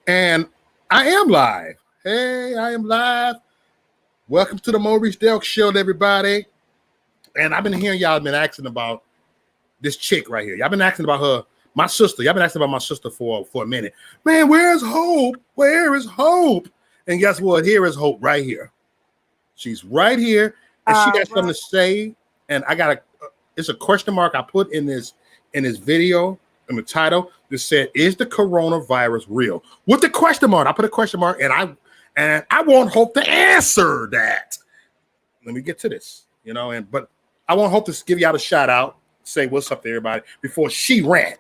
And I am live. Hey, I am live. Welcome to the Maurice Delk Show, everybody. And I've been hearing y'all been asking about this chick right here. Y'all been asking about her, my sister. Y'all been asking about my sister for a minute. Man, where's Hope? Where is Hope? And guess what? Here is Hope right here. She's right here, and she got something to say. And I got it's a question mark I put in this video in the title that said, "Is the coronavirus real?" With the question mark, I put a question mark, and I want Hope to answer that. Let me get to this, but I want Hope to give y'all a shout out, say what's up to everybody before she ran.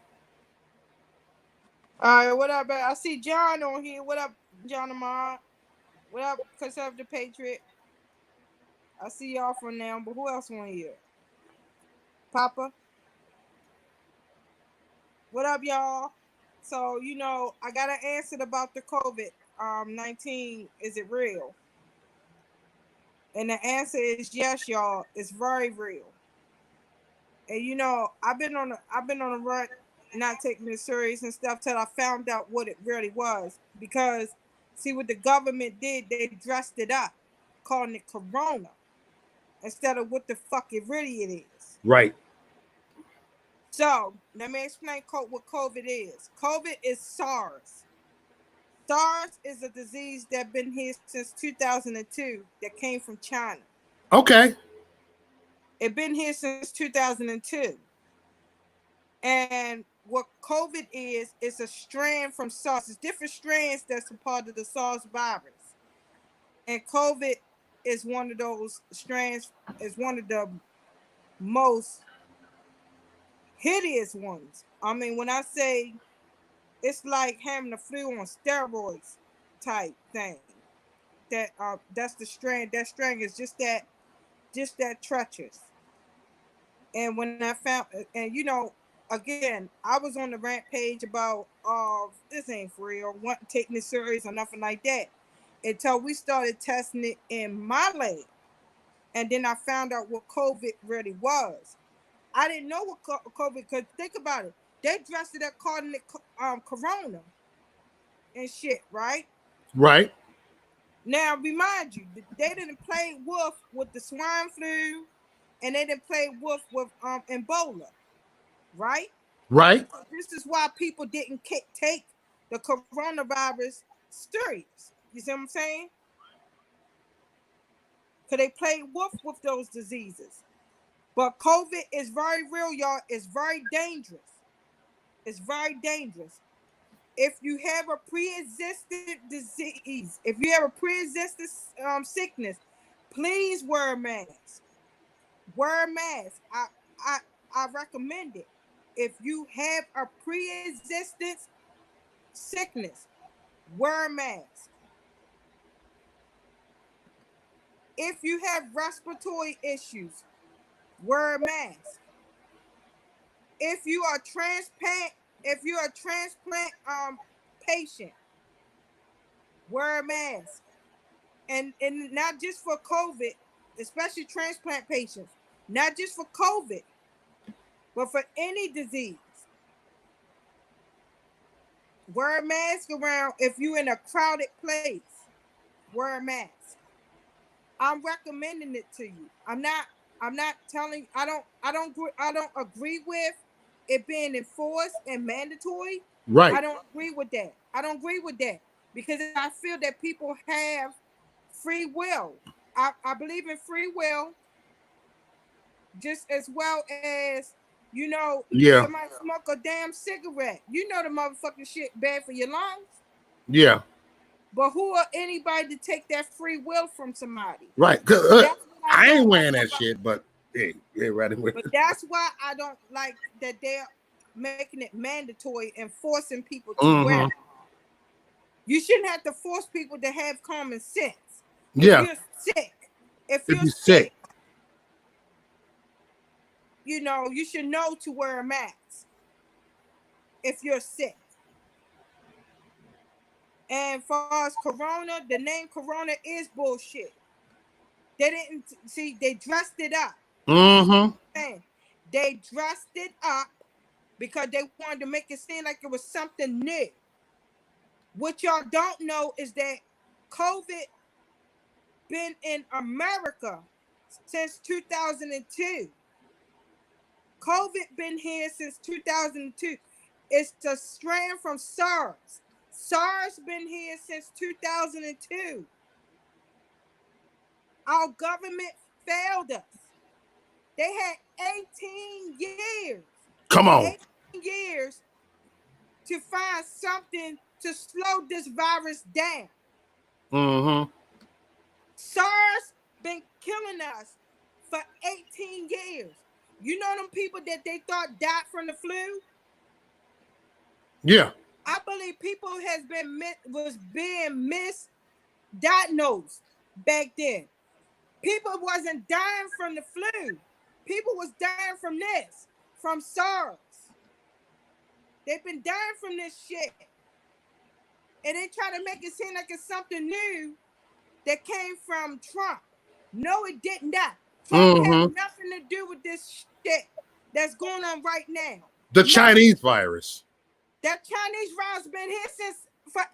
All right, what up, man? I see John on here. What up, John Amar? What up, Conservative Patriot? I see y'all from now, but who else on here? Papa? What up, y'all? So, I got an answer about the COVID-19. Is it real? And the answer is yes, y'all. It's very real. And I've been on a run, not taking it serious and stuff till I found out what it really was. Because see what the government did, they dressed it up, calling it corona instead of what the fuck it really is. Right. So let me explain what COVID is. COVID is SARS. SARS is a disease that's been here since 2002 that came from China. Okay. It's been here since 2002. And what COVID is a strand from SARS. It's different strands that's a part of the SARS virus. And COVID is one of those strands, is one of the most hideous ones. I mean, when I say it's like having the flu on steroids type thing. That's the strand. That strand is just that treacherous. And when I found, and again, I was on the rant page about this ain't for real, wasn't taking it serious or nothing like that, until we started testing it in my lab, and then I found out what COVID really was. I didn't know what COVID, because think about it, they dressed it up calling it corona and shit, right? Right. Now, remind you, they didn't play wolf with the swine flu, and they didn't play wolf with Ebola, right? Right. This is why people didn't take the coronavirus serious. You see what I'm saying? Because they played wolf with those diseases. But COVID is very real, y'all. It's very dangerous. It's very dangerous. If you have a pre-existing disease, if you have a pre-existing sickness, please wear a mask. Wear a mask. I recommend it. If you have a pre-existing sickness, wear a mask. If you have respiratory issues, wear a mask. If you are transplant patient, wear a mask. And not just for COVID, especially transplant patients, not just for COVID, but for any disease. Wear a mask around. If you're in a crowded place, wear a mask. I'm recommending it to you. I'm not telling. I don't agree with it being enforced and mandatory. Right. I don't agree with that. Because I feel that people have free will. I believe in free will just as well as, Yeah. somebody smoke a damn cigarette. The motherfucking shit bad for your lungs. Yeah. But who are anybody to take that free will from somebody? Right. I ain't wearing that shit, but hey, right. But that's why I don't like that they're making it mandatory and forcing people to wear it. You shouldn't have to force people to have common sense. If you're sick, if you're sick, you should know to wear a mask if you're sick. And far as corona, the name corona is bullshit. They didn't see, they dressed it up. They dressed it up because they wanted to make it seem like it was something new. What y'all don't know is that COVID been in America since 2002. COVID been here since 2002. It's a strand from SARS. SARS been here since 2002. Our government failed us. They had 18 years. Come on. 18 years to find something to slow this virus down. Mm-hmm. SARS been killing us for 18 years. You know them people that they thought died from the flu? Yeah. I believe people was being misdiagnosed back then. People wasn't dying from the flu. People was dying from this, from SARS. They've been dying from this shit. And they try to make it seem like it's something new that came from Trump. No, it did not. Trump had nothing to do with this shit that's going on right now. The Chinese virus. That Chinese virus been here since for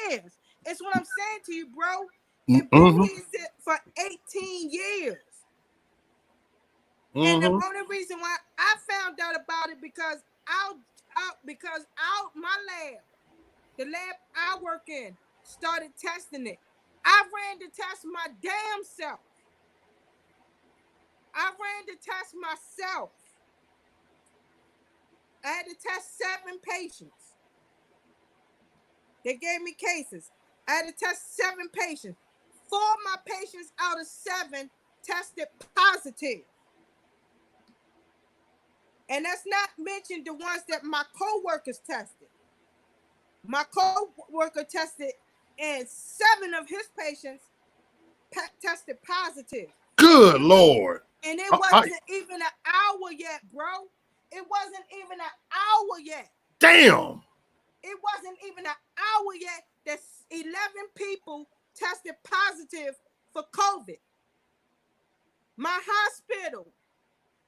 18 years. It's what I'm saying to you, bro. It's been here for 18 years. And the only reason why I found out about it because my lab, the lab I work in, started testing it. I ran to test my damn self. I ran to test myself. I had to test 7 patients. They gave me cases. I had to test 7 patients. 4 of my patients out of 7 tested positive. And that's not mentioned the ones that my co-workers tested. My co-worker tested, and 7 of his patients tested positive. Good Lord. And it wasn't even an hour yet, bro. It wasn't even an hour yet. Damn. It wasn't even an hour yet that 11 people tested positive for COVID. My hospital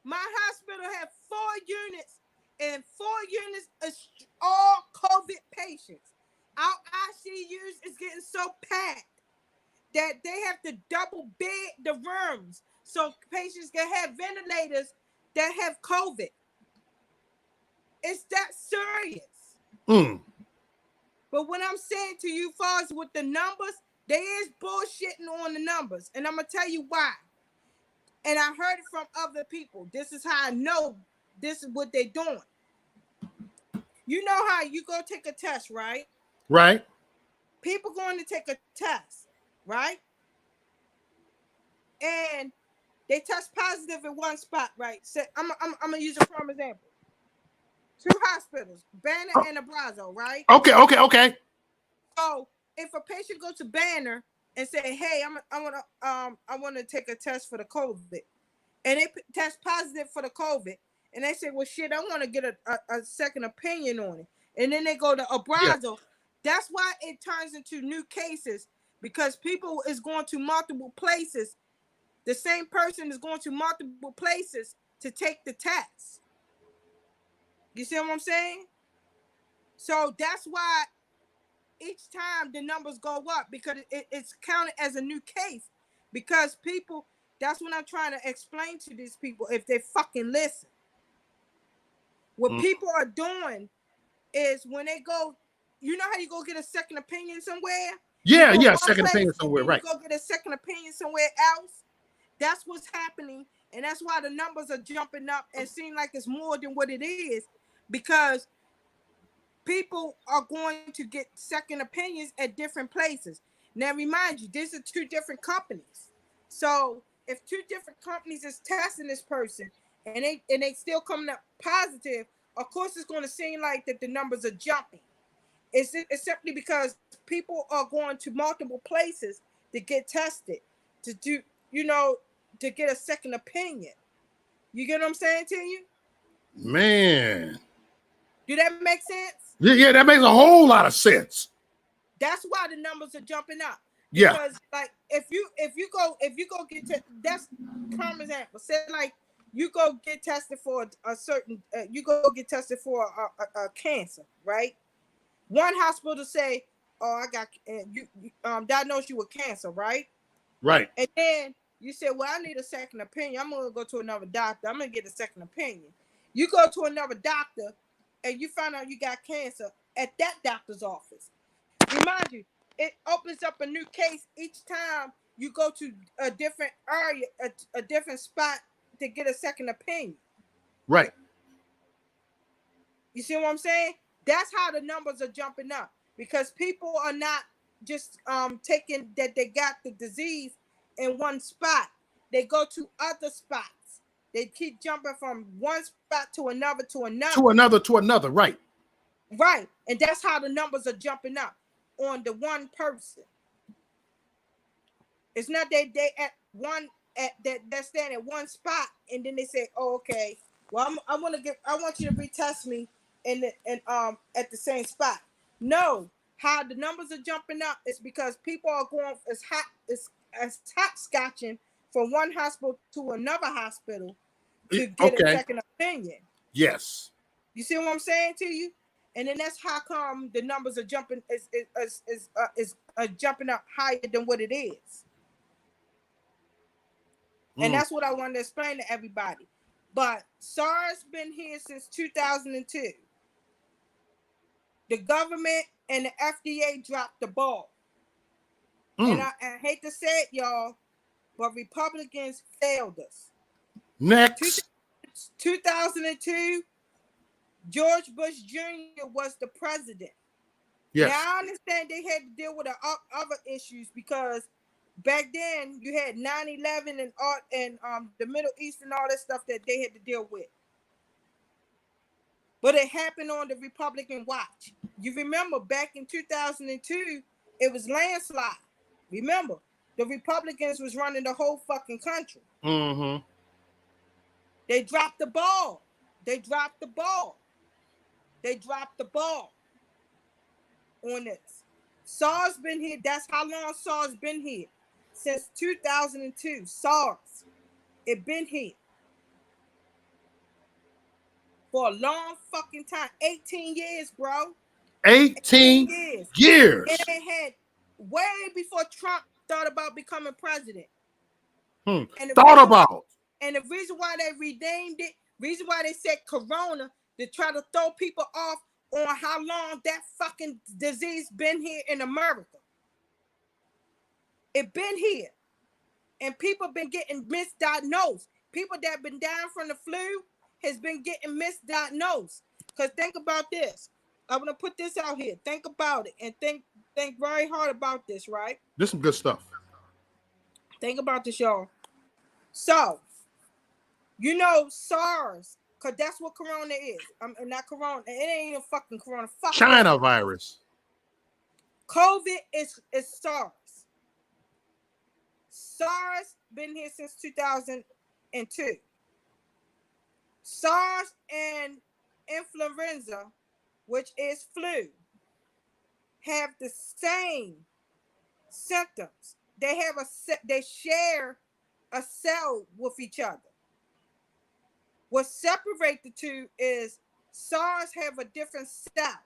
had 4 units, and 4 units is all COVID patients. Our ICUs is getting so packed that they have to double bed the rooms so patients can have ventilators that have COVID. It's that serious. But what I'm saying to you, far as with the numbers, they is bullshitting on the numbers, and I'm gonna tell you why. And I heard it from other people. This is how I know this is what they're doing. You know how you go take a test, right? Right. People going to take a test, right? And they test positive in one spot, right? So I'm gonna use a prime example. 2 hospitals, Banner and Abrazo, right? Okay. So if a patient goes to Banner and say, "Hey, I want to take a test for the COVID," and they test positive for the COVID, and they say, "Well, shit, I want to get a second opinion on it," and then they go to Abrazo. Yeah. That's why it turns into new cases, because people is going to multiple places. The same person is going to multiple places to take the test. You see what I'm saying? So that's why each time the numbers go up, because it's counted as a new case. Because people, that's what I'm trying to explain to these people, if they fucking listen. What people are doing is when they go, you know how you go get a second opinion somewhere? Yeah, second opinion somewhere, right. You go get a second opinion somewhere else. That's what's happening, and that's why the numbers are jumping up and seem like it's more than what it is, because people are going to get second opinions at different places. Now, remind you, these are 2 different companies. So if 2 different companies is testing this person and they still coming up positive, of course it's going to seem like that the numbers are jumping. It's simply because people are going to multiple places to get tested, to do, to get a second opinion. You get what I'm saying to you? Man. Do that make sense? Yeah, that makes a whole lot of sense. That's why the numbers are jumping up. Yeah. Because like if you go get that's prime example. Say like you go get tested for a certain you go get tested for a cancer, right? One hospital say, "Oh, I got you diagnosed you with cancer, right?" Right. And then you say, "Well, I need a second opinion. I'm gonna go to another doctor. I'm gonna get a second opinion." You go to another doctor, and you find out you got cancer at that doctor's office. Remind you, it opens up a new case each time you go to a different area, a different spot to get a second opinion. Right. You see what I'm saying? That's how the numbers are jumping up because people are not just taking that they got the disease in one spot. They go to other spots. They keep jumping from one spot to another to another. To another. Right. Right. And that's how the numbers are jumping up on the one person. It's not that they at one at that they're standing at one spot and then they say, "Oh, okay. Well, I want you to retest me at the same spot." No, how the numbers are jumping up is because people are going as hot scotching from one hospital to another hospital to get a Okay. second opinion. Yes. You see what I'm saying to you? And then that's how come the numbers are jumping is jumping up higher than what it is. And that's what I wanted to explain to everybody. But SARS been here since 2002. The government and the FDA dropped the ball. And I hate to say it, y'all, but Republicans failed us. Next. 2002, George Bush Jr. was the president. Yes. Now I understand they had to deal with the other issues because back then you had 9/11 and the Middle East and all that stuff that they had to deal with. But it happened on the Republican watch. You remember back in 2002, it was landslide. Remember, the Republicans was running the whole fucking country. Mm-hmm. They dropped the ball. They dropped the ball. They dropped the ball on this. SARS been here. That's how long SARS been here. Since 2002. SARS. It been here. For a long fucking time. 18 years, bro. 18 years. And they had way before Trump thought about becoming president. And the reason why they renamed it, reason why they said Corona, to try to throw people off on how long that fucking disease been here in America. It been here. And people been getting misdiagnosed. People that been dying from the flu has been getting misdiagnosed. Because think about this. I'm going to put this out here. Think about it and think very hard about this, right? This is some good stuff. Think about this, y'all. So, you know SARS, because that's what Corona is. Not Corona. It ain't even fucking Corona. Fuck China virus. COVID is SARS. SARS been here since 2002. SARS and influenza, which is flu, have the same symptoms. They share a cell with each other. What separates the two is SARS have a different cell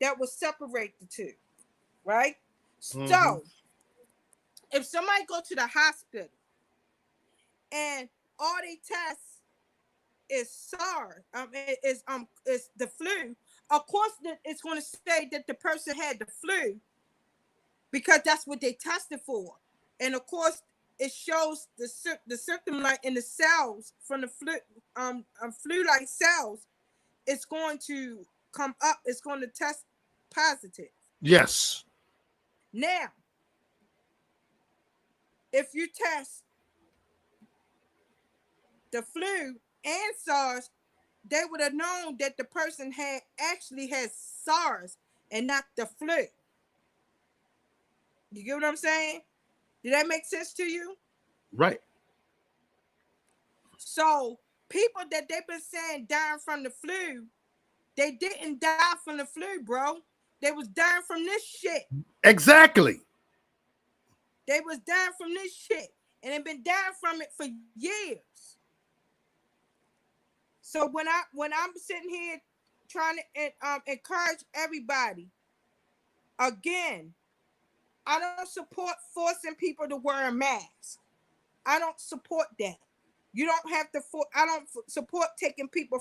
that will separate the two, right? Mm-hmm. So, if somebody go to the hospital and all they test is SARS, is the flu, of course it's going to say that the person had the flu because that's what they tested for, and of course it shows the symptom like in the cells from the flu, flu-like cells. It's going to come up. It's going to test positive. Yes. Now, if you test the flu and SARS, they would have known that the person actually has SARS and not the flu. You get what I'm saying? Did that make sense to you? Right. So people that they've been saying dying from the flu, they didn't die from the flu, bro. They was dying from this shit. Exactly. They was dying from this shit. And they've been dying from it for years. So when I'm sitting here trying to encourage everybody. Again, I don't support forcing people to wear a mask. I don't support that. You don't have to. I don't support taking people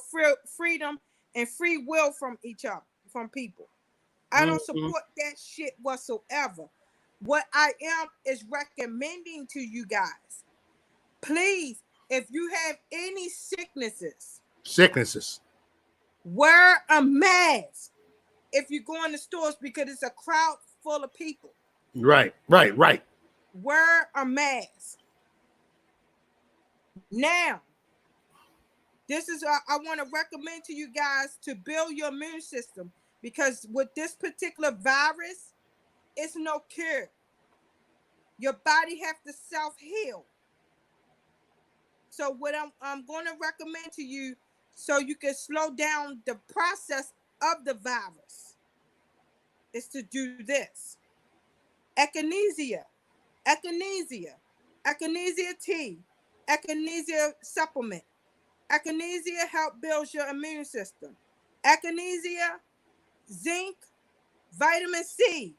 freedom and free will from each other, from people. I don't support that shit whatsoever. What I am is recommending to you guys, please, if you have any sicknesses, wear a mask if you go in the stores because it's a crowd full of people. Right. Wear a mask. Now, this is I want to recommend to you guys to build your immune system because with this particular virus, it's no cure. Your body has to self-heal. So what I'm going to recommend to you so you can slow down the process of the virus is to do this. Echinacea tea, echinacea supplement. Echinacea help build your immune system. Echinacea, zinc, vitamin C.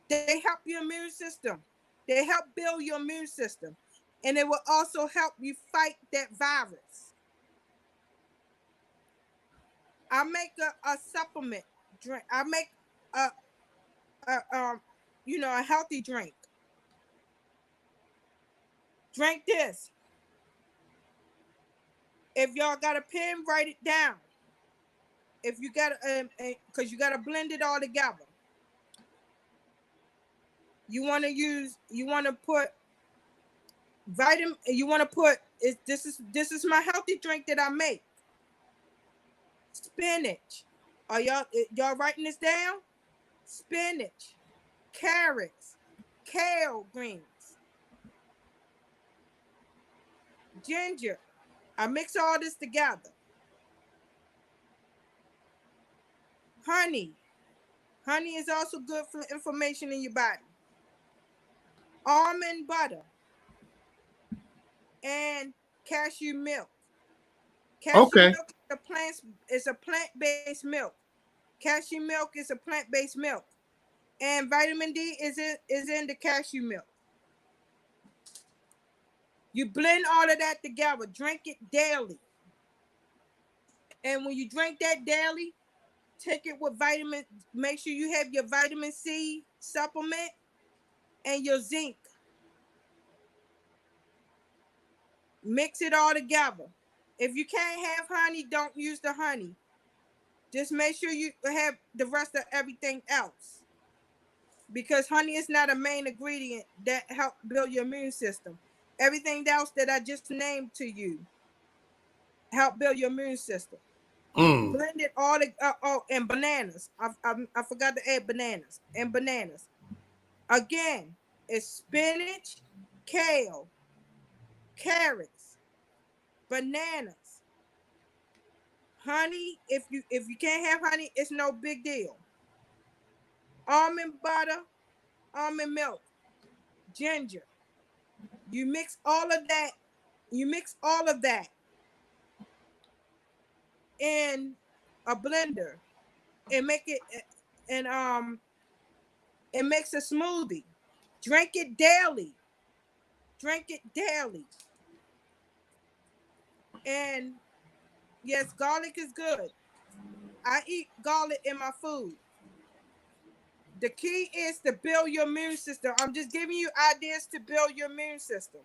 They help your immune system. They help build your immune system. And it will also help you fight that virus. I make a supplement drink. I make a a healthy drink. Drink this. If y'all got a pen, write it down. If you got because you got to blend it all together. You want to put vitamin. You want to put this is my healthy drink that I make. Spinach. Are y'all writing this down? Spinach, carrots, kale greens, ginger. I mix all this together. Honey. Honey is also good for inflammation in your body. Almond butter and cashew milk. Cashew milk is a plant-based milk. Cashew milk is a plant-based milk. And vitamin D is in the cashew milk. You blend all of that together. Drink it daily. And when you drink that daily, take it with vitamin. Make sure you have your vitamin C supplement and your zinc. Mix it all together. If you can't have honey, don't use the honey. Just make sure you have the rest of everything else. Because honey is not a main ingredient that help build your immune system. Everything else that I just named to you help build your immune system. Blend it all together. And bananas. I forgot to add bananas. And bananas. Again, it's spinach, kale, carrots, bananas, honey. If you can't have honey, it's no big deal. Almond butter, almond milk, ginger. You mix all of that. In a blender and make it and it makes a smoothie. Drink it daily. And yes, garlic is good. I eat garlic in my food. The key is to build your immune system. I'm just giving you ideas to build your immune system.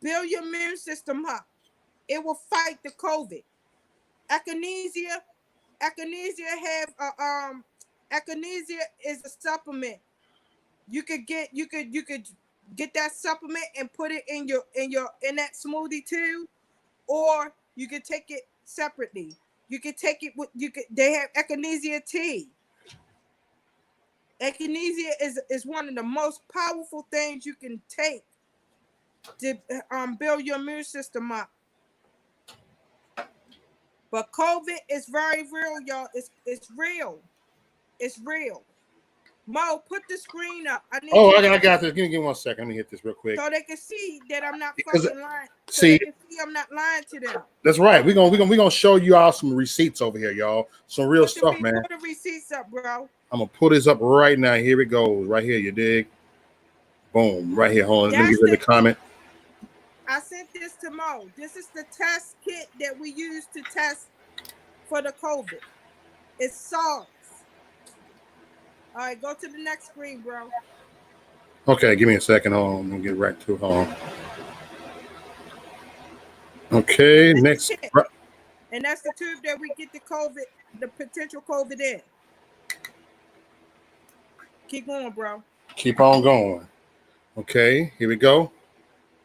Build your immune system up. It will fight the COVID. Echinacea echinacea is a supplement. You could get that supplement and put it in that smoothie too, or you could take it separately. You could take it with they have echinacea tea. Echinacea is one of the most powerful things you can take to build your immune system up. But COVID is very real, y'all. It's real. It's real. Mo, put the screen up. I need Oh, you I got this. Give me 1 second. Let me hit this real quick. so they can see that I'm not Because fucking lying. So see, they can see I'm not lying to them. that's right. We're gonna show you all some receipts over here, y'all. Some real stuff, man. Put the receipts up, bro. I'm gonna pull this up right now. Here it goes. Right here, you dig? Boom. Right here. Hold on. Let me get rid of the comment. I sent this to Mo. This is the test kit that we use to test for the COVID. It's SARS. All right, go to the next screen, bro. Okay, give me a second. Hold on. Let me get right to it. Hold on. Okay, next. And that's the tube that we get the COVID, the potential COVID in. Keep going, bro. Keep on going. Okay, here we go.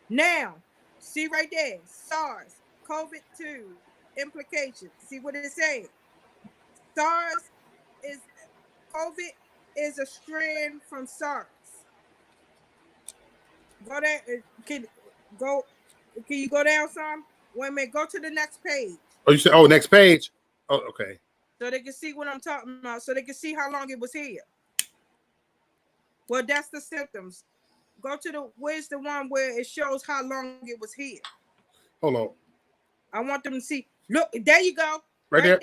Now, see right there, SARS, COVID-2 implications. See what it said? SARS is COVID is a strand from SARS. Go there. Can you go down some? Wait a minute. Go to the next page. Oh, you said, oh, next page. Oh, okay. So they can see what I'm talking about. So they can see how long it was here. Well, that's the symptoms. Go to where's the one where it shows how long it was here. Hold on. I want them to see. Look, there you go. Right there.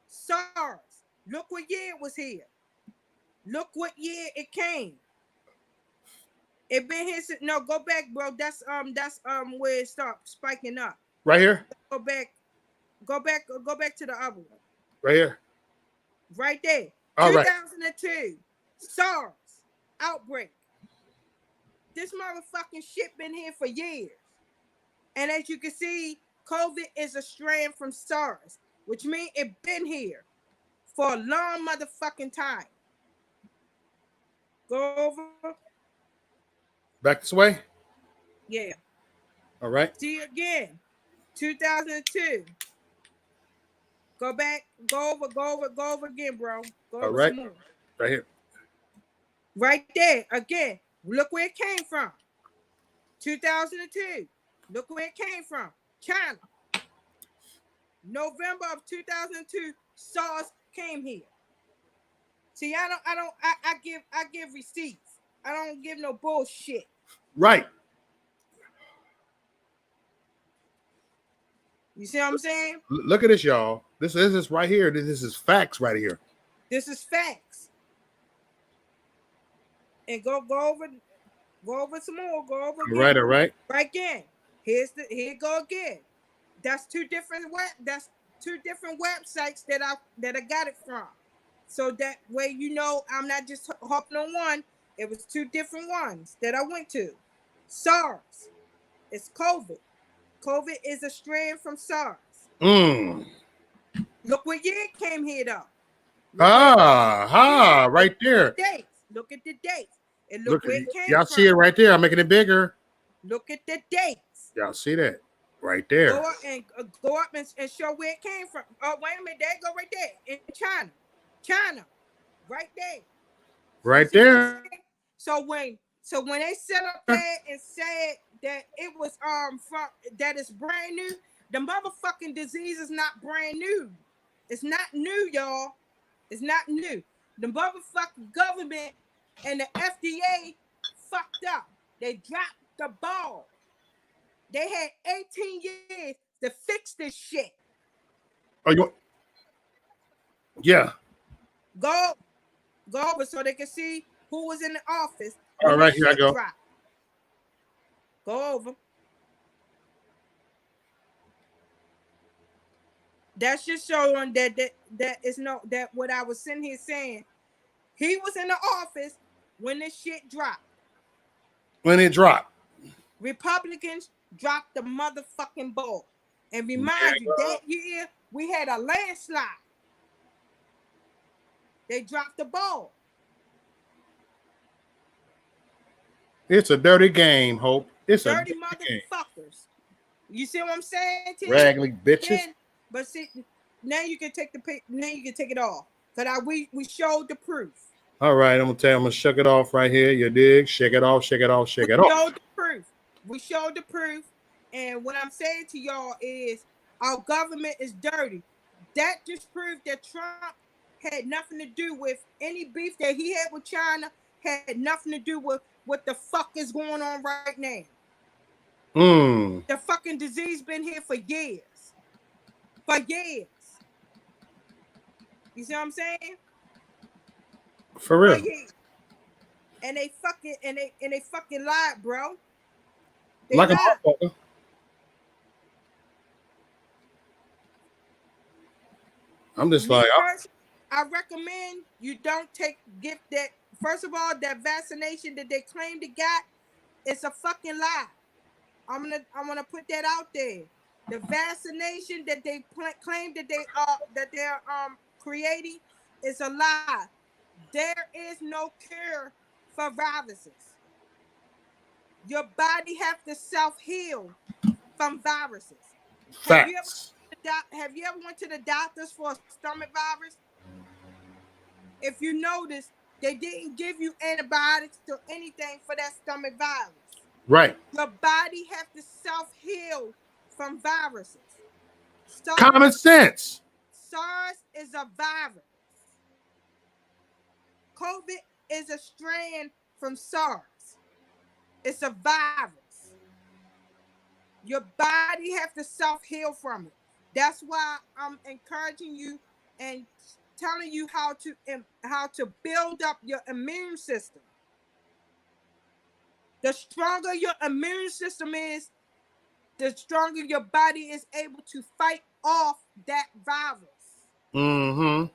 SARS. Look what year it was here. Look what year it came. It been here since, no, go back, bro. That's where it starts spiking up. Right here. Go back to the other one. Right here. Right there. All 2002. Right. SARS outbreak. This motherfucking shit been here for years. And as you can see, COVID is a strand from SARS, which means it been here for a long motherfucking time. Go over. Back this way? Yeah. All right. See again. 2002. Go back. Go over again, bro. Go over some more. Right here. Right there. Again. Look where it came from. 2002. Look where it came from. China. November of 2002, SARS came here. See, I give receipts. I don't give no bullshit. Right. You see what I'm saying? Look at this, y'all. This is right here. This is facts right here. This is facts. And go over some more. Go over again. All right. Right again. Here go again. That's two different websites that I got it from. So that way you know I'm not just hopping on one. It was two different ones that I went to. SARS. It's COVID. COVID is a strand from SARS. Look what year it came here though. Right there. Look at the dates. And look where it came y'all from. See it right there. I'm making it bigger. Look at the dates. Y'all see that right there. Go up and show where it came from. Oh, wait a minute. There you go right there in China. Right there. Right there. So when they set up there and said that it was that it's brand new, the motherfucking disease is not brand new. It's not new, y'all. It's not new. The motherfucking government and the FDA fucked up. They dropped the ball. They had 18 years to fix this shit. Yeah. Go over so they can see who was in the office. All right, here I go. Go over. That's just showing that is no that what I was sitting here saying. He was in the office when this shit dropped. When it dropped. Republicans dropped the motherfucking ball. And remind you, that year we had a landslide. They dropped the ball. It's a dirty game, Hope. It's dirty motherfuckers. Game. You see what I'm saying? Raggedy bitches. But see, now you can take it off. Cause we showed the proof. All right, I'm gonna shuck it off right here. You dig? Shake it off, shake it off, shake it off. We showed the proof. We showed the proof. And what I'm saying to y'all is our government is dirty. That just proved that Trump had nothing to do with any beef that he had with China, had nothing to do with what the fuck is going on right now. The fucking disease been here for years. For years. You see what I'm saying? For real. For years. And they fucking lied, bro. They Like lied. a motherfucker. I'm just Me like, personally, I recommend you don't get that. First of all, that vaccination that they claim to got, it's a fucking lie. I'm gonna put that out there. The vaccination that they claim that they're creating is a lie. There is no cure for viruses. Your body have to self-heal from viruses. Have you ever facts. went to the doctors for a stomach virus? If you notice, they didn't give you antibiotics or anything for that stomach virus. Right. Your body have to self-heal from viruses. Common sense. SARS is a virus. COVID is a strand from SARS. It's a virus. Your body have to self-heal from it. That's why I'm encouraging you and telling you how to build up your immune system. The stronger your immune system is, the stronger your body is able to fight off that virus. Mm-hmm.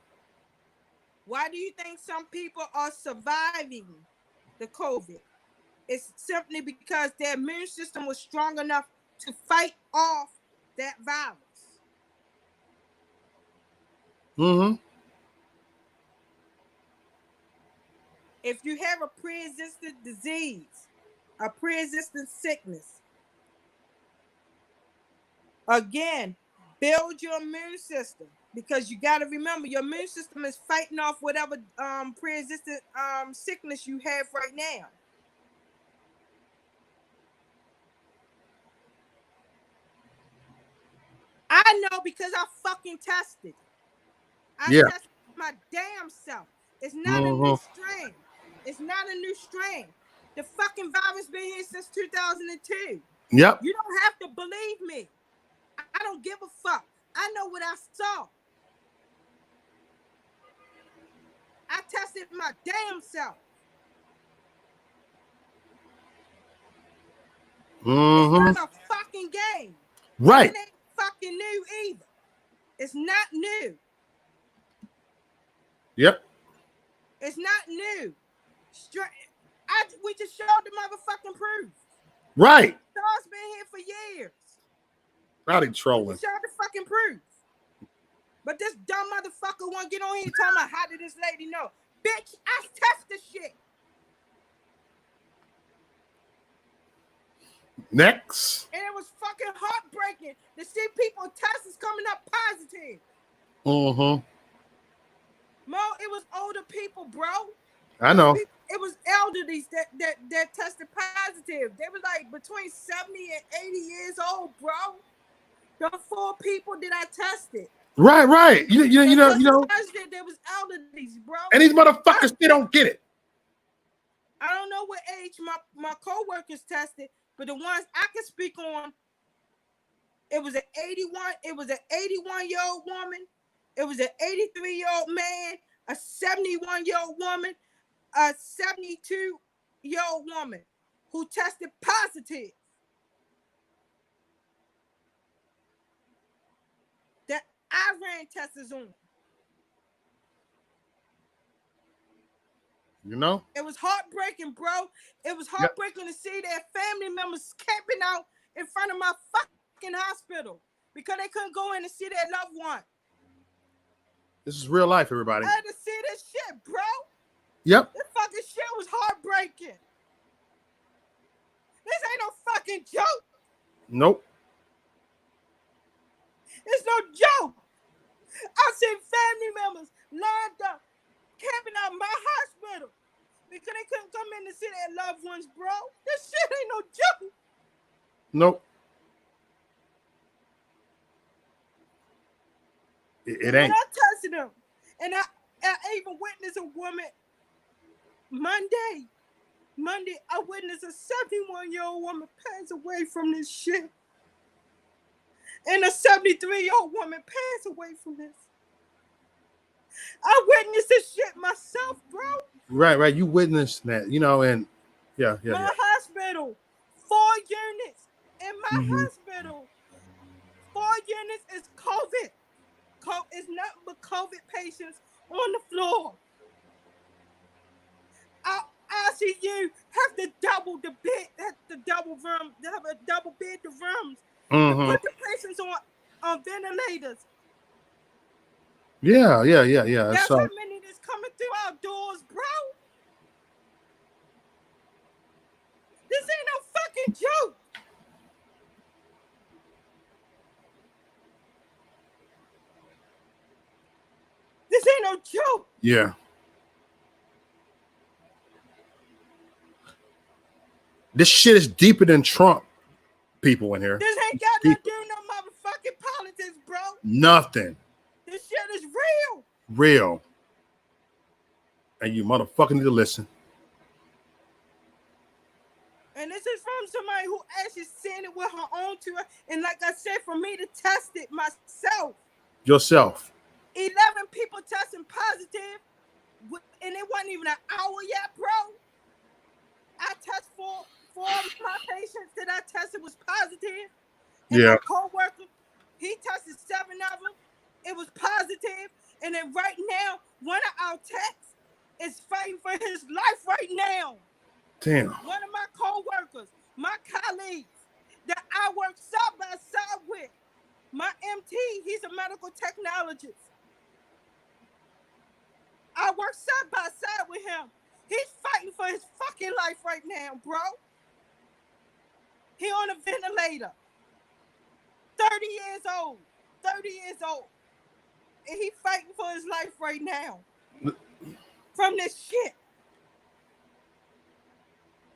Why do you think some people are surviving the COVID? It's simply because their immune system was strong enough to fight off that virus. Mm-hmm. If you have a pre-existing disease, a pre-existing sickness, again, build your immune system, because you got to remember your immune system is fighting off whatever pre-existing sickness you have right now. I know because I fucking tested. I Yeah. tested my damn self. It's not a new Mm-hmm. strain. It's not a new strain. The fucking virus been here since 2002. Yep. You don't have to believe me. I don't give a fuck. I know what I saw. I tested my damn self. It's Mm-hmm. not a fucking game. And Right. it ain't fucking new either. It's not new. Yep. It's not new. We just showed the motherfucking proof. Right. SARS been here for years. Rowdy We trolling. just showed the fucking proof. But this dumb motherfucker want to get on here and talking about how did this lady know? Bitch, I test the shit. Next. And it was fucking heartbreaking to see people tests coming up positive. Mm-hmm. Mo, it was older people, bro. I know. It was elderlies that tested positive. They were like between 70 and 80 years old, bro. The 4 people that I tested. Right, right. You know. Positive, there was elderlies, bro. And these motherfuckers still don't get it. I don't know what age my co-workers tested, but the ones I can speak on, it was an 81-year-old woman, it was an 83-year-old man, a 71-year-old woman, a 72-year-old woman who tested positive. That I ran tests on. You know? It was heartbreaking, bro. It was heartbreaking to see their family members camping out in front of my fucking hospital because they couldn't go in and see their loved one. This is real life, everybody. I had to see this shit, bro. Yep. This fucking shit was heartbreaking. This ain't no fucking joke. Nope. It's no joke. I've seen family members lined up, camping out my hospital because they couldn't come in to see their loved ones, bro. This shit ain't no joke. Nope. It ain't. When I tested them, I even witnessed a woman Monday, I witnessed a 71-year-old woman pass away from this shit. And a 73-year-old woman pass away from this. I witnessed this shit myself, bro. Right. You witnessed that, and yeah. My hospital, 4 units. In my hospital, 4 units is COVID. It's nothing but COVID patients on the floor. ICU have to double the bed, have to double room, they have a double bed the rooms to put the patients on ventilators. Yeah. That's how many that's coming through our doors, bro. This ain't no fucking joke. This ain't no joke. Yeah. This shit is deeper than Trump people in here. This ain't got nothing to do with no motherfucking politics, bro. Nothing. This shit is real. Real. And you motherfucking need to listen. And this is from somebody who actually seen it with her own two. And like I said, for me to test it myself. Yourself. 11 people testing positive. And it wasn't even an hour yet, bro. I tested four of my patients that I tested was positive. And my co-worker, he tested 7 of them. It was positive. And then right now, one of our techs is fighting for his life right now. Damn. One of my co-workers, my colleagues that I work side by side with, my MT, he's a medical technologist. I work side by side with him. He's fighting for his fucking life right now, bro. He on a ventilator. 30 years old. And he fighting for his life right now. From this shit.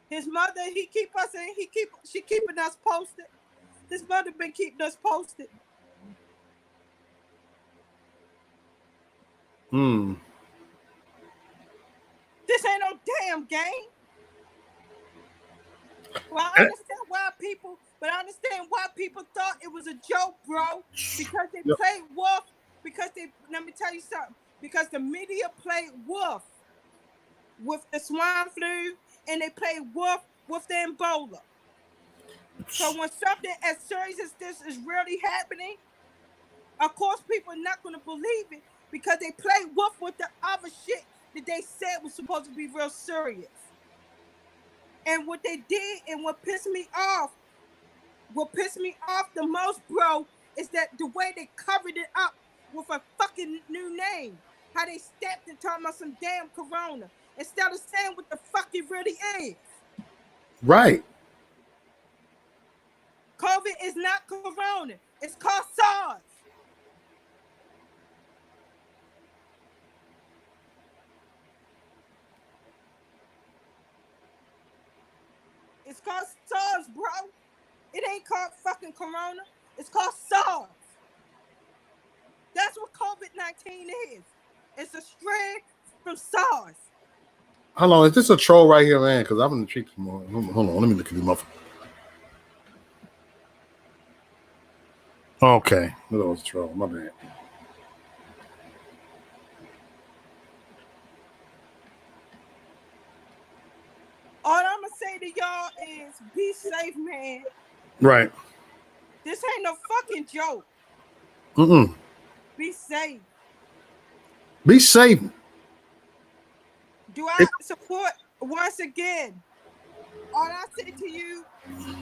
His mother, she keeping us posted. His mother been keeping us posted. This ain't no damn game. Well, I understand why people thought it was a joke, bro. Because they played wolf. Let me tell you something. Because the media played wolf with the swine flu, and they played wolf with the Ebola. So when something as serious as this is really happening, of course people are not going to believe it because they played wolf with the other shit that they said was supposed to be real serious. And what they did, and what pissed me off the most, bro, is that the way they covered it up with a fucking new name. How they stepped and talking about some damn corona instead of saying what the fuck it really is. Right. COVID is not corona. It's called SARS. It's called SARS, bro. It ain't called fucking corona. It's called SARS. That's what COVID-19 is. It's a strain from SARS. Hold on, is this a troll right here, man? Because I'm gonna treat some more. Hold on, let me look at this motherfucker. Okay, that was a troll. My bad. All I'm gonna say to y'all is be safe, man. Right. This ain't no fucking joke. Be safe. Be safe. Do I support, once again, all I say to you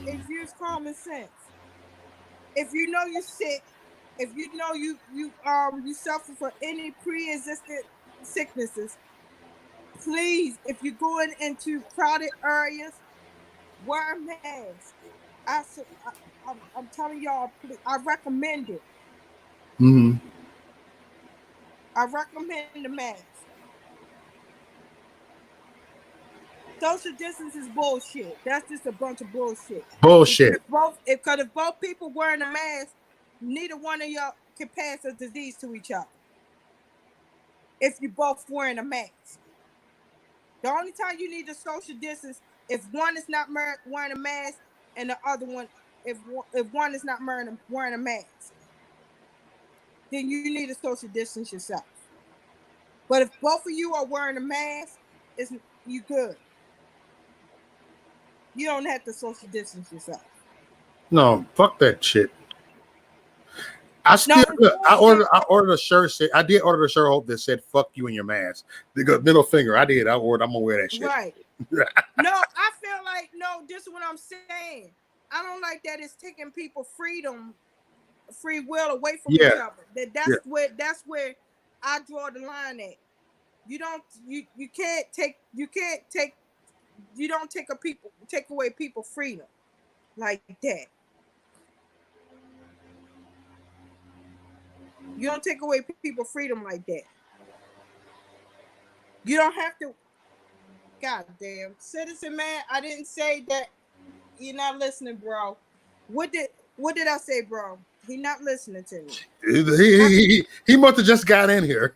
is use common sense. If you know you're sick, if you know you suffer from any pre-existing sicknesses, please, if you're going into crowded areas, wear a mask. I'm telling y'all, please, I recommend it. I recommend the mask. Social distance is bullshit. That's just a bunch of bullshit. Bullshit. Because if both people wearing a mask, neither one of y'all can pass a disease to each other. if you both wearing a mask. The only time you need to social distance if one is not wearing a mask and the other one, if one is not wearing a mask, then you need to social distance yourself. But if both of you are wearing a mask, it's you good. You don't have to social distance yourself. No, fuck that shit. I No, still look, I ordered a shirt. I did order a shirt that said "fuck you" in your mask. The middle finger. I did. I ordered. I'm gonna wear that shit. right. No, I feel like no. This is what I'm saying. I don't like that. It's taking people free will away from Yeah. each other. That's where I draw the line at. You don't you can't take you don't take away people freedom like that. You don't take away people freedom like that. You don't have to. God damn, citizen man, I didn't say that. You're not listening, bro. What did I say, bro? He not listening to me. He must have just got in here.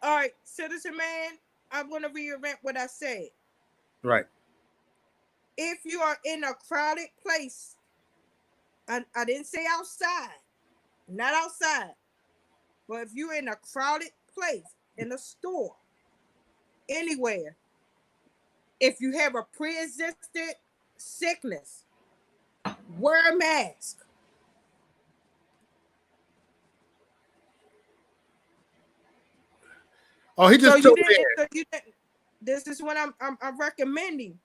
All right, citizen man, I'm gonna rearrange what I said. Right. If you are in a crowded place, I didn't say outside, not outside, but if you're in a crowded place, in a store, anywhere, if you have a pre-existing sickness, wear a mask. Oh, he just told me. This is what I'm recommending.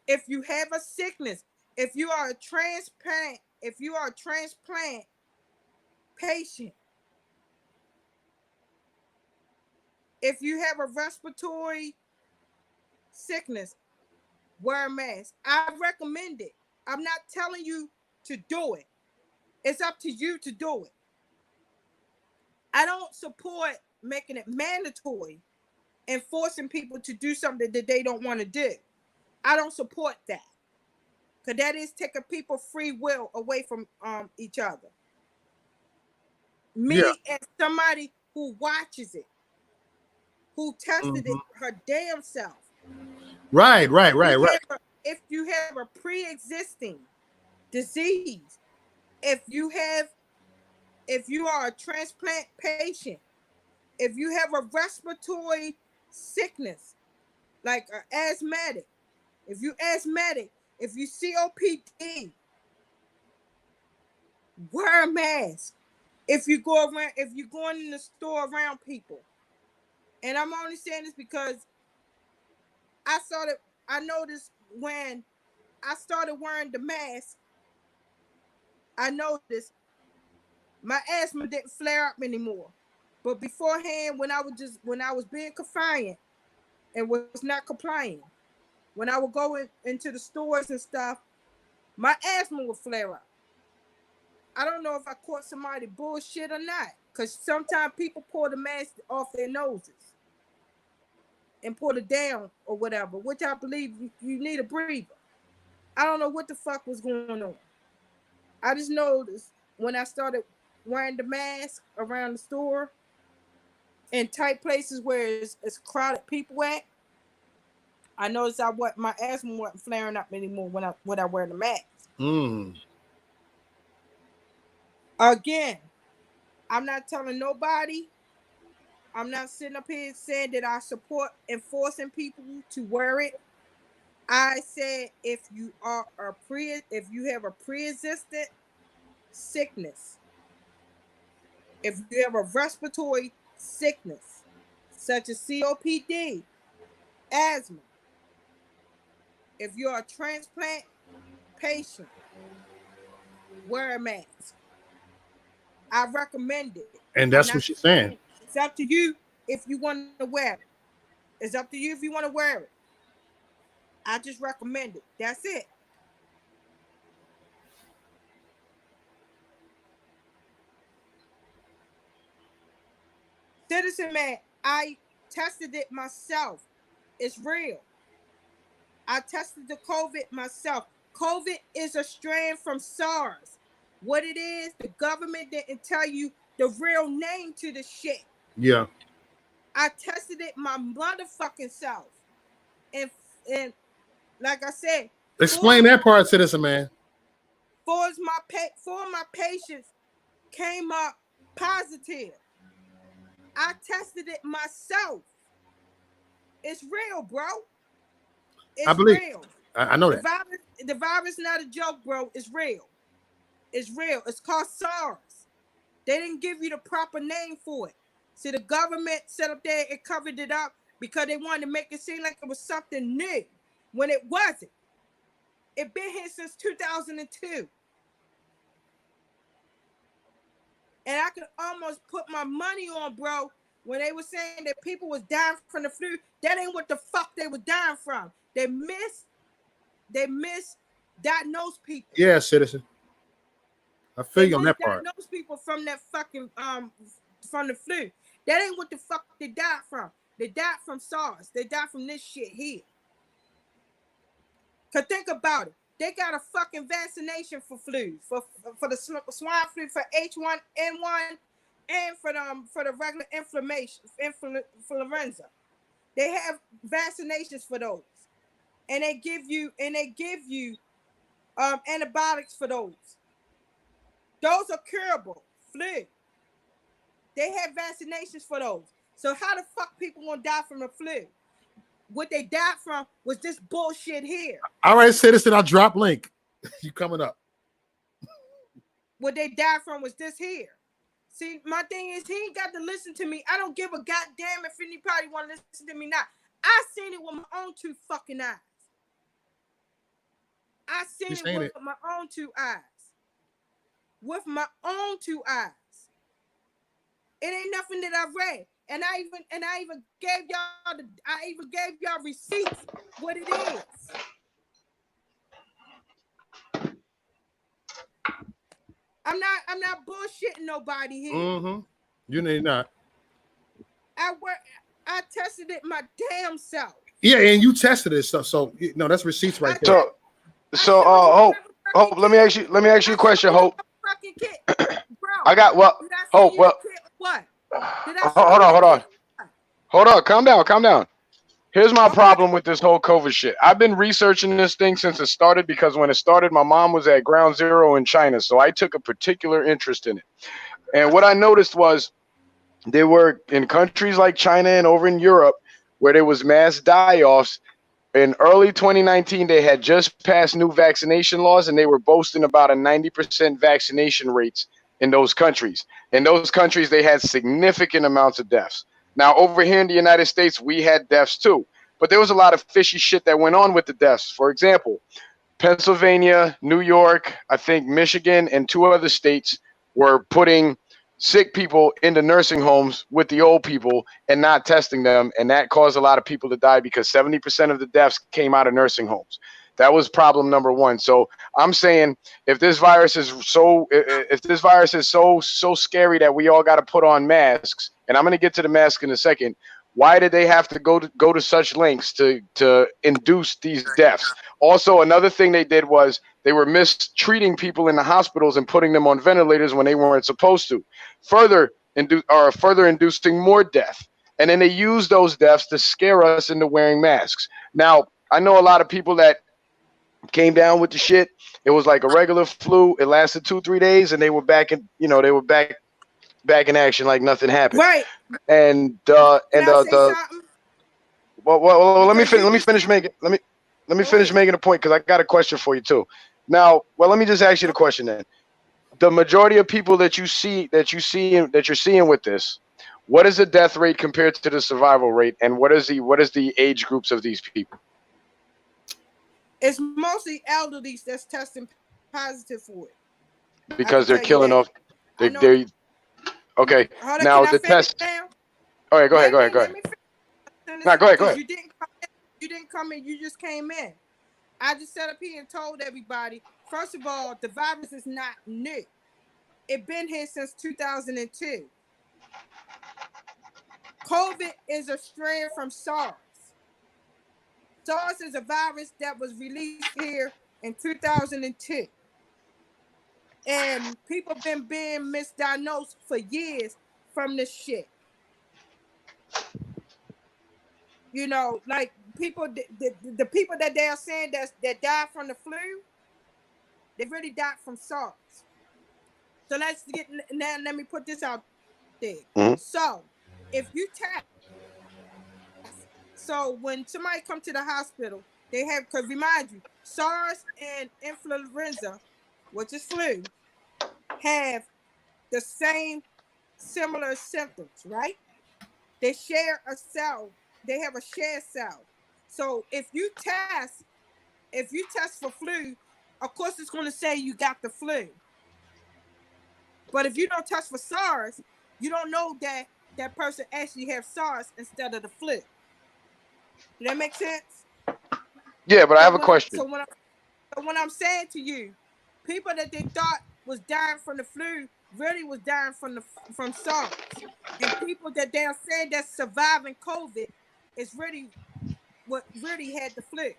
If you have a sickness, if you are a transplant patient, if you have a respiratory sickness, wear a mask. I recommend it. I'm not telling you to do it. It's up to you to do it. I don't support making it mandatory and forcing people to do something that they don't want to do. I don't support that. Because that is taking people free will away from each other. Me as somebody who watches it, who tested it her damn self. Right. If you have a pre-existing disease, if you are a transplant patient, if you have a respiratory sickness, like an asthmatic, if you COPD, wear a mask. If you're going in the store around people. And I'm only saying this because I noticed when I started wearing the mask, I noticed my asthma didn't flare up anymore. But beforehand, when I was being confined and was not complying, when I would go into the stores and stuff, my asthma would flare up. I don't know if I caught somebody bullshit or not, because sometimes people pull the mask off their noses and pull it down or whatever, which I believe you need a breather. I don't know what the fuck was going on. I just noticed when I started wearing the mask around the store in tight places where it's crowded people at, I noticed my asthma wasn't flaring up anymore when I wear the mask. Again, I'm not telling nobody. I'm not sitting up here saying that I support enforcing people to wear it. I said if you have a pre-existing sickness, if you have a respiratory sickness such as COPD, asthma, if you're a transplant patient, wear a mask. I recommend it. And that's what she's saying. It's up to you if you want to wear it. It's up to you if you want to wear it. I just recommend it. That's it. Citizen man, I tested it myself. It's real. I tested the COVID myself. COVID is a strain from SARS. What it is, the government didn't tell you the real name to the shit. Yeah. I tested it my motherfucking self, and like I said, Explain that part, citizen man. four of my patients came up positive. I tested it myself. It's real, bro. I It's believe. real. I know that. The virus not a joke, bro. It's real. It's real. It's called SARS. They didn't give you the proper name for it. See, the government set up there and covered it up because they wanted to make it seem like it was something new when it wasn't. It been here since 2002. And I could almost put my money on, bro, when they were saying that people was dying from the flu. That ain't what the fuck they was dying from. They misdiagnosed people. Yeah, citizen. I feel They you on that part. misdiagnosed people from that fucking from the flu. That ain't what the fuck they died from. They died from SARS. They died from this shit here. Cause think about it. They got a fucking vaccination for flu, for the swine flu, for H1N1, and for the regular influenza. They have vaccinations for those, and they give you antibiotics for those. Those are curable. Flu. They have vaccinations for those. So how the fuck people gonna die from the flu? What they died from was this bullshit here. All right, citizen. I'll drop link. You coming up? What they died from was this here. See, my thing is, he ain't got to listen to me. I don't give a goddamn if anybody want to listen to me now. I seen it with my own two fucking eyes. I seen it with my own two eyes. With my own two eyes. It ain't nothing that I read. And I even gave y'all receipts what it is. I'm not bullshitting nobody here. Mm-hmm. You need not. I tested it my damn self. Yeah, and you tested it, so no, that's receipts right there. Hope, let me ask you a question, Hope. Fucking kid, bro. I got Hope. Well, what? Hold on, calm down. Here's my problem with this whole COVID shit. I've been researching this thing since it started because when it started, my mom was at ground zero in China, so I took a particular interest in it. And what I noticed was there were in countries like China and over in Europe where there was mass die-offs. In early 2019, they had just passed new vaccination laws, and they were boasting about a 90% vaccination rates in those countries. In those countries, they had significant amounts of deaths. Now, over here in the United States, we had deaths too. But there was a lot of fishy shit that went on with the deaths. For example, Pennsylvania, New York, I think Michigan, and 2 other states were putting sick people into nursing homes with the old people and not testing them, and that caused a lot of people to die because 70% of the deaths came out of nursing homes. That was problem number 1. So I'm saying if this virus is so scary that we all got to put on masks, and I'm going to get to the mask in a second, why did they have to go to such lengths to induce these deaths? Also, another thing they did was they were mistreating people in the hospitals and putting them on ventilators when they weren't supposed to, further inducing more death. And then they used those deaths to scare us into wearing masks. Now, I know a lot of people that came down with the shit. It was like a regular flu. It lasted 2-3 days, and they were back in back in action like nothing happened. Right. And well, let me finish making a point because I got a question for you too. Now, let me just ask you the question then. The majority of people that you're seeing with this, what is the death rate compared to the survival rate, and what is the age groups of these people? It's mostly elderly that's testing positive for it. Because they're killing off. Okay. Now the test. All right, go ahead. No, go ahead. You didn't come in. You just came in. I just sat up here and told everybody. First of all, the virus is not new. It's been here since 2002. COVID is a strain from SARS. SARS is a virus that was released here in 2002. And people been being misdiagnosed for years from this shit. You know, like people, the people that they are saying that died from the flu, they really died from SARS. So let's get now. Let me put this out there. Mhm. So if you test, so when somebody come to the hospital, they have, because remind you, SARS and influenza, which is flu, have the same similar symptoms, right? They share a cell. They have a shared cell. So if you test for flu, of course it's going to say you got the flu. But if you don't test for SARS, you don't know that that person actually has SARS instead of the flu. Does that make sense? Yeah, but I So have a when I, question. so when I'm saying to you, people that they thought was dying from the flu really was dying from SARS, and people that they're saying that's surviving COVID is really what really had the flu.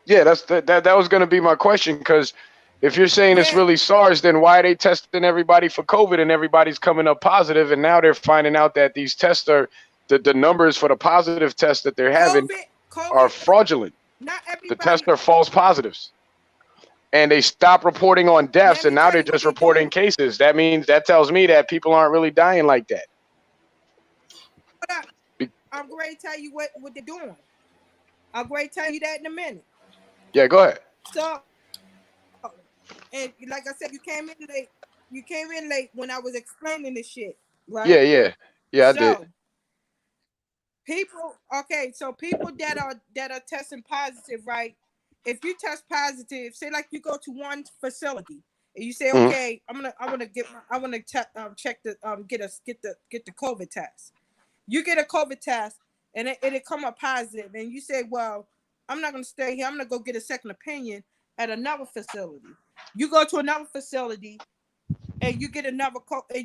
Yeah, that was going to be my question, because if you're saying it's Yeah, really SARS, then why are they testing everybody for COVID and everybody's coming up positive, and now they're finding out that these tests are the numbers for the positive tests that they're having are COVID. fraudulent. Not The tests everybody. are false positives, and they stop reporting on deaths, Let and me now tell they're you what just they're reporting doing. cases. That tells me that people aren't really dying like that. But Be- I'm going to tell you what they're doing. I'm going to tell you that in a minute. yeah, go ahead. So, and like I said, you came in late. You came in late when I was explaining this shit, Yeah, right? yeah, I did. So people, okay, so people that are testing positive, right? If you test positive, say like you go to one facility and you say, Hmm. okay, I want to check the get the COVID test. You get a COVID test and it come up positive, and you say, well, I'm not gonna stay here. I'm gonna go get a second opinion at another facility. You go to another facility and you get and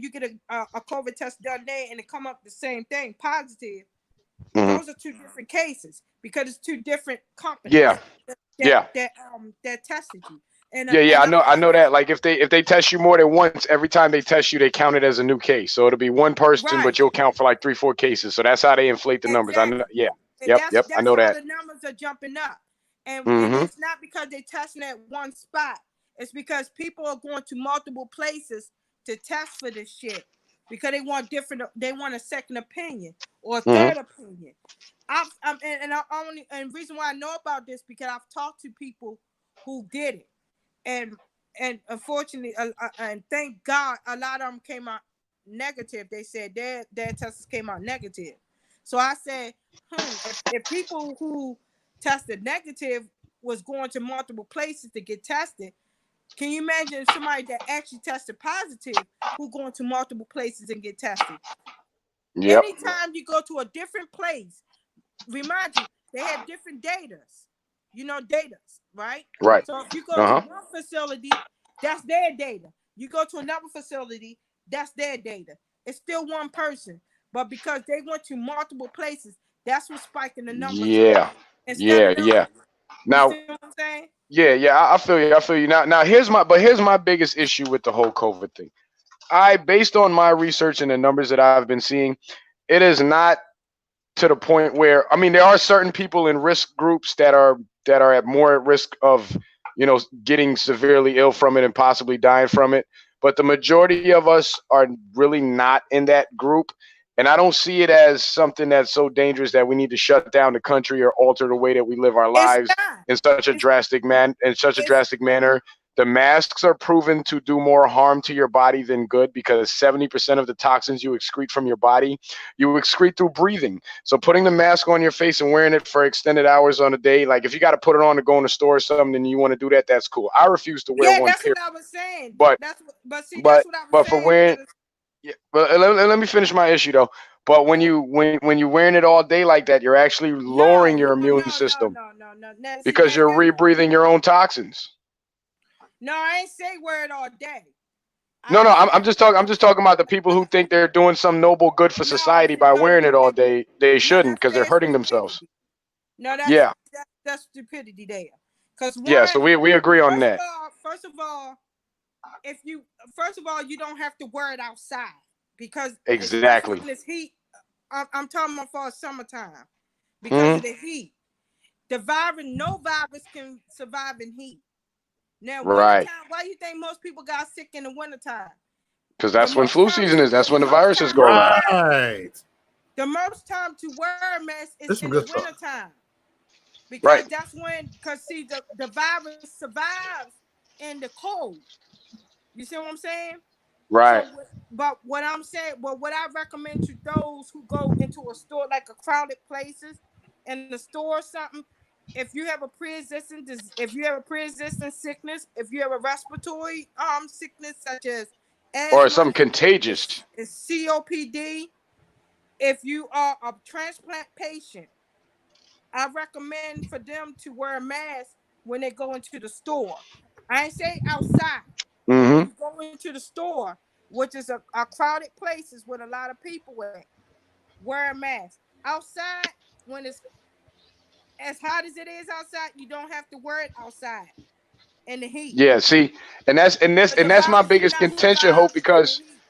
you get a COVID test done there, and it come up the same thing, positive. Hmm. Those are two different cases because it's two different Yeah, companies that yeah. that tested you. And Yeah, and I I'm know, I not know that. Like if they test you more than once, every time they test you, they count it as a new case. So it'll be one person, but right, you'll count for like 3, 4 cases. So that's how they inflate the numbers. I know. exactly. Yeah. And Yep. Yep. I that's know how that. the numbers are jumping up. And Hmm. it's not because they're testing at one spot. It's because people are going to multiple places to test for this shit because they want a second opinion or a Hmm. third opinion. I only and reason why I know about this because I've talked to people who did it, and unfortunately, and thank God, a lot of them came out negative. They said their tests came out negative. So I said, if people who tested negative was going to multiple places to get tested, can you imagine if somebody that actually tested positive who going to multiple places and get tested? Yep. Anytime you go to a different place, remind you, they have different datas. You know, datas, right? Right. So if you go Uh to huh. one facility, that's their data. You go to another facility, that's their data. It's still one person, but because they went to multiple places, that's what's spiking the numbers up. Yeah. Instead of Yeah. them, Yeah. you Now, see what I'm saying? yeah, yeah. I feel you. I feel you. Now, here's my biggest issue with the whole COVID thing. Based on my research and the numbers that I've been seeing, it is not to the point where, I mean, there are certain people in risk groups that are at more at risk of, getting severely ill from it and possibly dying from it, but the majority of us are really not in that group. And I don't see it as something that's so dangerous that we need to shut down the country or alter the way that we live our It's lives not. in such a It's it's drastic manner. The masks are proven to do more harm to your body than good, because 70% of the toxins you excrete from your body, you excrete through breathing. So putting the mask on your face and wearing it for extended hours on a day, like if you got to put it on to go in the store or something and you want to do that, that's cool. I refuse to wear yeah, one, that's period. what I was saying. But But see, that's but what I was but for saying wearing, because yeah, but let me finish my issue though. But when you're wearing it all day like that, you're actually lowering no, your no, immune no, no, system, no, no, no. Now, see because that you're that rebreathing your own toxins. no, I ain't say wear it all day. No, I no, said I'm just talking about the people who think they're doing some noble good for no, society by no, wearing it all that, day. They no, shouldn't, that's because they're their hurting themselves. stupidity. No, Yeah, that's stupidity there. Cause yeah. So one, we agree on that. first of all, if you first of all, you don't have to wear it outside because especially Exactly. when it's heat. I'm talking about for summertime. because of the heat. No virus can survive in heat. Now, Right. wintertime, why you think most people got sick in the wintertime? Because that's when flu season is. That's when the viruses go around. Right. The most time to wear a mask is That's some in the good stuff. wintertime. Because Right. that's when, because see, the virus survives in the cold. You see what I'm saying? Right. So, but what I'm saying, well, what I recommend to those who go into a store, like a crowded places, in the store or something, if you have a pre-existing sickness, if you have a respiratory sickness such as Or asthma, something contagious. is COPD, if you are a transplant patient, I recommend for them to wear a mask when they go into the store. I ain't say outside. When Mm-hmm. you go into the store, which is a crowded places with a lot of people at, wear a mask. Outside, when it's as hot as it is outside, you don't have to wear it outside in the heat. Yeah. See, and The that's my virus do biggest not contention, Hope, survive in the heat.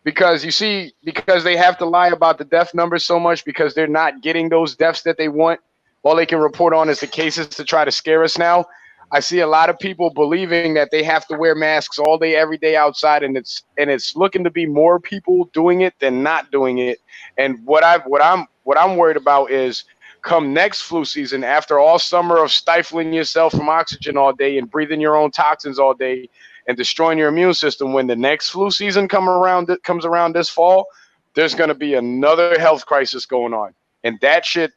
because you see, because they have to lie about the death numbers so much because they're not getting those deaths that they want. All they can report on is the cases to try to scare us now. I see a lot of people believing that they have to wear masks all day, every day outside, and it's looking to be more people doing it than not doing it. And what I'm worried about is come next flu season, after all summer of stifling yourself from oxygen all day and breathing your own toxins all day and destroying your immune system, when the next flu season comes around this fall, there's going to be another health crisis going on, and that shit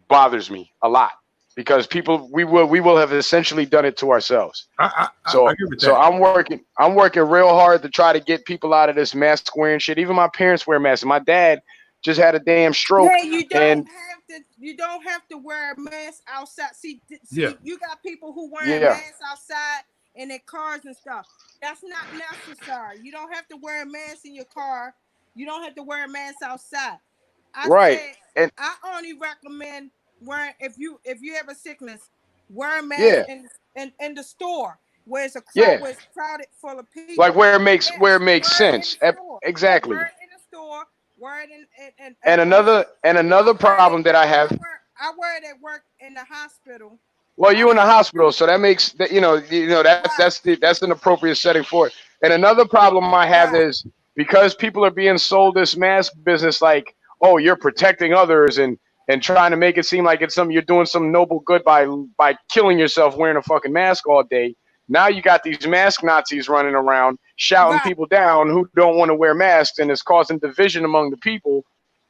bothers me a lot because we will have essentially done it to ourselves. I So agree with so that. I'm working real hard to try to get people out of this mask wearing shit. Even my parents wear masks. My dad just had a damn stroke, Yeah, and you don't have to wear a mask outside. Yeah. See, you got people who wearing yeah, masks outside in their cars and stuff. That's not necessary. You don't have to wear a mask in your car. You don't have to wear a mask outside. I right, said and I only recommend wearing if you have a sickness, wear a mask yeah, in the store yeah, where it's crowded full of like people. where it makes Wear it in sense. the store. Wear Exactly. it in the store. Wear it And another I wear it problem at that I work. have. I wear it at work in the hospital. Well, I you in the don't hospital, so that makes that right, that's an appropriate setting for it. And another problem I have right, is because people are being sold this mask business like, oh, you're protecting others and trying to make it seem like it's something you're doing some noble good by killing yourself wearing a fucking mask all day. Now you got these mask Nazis running around shouting right. people down who don't want to wear masks, and it's causing division among the people.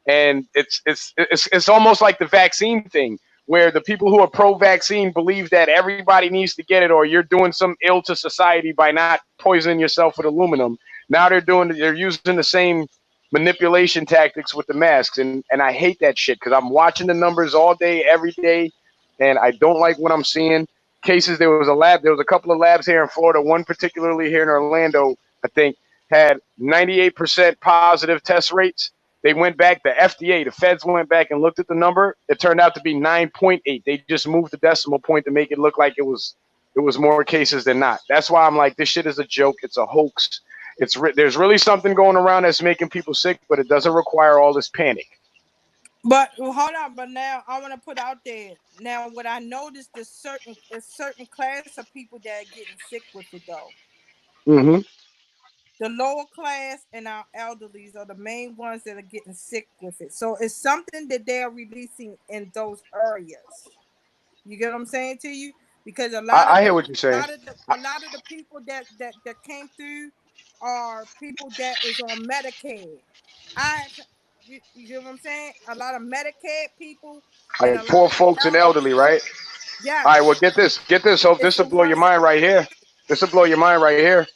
And it's almost like the vaccine thing where the people who are pro-vaccine believe that everybody needs to get it or you're doing some ill to society by not poisoning yourself with aluminum. Now they're using the same manipulation tactics with the masks, and I hate that shit because I'm watching the numbers all day every day, and I don't like what I'm seeing. Cases, there was a couple of labs here in Florida, one particularly here in Orlando, I think, had 98% positive test rates. They went back, the FDA, the feds went back and looked at the number. It turned out to be 9.8. They just moved the decimal point to make it look like it was more cases than not. That's why I'm like, this shit is a joke. It's a hoax. There's really something going around that's making people sick, but it doesn't require all this panic. But well, hold on. But now I want to put out there. Now, what I noticed is certain class of people that are getting sick with it though. Mm-hmm. The lower class and our elderlies are the main ones that are getting sick with it. So it's something that they're releasing in those areas. You get what I'm saying to you? Because I hear what you're saying. a lot of the people that came through are people that is on Medicaid. I you get what I'm saying? A lot of Medicaid people and a Like lot poor of the folks and elderly, elderly. right? All right, Yes, well, get this, Hope. it's This will the blow your ones mind right here. This will blow your mind right here.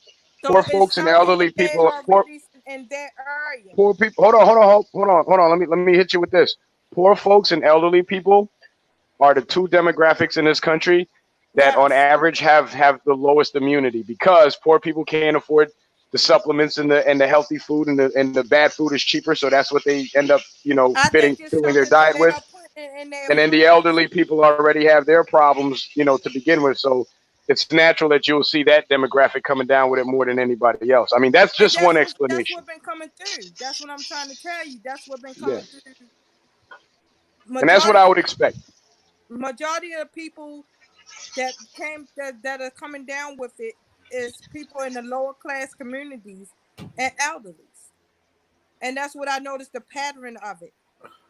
so Poor it's folks and something that elderly they people. are releasing in their area. Poor people. Hold on, Hope. Hold on. Let me hit you with this. Poor folks and elderly people are the two demographics in this country that, on Yes. average, have the lowest immunity because poor people can't afford the supplements and the healthy food and the bad food is cheaper, so that's what they end up I fitting think it's filling their something that diet they with. are putting in their And then the foods. elderly people already have their problems, to begin with. So it's natural that you'll see that demographic coming down with it more than anybody else. I mean, that's And just one that's explanation. what been coming through. That's what I'm trying to tell you. That's what been Yeah. coming through And that's what I majority would expect. majority of the people that are coming down with it is people in the lower class communities and elderlies, and that's what I noticed the pattern of it.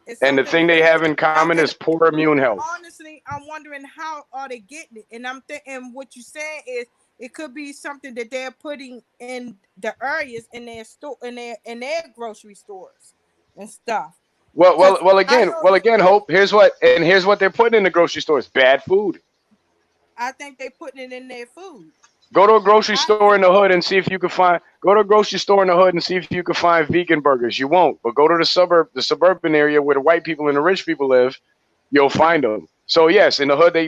It's And the something thing they that have in now, common is poor immune health. honestly, I'm wondering how are they getting it, and I'm thinking what you're saying is it could be something that they're putting in the areas in their store in their grocery stores and stuff. Well, well, Because well. I Again, know well, again. Hope. Here's what they're putting in the grocery stores: bad food. I think they're putting it in their food. Go to a grocery I store think in the hood and see if you can find. Go to a grocery store in the hood and see if you can find vegan burgers. You won't. But go to the suburban area where the white people and the rich people live. You'll find them. So yes, in the hood they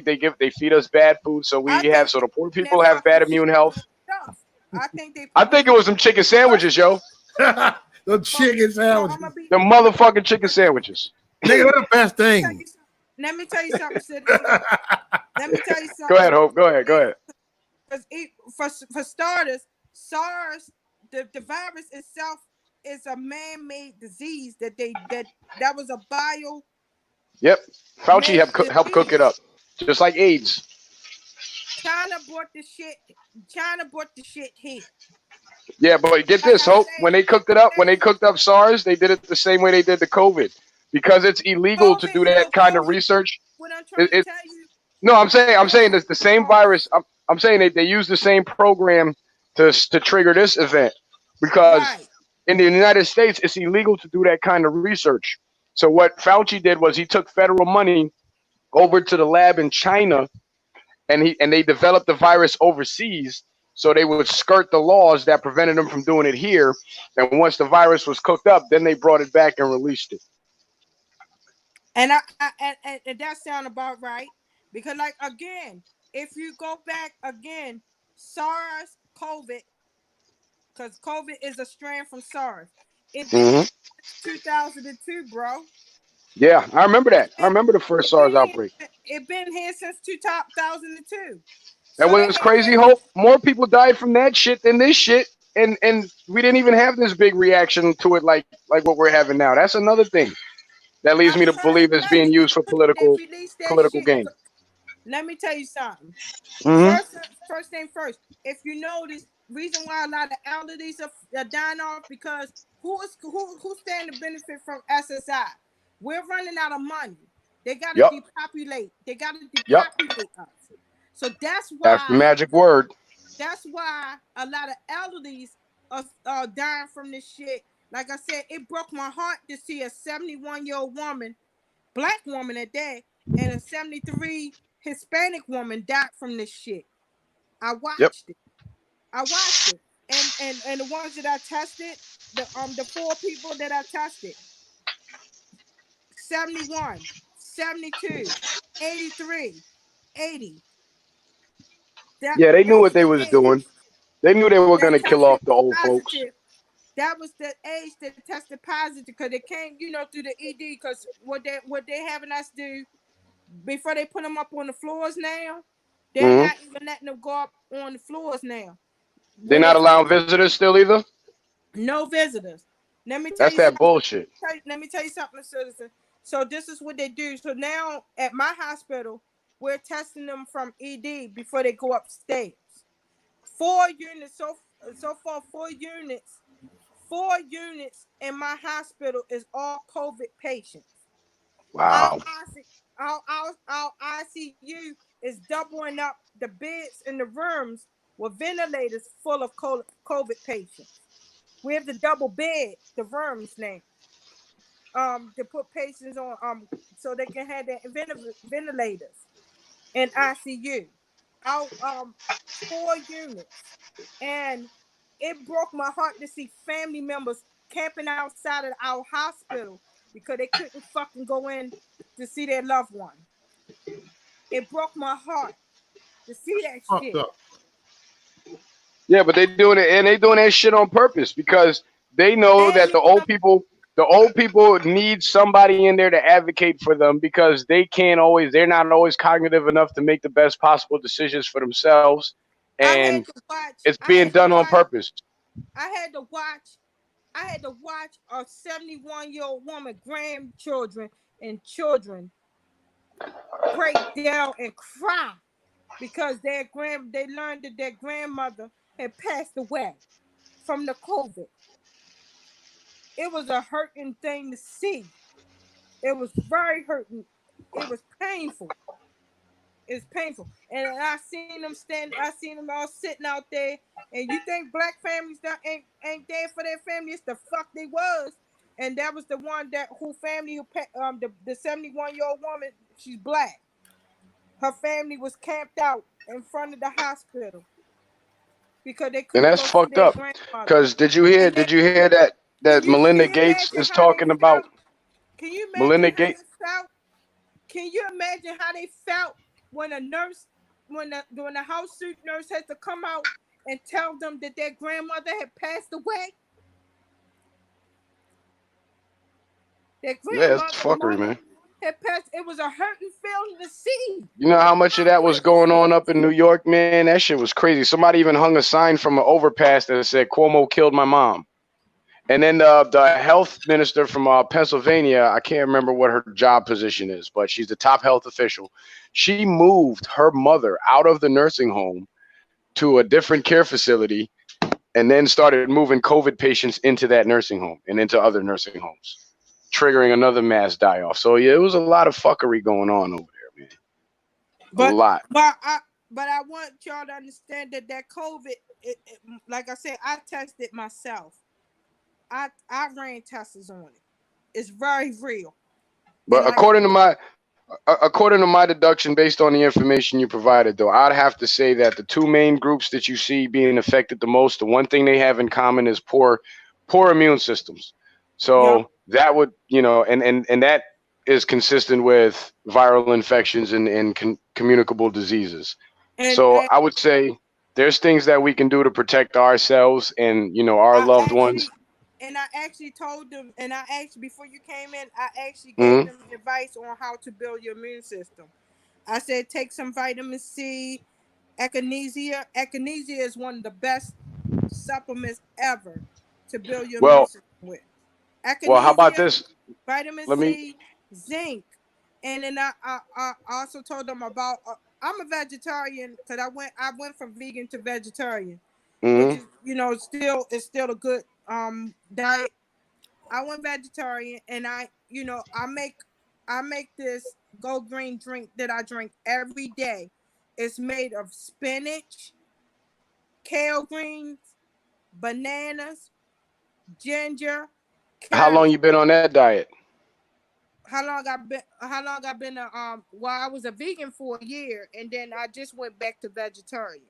feed us bad food. I think So they the poor putting that people have fucking bad shit immune in their health. stuff. I think they I putting think it it was some chicken first. sandwiches, yo. The chicken No, I'm sandwiches. gonna be The motherfucking chicken sandwiches. Nigga, they're the best tell thing. you something. Let me tell you something, citizen. Let me tell you Go ahead, something. Hope. Go ahead. Go ahead. Because for starters, SARS, the virus itself is a man-made disease that was a bio-made Yep. Fauci helped cook it disease. up, just like AIDS. China brought the shit. China brought the shit here. Yeah, but get Like this, I Hope. When said, they cooked it up, when they cooked up SARS, they did it the same way they did the COVID, because it's illegal to COVID. do that So kind of COVID. research. What I'm trying to It tell you, No, I'm saying COVID it's the same was virus. I'm saying they use the same program to trigger this event, because right. in the United States it's illegal to do that kind of research. So what Fauci did was he took federal money over to the lab in China, and they developed the virus overseas, so they would skirt the laws that prevented them from doing it here. And once the virus was cooked up, then they brought it back and released it. And that sound about right because, like again, if you go back again, SARS, COVID, because COVID is a strand from SARS. It been Hmm. here since 2002, bro. Yeah, I remember It's that. I been remember the first it SARS been here. outbreak. It been here since 2002. And So they what's had crazy, that. Hope, more people died from that shit than this shit, and we didn't even have this big reaction to it like what we're having now. That's another thing that leads I me to heard believe it's that being used for they political released that political shit. gain. Let me tell you something. Hmm. First thing first. If you notice, reason why a lot of elderlies are dying off because who stand to benefit from SSI? We're running out of money. They got to Yep. depopulate. They got to Yep. depopulate us. So That's the magic word. that's why a lot of elderlies are dying from this shit. Like I said, it broke my heart to see a 71-year-old woman, black woman at that, and a 73 Hispanic woman died from this shit. I Yep. watched it. I watched it. And the ones that I tested, the four people that I tested, 71, 72, 83, 80. Yeah, they knew That was what they the was age doing. They knew they were gonna that kill off tested the old folks. positive. That was the age that tested positive because they came, through the ED. Because what they having us do before they put them up on the floors now, they're Hmm. not even letting them go up on the floors now. They're When they not first allowing visitors still either. no visitors. Let me tell That's you that something. bullshit. Let me tell you something, citizen. So this is what they do. So now at my hospital, we're testing them from ED before they go upstairs. 4 units so far. 4 units. 4 units in my hospital is all COVID patients. Our Wow. our ICU is doubling up the beds in the rooms with ventilators full of COVID patients. We have to double bed the rooms now. To put patients on so they can have their ventilators in ICU. Out 4 units. And it broke my heart to see family members camping outside of our hospital because they couldn't fucking go in to see their loved one. It broke my heart to see that Fucked shit. up. Yeah, but they doing it, and they doing that shit on purpose, because they know that Family members, the old people need somebody in there to advocate for them, because they're not always cognitive enough to make the best possible decisions for themselves, I and had to watch. it's I being had to done on watch. purpose. I had to watch. I had to watch a 71-year-old woman grandchildren and children break down and cry because they learned that their grandmother had passed away from the COVID. It was a hurting thing to see. It was very hurting. It was painful. It's painful. And I seen them I seen them all sitting out there. And you think black families that ain't there for their family? It's the fuck they was. And that was the one who family the 71-year-old woman, she's black. Her family was camped out in front of the hospital because they And couldn't that's go see fucked their up. grandmother. Cause did you hear? And then Did you hear that can Melinda you Gates imagine is how they talking about felt? Can you Melinda imagine how Gates? they felt? Can you imagine how they felt when a nurse, when the house suit nurse had to come out and tell them that their grandmother had passed away? Their Yeah, it's grandmother, fuckery, mother man. had passed. It was a hurting feeling to see. You know how much of that was going on up in New York, man? That shit was crazy. Somebody even hung a sign from an overpass that said "Cuomo killed my mom." And then the health minister from Pennsylvania, I can't remember what her job position is, but she's the top health official. She moved her mother out of the nursing home to a different care facility and then started moving COVID patients into that nursing home and into other nursing homes, triggering another mass die off. So, yeah, it was a lot of fuckery going on over there, man. A But lot. but I want y'all to understand that COVID, like I said, I tested myself. I ran tests on it. It's very real. And But like according to my deduction, based on the information you provided, though, I'd have to say that the two main groups that you see being affected the most, the one thing they have in common is poor immune systems. yeah, So that would, and that is consistent with viral infections and communicable diseases. So and I would say there's things that we can do to protect ourselves and our I loved ones. actually and I actually told them, and I actually before you came in, I actually gave Hmm. them advice on how to build your immune system. I said take some vitamin C, echinacea. Echinacea is one of the best supplements ever to build your immune Well, system with. well, how about Echinacea, this? vitamin Let me. C, zinc, and then I also told them about. I'm a vegetarian because I went from vegan to vegetarian, which Hmm. is still a good diet. I went vegetarian, and I make this Go Green drink that I drink every day. It's made of spinach, kale greens, bananas, ginger, How long carrots. you been on that diet? How long I been well, I was a vegan for a year, and then I just went back to vegetarian.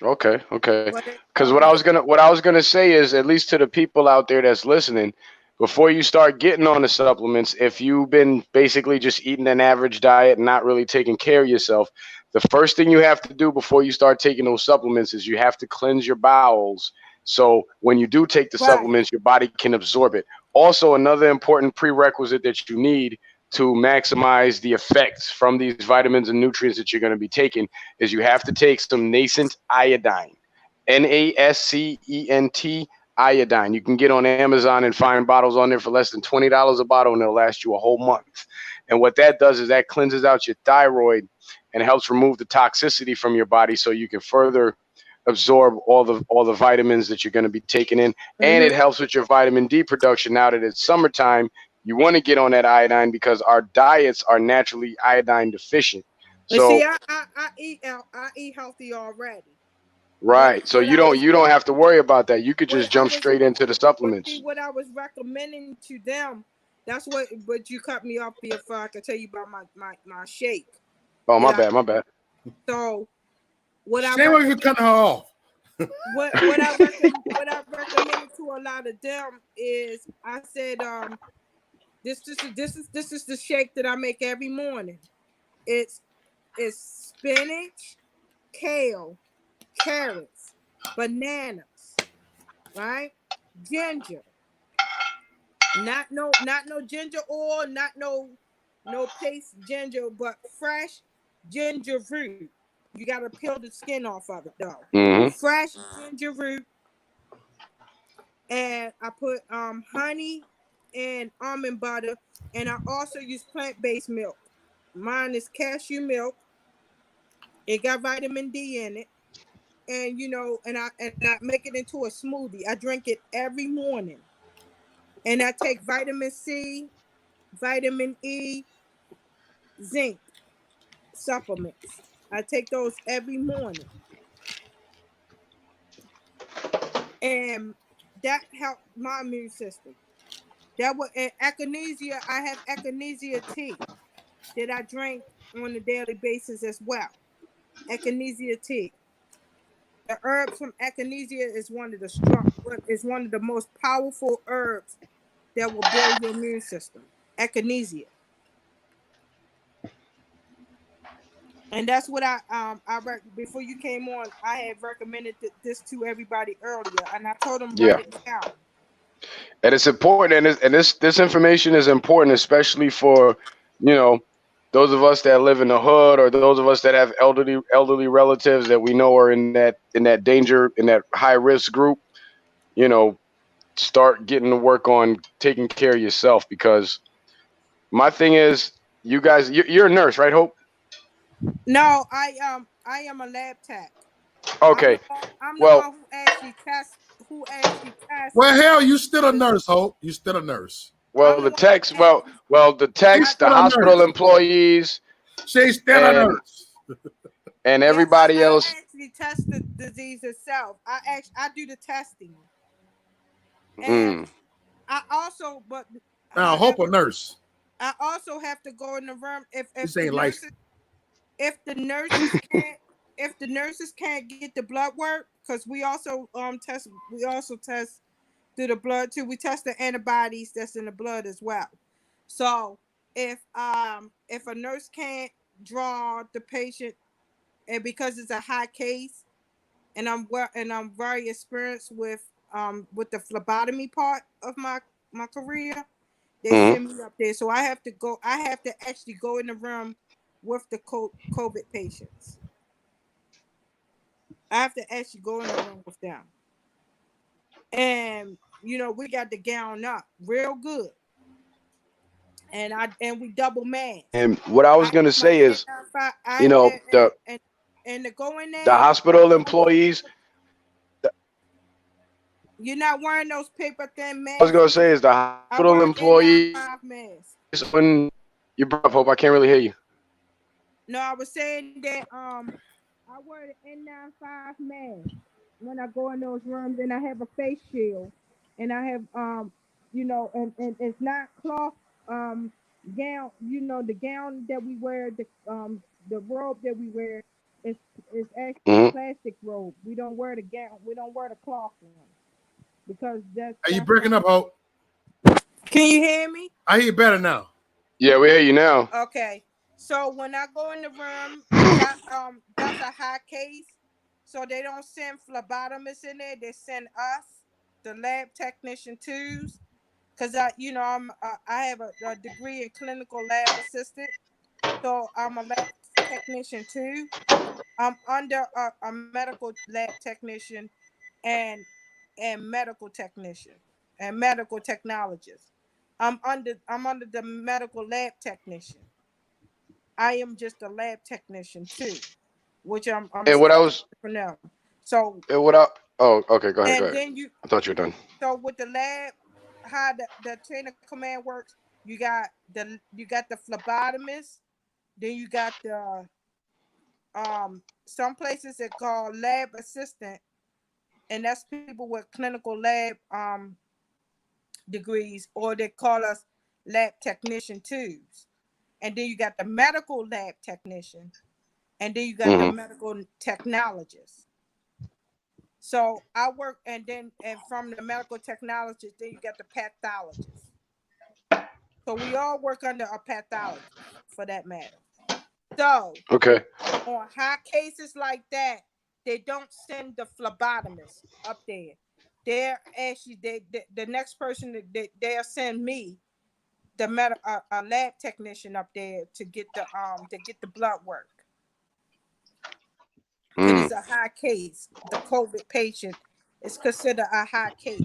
Okay, okay. But it, Because what I was gonna say is, at least to the people out there that's listening, before you start getting on the supplements, if you've been basically just eating an average diet and not really taking care of yourself, the first thing you have to do before you start taking those supplements is you have to cleanse your bowels. So when you do take the right. supplements, your body can absorb it. Also, another important prerequisite that you need to maximize the effects from these vitamins and nutrients that you're going to be taking is you have to take some nascent iodine. NASCENT iodine. You can get on Amazon and find bottles on there for less than $20 a bottle, and it'll last you a whole month. And what that does is that cleanses out your thyroid and helps remove the toxicity from your body, so you can further absorb all the vitamins that you're going to be taking in, and Mhm. it helps with your vitamin D production. Now that it's summertime, you want to get on that iodine because our diets are naturally iodine deficient. And see, So I eat healthy already. What right. So what you I don't was you don't have to worry about that. You could what just I jump was straight into the but see supplements. what I was recommending to them. That's what. But you cut me off before I could tell you about my shake Oh, that my I. bad, my bad. So what I Shame on you for recommend cutting her off. what I recommended to a lot of them is I said this is the shake that I make every morning. It's it's spinach, kale, carrots, bananas, right? Ginger, not no ginger oil, not no paste ginger, but fresh ginger root. You gotta peel the skin off of it though. Hmm. Fresh ginger root, and I put honey, and almond butter, and I also use plant-based milk. Mine is cashew milk. It got vitamin D in it, and and I make it into a smoothie. I drink it every morning, and I take vitamin C, vitamin E, zinc supplements. I take those every morning, and that helped my immune system. That was and echinacea. I have echinacea tea that I drink on a daily basis as well. Echinacea tea. The herbs from echinacea is one of the most powerful herbs that will build your immune system. Echinacea. And that's what before you came on, I had recommended this to everybody earlier, and I told them write Yeah, it down. and it's important, and this information is important, especially for, you know, those of us that live in the hood, or those of us that have elderly relatives that we know are in that danger, in that high risk group. You know, start getting to work on taking care of yourself, because my thing is, you guys, you're a nurse, right, Hope? No, I am a lab tech. I'm the Okay. one, I'm the Well, one who actually tests. Well, hell, you still a The, nurse, Hope. You still a nurse. well, I'm the the one techs, who actually the She's I, techs, the still a hospital nurse. employees, She's still a and nurse. yeah, everybody else. I actually test the disease itself. I do the testing, and Mm, I also but Now, Hope a however nurse. I also have to go in the room This ain't licensed. if the nurses can't if the nurses can't get the blood work, because we also test through the blood too. We test the antibodies that's in the blood as well. So if a nurse can't draw the patient, and because it's a high case, and I'm very experienced with the phlebotomy part of my career, they mm. send me up there. So I have to actually go in the room with the COVID patients. I have to actually go in the room with them. And we got the gown up real good. And we double mask. And what I was I have gonna my say is, N95. you know, And to go in the there, hospital employees. you're not wearing those paper thin I was masks. gonna say is the I hospital wear an employees. N95 mask. When you brought up, Hope, I can't really hear you. No, I was saying that I wear the N95 mask when I go in those rooms, and I have a face shield, and I have and it's not cloth gown. The gown that we wear, the robe that we wear is actually a Hmm. plastic robe. We don't wear the gown. We don't wear the cloth one because Are you that's breaking not. up, Hope? Can you hear me? I hear you better now. Yeah, we hear you now. Okay. So when I go in the room, and that's a high case, so they don't send phlebotomists in there. They send us, the lab technician, twos, because I have a degree in clinical lab assistant, so I'm a lab technician too. I'm under a medical lab technician and medical technician and medical technologist. I'm under the medical lab technician. I am just a lab technician too, which I'm a And what I specialist was, for them. So and what I, oh, okay, go ahead, go and ahead. then you I thought you were done. so with the lab, how the chain of command works, you got the phlebotomist, then you got the some places that call lab assistant, and that's people with clinical lab degrees, or they call us lab technician twos. And then you got the medical lab technician, and then you got the Hmm. medical technologist. So I work, and from the medical technologist, then you got the pathologist. So we all work under a pathologist for that matter. So Okay. on high cases like that, they don't send the phlebotomist up there. They're actually the next person that they'll send me, a lab technician up there to get the blood work, because Mm. it's a high case. The COVID patient is considered a high case,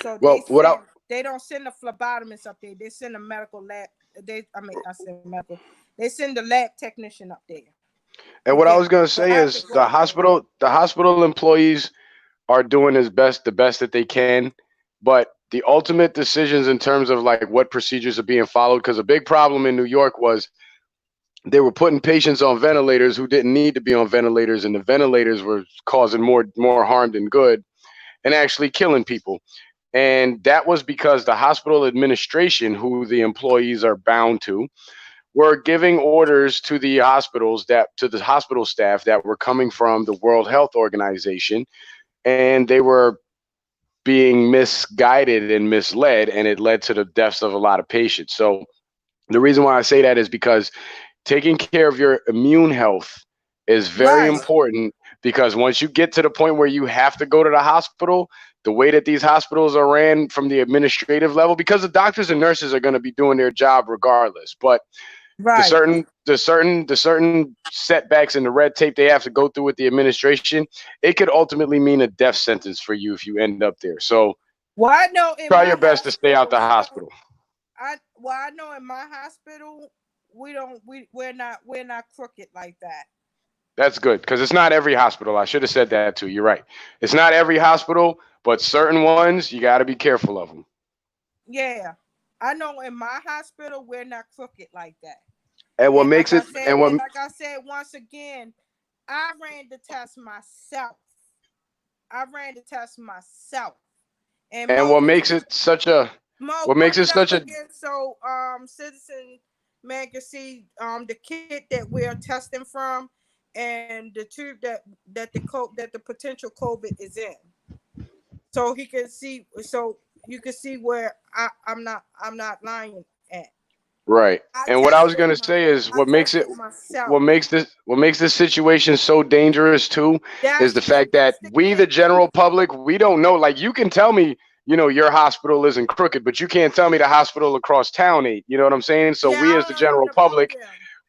so they Well, what I send. They don't send the phlebotomist up there. They send a medical lab. I said medical. They send the lab technician up there. And what I Okay, was gonna so say I have to is go up there. the hospital employees are doing the best that they can, but the ultimate decisions in terms of like what procedures are being followed, because a big problem in New York was they were putting patients on ventilators who didn't need to be on ventilators, and the ventilators were causing more harm than good, and actually killing people. And that was because the hospital administration, who the employees are bound to, were giving orders to the hospital staff that were coming from the World Health Organization, and they were being misguided and misled, and it led to the deaths of a lot of patients. So the reason why I say that is because taking care of your immune health is very Right, important, because once you get to the point where you have to go to the hospital, the way that these hospitals are ran from the administrative level, because the doctors and nurses are going to be doing their job regardless, but right. the certain setbacks and the red tape they have to go through with the administration, it could ultimately mean a death sentence for you if you end up there. So Well, I know in try my your best to stay out hospital the we don't. hospital. I know in my hospital we don't. We're not crooked like that. That's good, because it's not every hospital. I should have said that too. You're right. It's not every hospital, but certain ones you got to be careful of them. Yeah, I know in my hospital we're not crooked like that. And what And makes it and like I said once again, I ran the test myself. I ran the test myself. And Mo, what you makes can it such a Mo what put makes it it up such a again so citizen man can see the kit that we're testing from and the tube that the potential COVID is in. So he can see so you can see where I'm not lying at. right. I And what I was tested gonna my say is I tested myself. what makes this situation so dangerous too is the fact that That's the we, the kid. general public, we don't know. Like, you can tell me, your hospital isn't crooked, but you can't tell me the hospital across town ain't. You know what I'm saying? So Yeah, we, I as the don't know general nothing about public, them.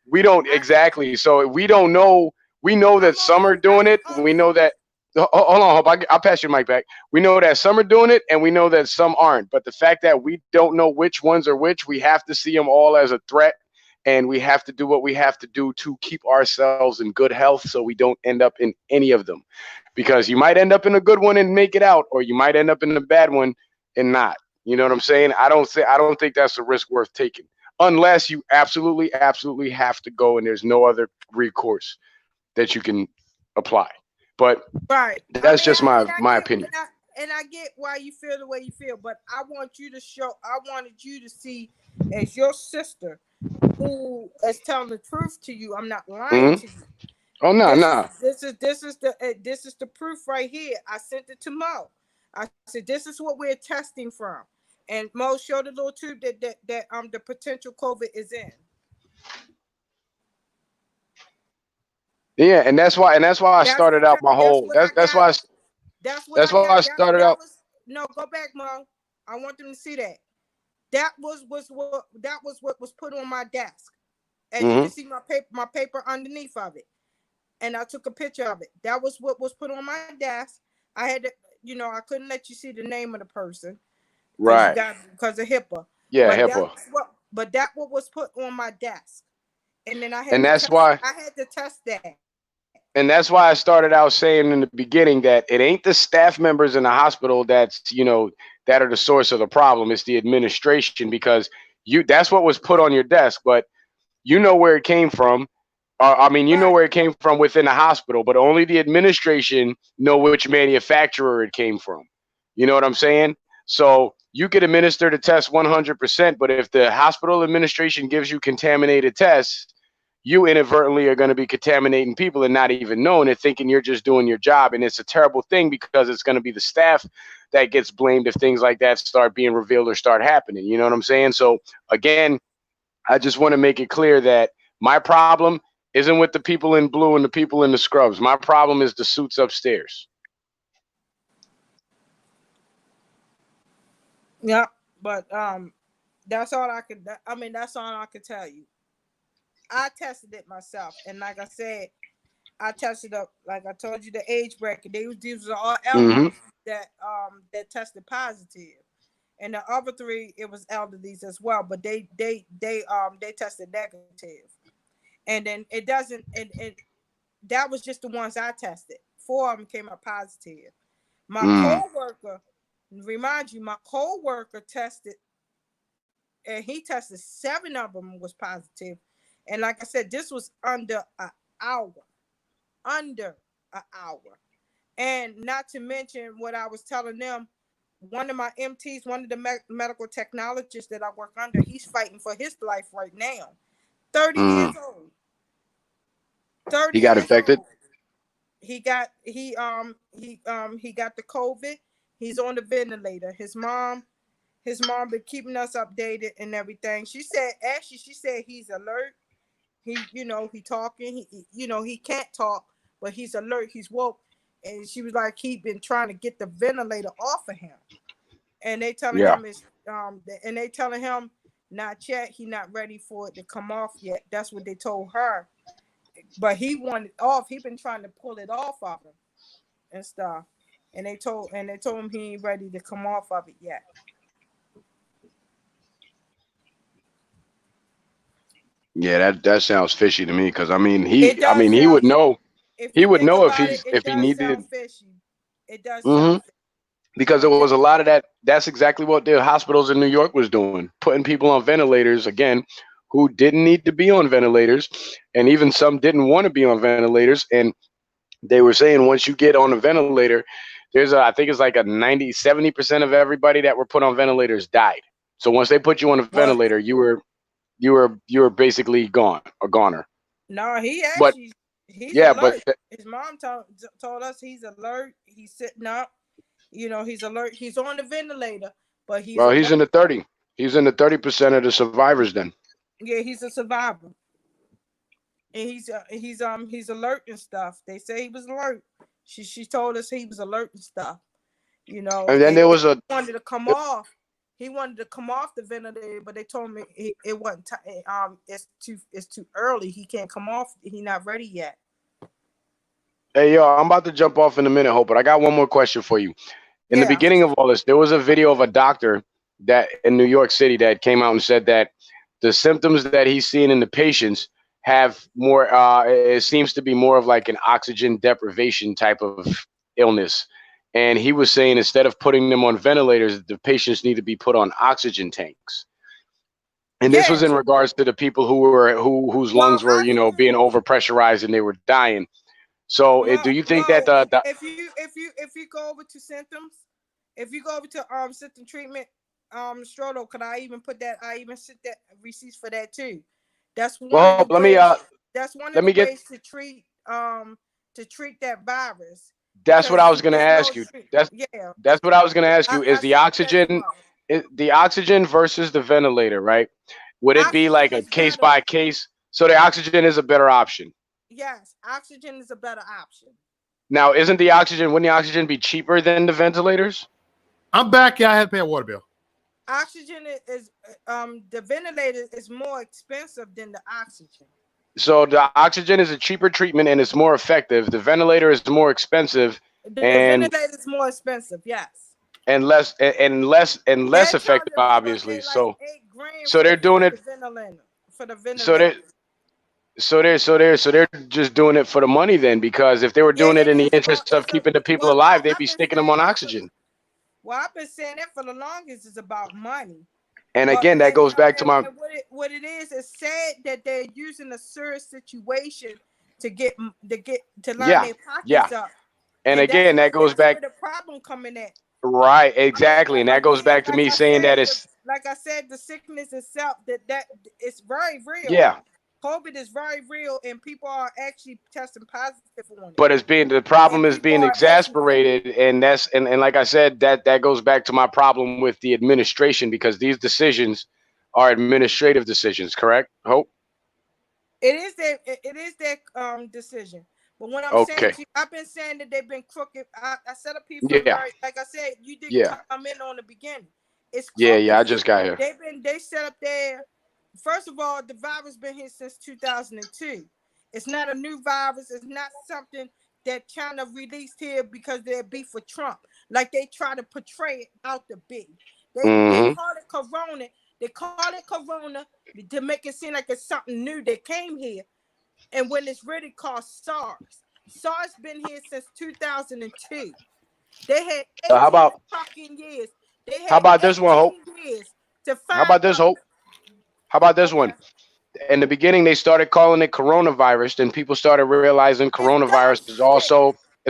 we don't I exactly. So we don't know. We know that some are doing I'm it. We only know that. Hold on, Hope. I'll pass your mic back. We know that some are doing it, and we know that some aren't. But the fact that we don't know which ones are which, we have to see them all as a threat, and we have to do what we have to do to keep ourselves in good health, so we don't end up in any of them. Because you might end up in a good one and make it out, or you might end up in a bad one and not. You know what I'm saying? I don't think that's a risk worth taking, unless you absolutely have to go and there's no other recourse that you can apply. But right. I that's mean, just and I my get opinion. and I get why you feel the way you feel, but I want you to show. I wanted you to see as your sister who is telling the truth to you. I'm not lying Hmm. to you. Oh, no, no. This is the proof right here. I sent it to Mo. I said this is what we're testing from, and Mo showed the little tube that the potential COVID is in. Yeah, and that's why I started out my That's whole. what I That's got. why That's what that's I why I got. started That out. was no. Go back, Mo. I want them to see that. That was what was put on my desk. As you Hmm. can see, my paper underneath of it, and I took a picture of it. That was what was put on my desk. I had to, I couldn't let you see the name of the person Right. because of HIPAA. Yeah, But HIPAA. that what was put on my desk, and then And that's why I had to test that. and that's why I started out saying in the beginning that it ain't the staff members in the hospital that are the source of the problem. It's the administration, because that's what was put on your desk, but you know where it came from. I mean, you know Right, where it came from within the hospital, but only the administration know which manufacturer it came from. You know what I'm saying? So you could administer the test 100%, but if the hospital administration gives you contaminated tests, you inadvertently are going to be contaminating people and not even knowing it, thinking you're just doing your job. And it's a terrible thing, because it's going to be the staff that gets blamed if things like that start being revealed or start happening. You know what I'm saying? So again, I just want to make it clear that my problem isn't with the people in blue and the people in the scrubs. My problem is the suits upstairs. yeah, but that's all I could. I mean, that's all I could tell you. I tested it myself, and like I said, I tested up. Like I told you, the age bracket. These were all Hmm. elders that tested positive, and the other 3 it was elderlies as well, but they tested negative, and then it doesn't, and that was just the ones I tested. 4 of them came up positive. My Mm. coworker, remind you, my coworker tested, and he tested 7 of them was positive, and like I said, this was under an hour, under an hour. And not to mention what I was telling them, one of my MTs, one of the medical technologists that I work under, he's fighting for his life right now. 30 years Mm. old. 30 He got years infected. old. He got the COVID. He's on the ventilator. His mom been keeping us updated and everything. She said he's alert. He talking. He can't talk, but he's alert. He's woke. And she was like, he been trying to get the ventilator off of him. And they telling Yeah. him and they telling him not yet. He not ready for it to come off yet. That's what they told her. But he wanted off. He been trying to pull it off of him and stuff. And they told him he ain't ready to come off of it yet. Yeah, that sounds fishy to me because It does he would sound, know. if He you would think know about it, it if he does sound needed. fishy. It does Hmm. sound fishy. Because there But was a lot of that. That's exactly what the hospitals in New York was doing, putting people on ventilators again, who didn't need to be on ventilators, and even some didn't want to be on ventilators. And they were saying once you get on a ventilator, I think it's like a 70% of everybody that were put on ventilators died. So once they put you on a well, ventilator, you were basically gone, a goner. no, But he's yeah, but alert. His mom told us he's alert. He's sitting up. He's alert. He's on the ventilator, but he's well, he's alert. in the 30. He's in the 30% of the survivors then. Yeah, he's a survivor, and he's alert and stuff. They say he was alert. She told us he was alert and stuff. And then And there he was a wanted to come off. He wanted to come off the ventilator, but they told me it wasn't. It's too early. He can't come off. He not ready yet. Hey, yo, I'm about to jump off in a minute, Hope, but I got one more question for you. In the Yeah. beginning of all this, there was a video of a doctor that in New York City that came out and said that the symptoms that he's seeing in the patients have more. It seems to be more of like an oxygen deprivation type of illness, and he was saying instead of putting them on ventilators, the patients need to be put on oxygen tanks. And this was Yeah. in regards to the people whose Well, lungs were, being overpressurized and they were dying. So, do you think that well, the if you go over to symptoms, if you go over to symptom treatment, Strodo, could I even put that? I even sent that receipts for that too. That's one of well, the ways. That's one of let the me get. ways to treat that virus That's what because I was going to there's no ask you. treat. That's Yeah, that's what I was going to ask you. I Is the sent that as oxygen, well. versus the ventilator, right? Would it be Oxygen like a is case better. by case? So the oxygen is a better option. Yes, oxygen is a better option. Now, wouldn't the oxygen be cheaper than the ventilators? I'm back. Yeah, I had to pay a water bill. Oxygen is the ventilator is more expensive than the oxygen. So the oxygen is a cheaper treatment and it's more effective. The ventilator is more expensive The and ventilator is more expensive. Yes. less They're effective, charging people obviously. like So 8 grand so for they're the doing for it. the ventilator. For the So ventilator. they so they're just doing it for the money then, because if they were Yeah, doing it it in the is more. interest of It's a keeping the people well. alive, they'd I've be been sticking them saying on that for. oxygen. Well, I've been saying that for the longest. It's about money. And But again, that goes back to my what it is, it's sad that they're using a serious situation to to line yeah, their yeah. pockets up, And and that's again, where that goes that's back where the problem coming at. right, I mean, exactly, and that goes again, back to me saying that it's like I said, the sickness itself that it's very real. yeah, COVID is very real, and people are actually testing positive on it, but the and problem is people being are actually. exasperated, and and like I said, that goes back to my problem with the administration because these decisions are administrative decisions, correct? Hope. It is their decision. But what I'm saying Okay. to you, I've been saying that they've been crooked. I said up here from the Yeah. very, like I said, you didn't Yeah. come in on the beginning. It's Yeah. crooked. Yeah. I just got here. They set up there. First of all, the virus been here since 2002. It's not a new virus. It's not something that China released here because they're beef with Trump, like they try to portray it out to be. They Mm-hmm. call it corona. They call it corona to make it seem like it's something new that came here. And when it's really called SARS. SARS been here since 2002. They had So how 18 about fucking years. They how had about this one, Hope? 18 years to How find about this, out. Hope? How about this Okay. one? In the beginning, they started calling it coronavirus. Then people started realizing It's dumb coronavirus is shit.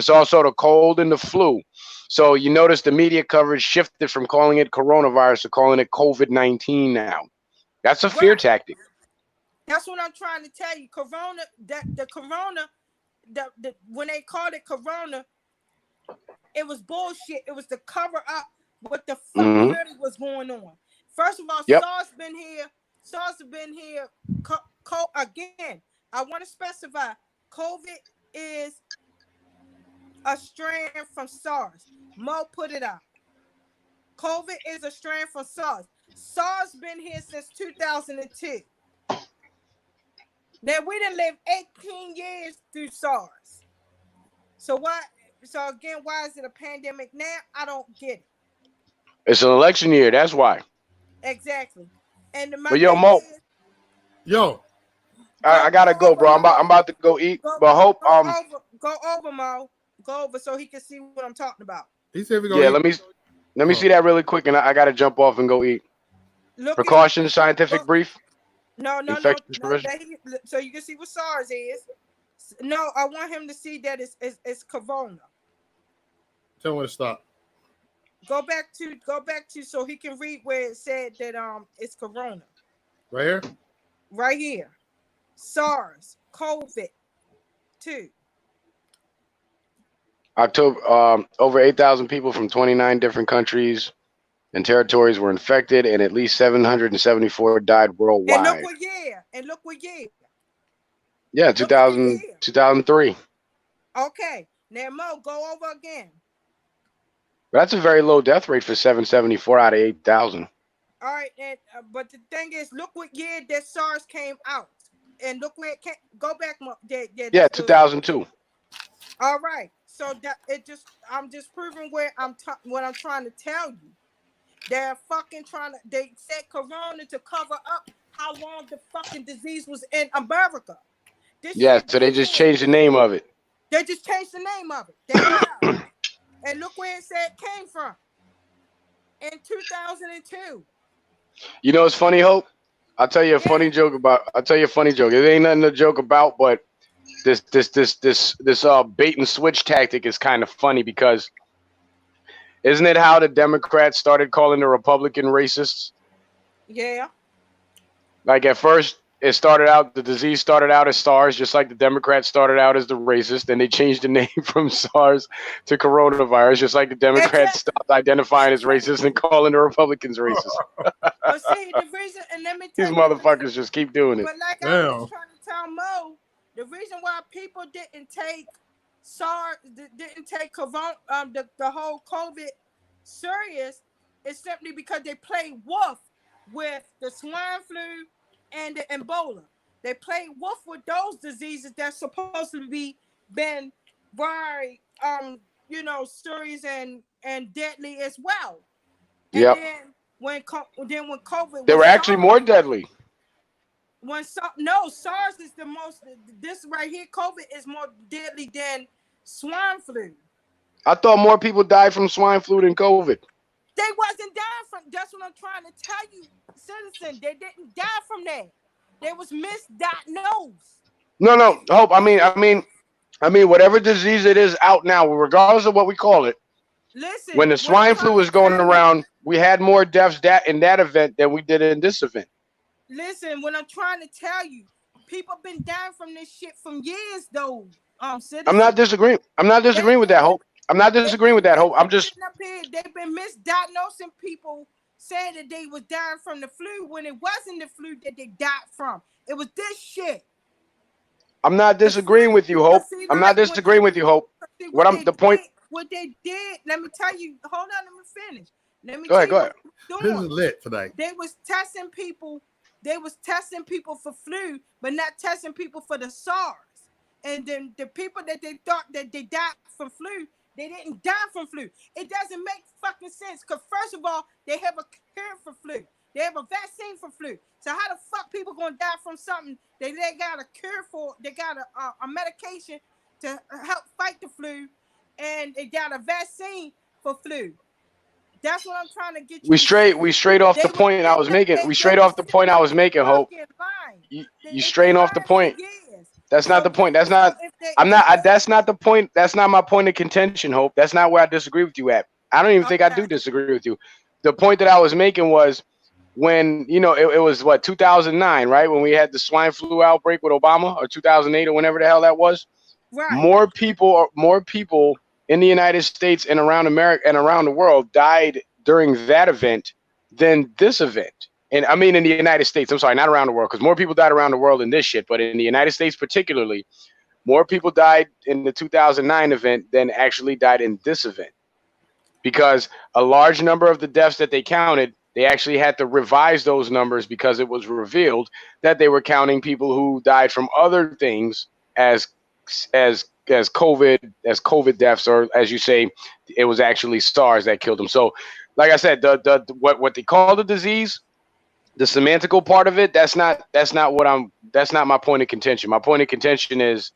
also the cold and the flu. So you notice the media coverage shifted from calling it coronavirus to calling it COVID-19 now. That's a fear Right. tactic. That's what I'm trying to tell you. Corona, that the corona, when they called it corona, it was bullshit. It was to cover up what the fuck Hmm. really was going on. First of all, Yep. SARS been here. SARS have been here. Again, I want to specify. COVID is a strand from SARS. Mo put it out. COVID is a strand from SARS. SARS been here since 2002. Now we done lived 18 years through SARS. So why? So again, why is it a pandemic now? I don't get it. It's an election year. That's why. Exactly. And my But yo, thing Mo, is, Yo, I go gotta go, over bro. I'm Mo. about to go eat. Go But Hope, go over Mo. Go over so he can see what I'm talking about. he said we're gonna yeah, eat. let me Oh, see that really quick, and I gotta jump off and go eat. Look at Precautions, go. scientific brief, infectious No. prevention. That so you can see what SARS is. No, I want him to see that it's corona. tell him when to stop. Go back to so he can read where it said that it's corona. Right here. Right here. SARS, COVID 2. October, over 8,000 people from 29 different countries and territories were infected, and at least 774 died And look worldwide. what year. And look what year. Yeah, Look at the 2000, year. 2003. Okay. Now Mo, go over again. That's a very low death rate for 774 out of 8,000. All right, and but the thing is, look what year that SARS came out, and look where it came. Go back, Mo. Yeah, Yeah, that's good. 2002. All right, so that it just I'm just proving where what I'm trying to tell you. They're fucking trying to. They said Corona to cover up how long the fucking disease was in America. This Yeah, shit so they been just here. changed the name of it. They just changed the name of it. That's all. And look where it said it came from in 2002. You know, it's funny, Hope. Yeah. I'll tell you a funny joke. It ain't nothing to joke about, but this bait and switch tactic is kind of funny because isn't it how the Democrats started calling the Republican racists? Yeah. Like at first, the disease started out as SARS, just like the Democrats started out as the racist. Then they changed the name from SARS to coronavirus, just like the Democrats Exactly. stopped identifying as racist and calling the Republicans racist. But see, the reason, and let me These tell you, motherfuckers just keep doing it. but like I was Damn. trying to tell Mo, the reason why people didn't take SARS, didn't take the whole COVID serious is simply because they played wolf with the swine flu and the Ebola. They played wolf with those diseases that's supposed to be been very serious and deadly as well. And Yep. when COVID They when were actually SARS more deadly. no, SARS is the most. This right here, COVID is more deadly than swine flu. I thought more people died from swine flu than COVID. They wasn't dying from. That's what I'm trying to tell you, citizen. They didn't die from that. They was misdiagnosed. No, If no, you Hope. if you Whatever disease it is out now, regardless of what we call it, when listen, the what I'm swine flu trying to was going tell you. around, we had more deaths in that event than we did in this event. Listen, what I'm trying to tell you, people been dying from this shit from years though. I'm not Citizen. disagreeing. I'm not They've disagreeing with that, been Hope. I'm not disagreeing with that, Hope. I'm just. sitting up here. They've been misdiagnosing people, saying that they was dying from the flu when it wasn't the flu that they died from. It was this shit. I'm not The disagreeing flu. with you, Hope. Cause see, I'm like not disagreeing with you, Hope. see What what I'm they the point. did. What they did. Let me tell you. Hold on. Let me finish. Let me Go tell ahead. you Go what ahead. they was This is doing. lit tonight. They was testing people. They was testing people for flu, but not testing people for the SARS. And then the people that they thought that they died from flu, They didn't die from flu. It doesn't make fucking sense. Because first of all, they have a cure for flu. They have a vaccine for flu. So how the fuck people gonna die from something that they got a cure for? They got a medication to help fight the flu, and they got a vaccine for flu. That's what I'm trying to get you. We straight off the point I was making. We straight off the point I was making, Hope. You straight off the point. That's not the point. That's not. I'm not. That's not the point. That's not my point of contention, Hope. That's not where I disagree with you at. I don't even think I do disagree with you. The point that I was making was when it was what 2009, right? When we had the swine flu outbreak with Obama, or 2008, or whenever the hell that was. Right. More people in the United States and around America and around the world died during that event than this event. And I mean, in the United States, I'm sorry, not around the world, because more people died around the world in this shit. But in the United States particularly, more people died in the 2009 event than actually died in this event. Because a large number of the deaths that they counted, they actually had to revise those numbers because it was revealed that they were counting people who died from other things as COVID deaths, or as you say, it was actually SARS that killed them. So, like I said, what they call the disease, the semantical part of it, that's not my point of contention. My point of contention is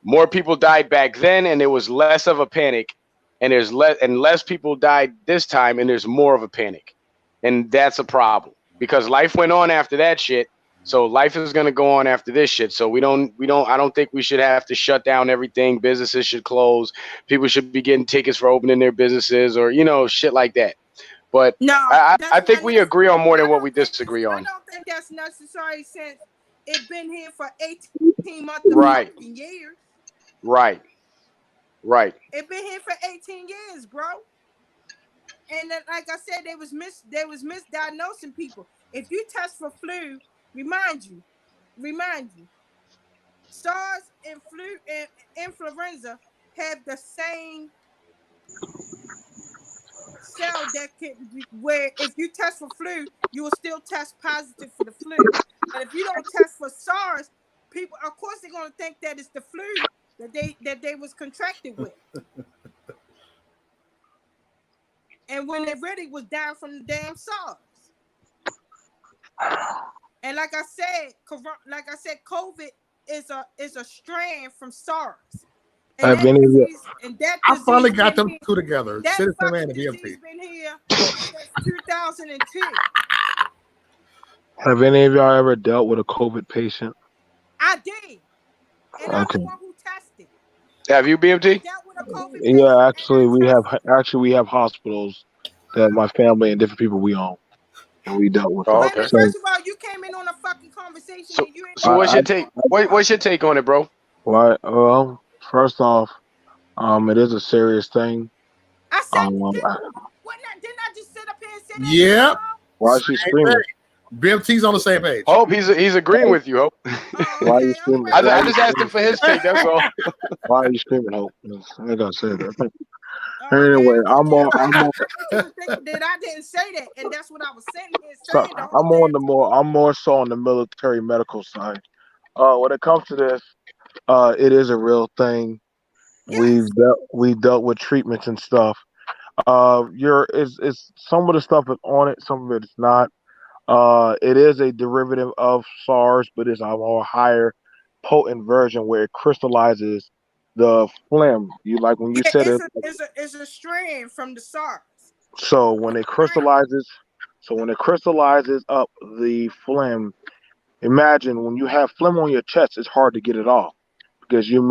more people died back then, and there was less of a panic, and less people died this time, and there's more of a panic, and that's a problem because life went on after that shit. So life is going to go on after this shit. So I don't think we should have to shut down everything. Businesses should close. People should be getting tickets for opening their businesses or, shit like that. But no, I think we agree on more than what we disagree on. I don't think that's necessary since it's been here for 18 months right. years. Right. It's been here for 18 years, bro. And then, like I said, they was misdiagnosing people. If you test for flu, remind you, SARS and flu and influenza have the same cell that where if you test for flu, you will still test positive for the flu. But if you don't test for SARS, people, of course, they're gonna think that it's the flu that they was contracted with. And when it really was down from the damn SARS. And like I said, COVID is a strand from SARS. And I finally got them two together. That Citizen fucking and disease BMT. been here since 2002. Have any of y'all ever dealt with a COVID patient? I did. And I'm the one who tested. Have you, BMT? Yeah, actually, we have hospitals that my family and different people we own, and we dealt with. Oh, okay. First of all, you came in on a fucking conversation. So what's your take? What's your take on it, bro? Well, first off, it is a serious thing. I said, didn't I just sit up here and say that? Yep. Why is she screaming? BMT's on the same page. Hope he's agreeing with you, Hope. Why are you screaming? I just asked him for his take. That's all. Why are you screaming, Hope? I gotta say that. Anyway, I'm on. That I didn't say that, and that's what I was saying. I'm more so on the military medical side. When it comes to this, it is a real thing. Yes. We've dealt with treatments and stuff. It's some of the stuff is on it, some of it is not. It is a derivative of SARS, but it's a more higher potent version where it crystallizes the phlegm. You like when you said it's a strand from the SARS. So when it crystallizes up the phlegm, imagine when you have phlegm on your chest, it's hard to get it off because you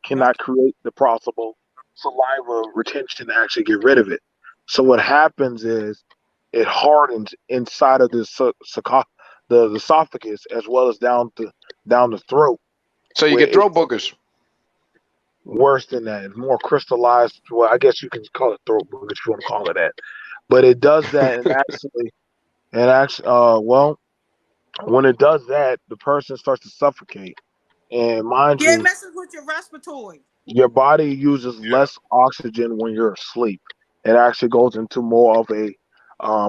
cannot create the possible saliva retention to actually get rid of it. So what happens is it hardens inside of the esophagus as well as down the throat. So you get throat boogers. Worse than that, it's more crystallized. Well, I guess you can call it throat boogers if you want to call it that. But it does that, when it does that, the person starts to suffocate. And mind you, it messes with your respiratory. Your body uses less oxygen when you're asleep. It actually goes into more of a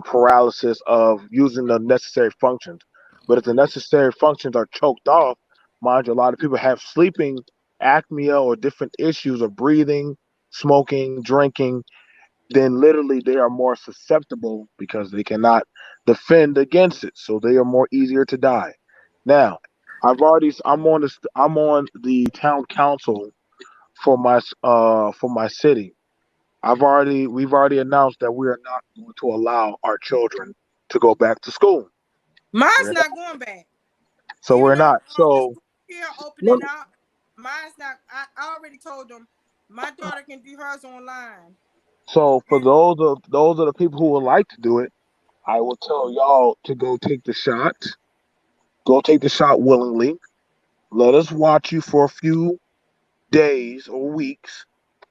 paralysis of using the necessary functions. But if the necessary functions are choked off, mind you, a lot of people have sleeping apnea or different issues of breathing smoking, drinking, then literally they are more susceptible because they cannot defend against it. So they are more easier to die. Now, I'm on the town council for my city. We've already announced that we are not going to allow our children to go back to school. Mine's We're not, not going back. so Even we're though not. the So school here no, opening up, mine's not. I already told them my daughter can do hers online. so for And those of the people who would like to do it, I will tell y'all to go take the shot. Go take the shot willingly. Let us watch you for a few days or weeks.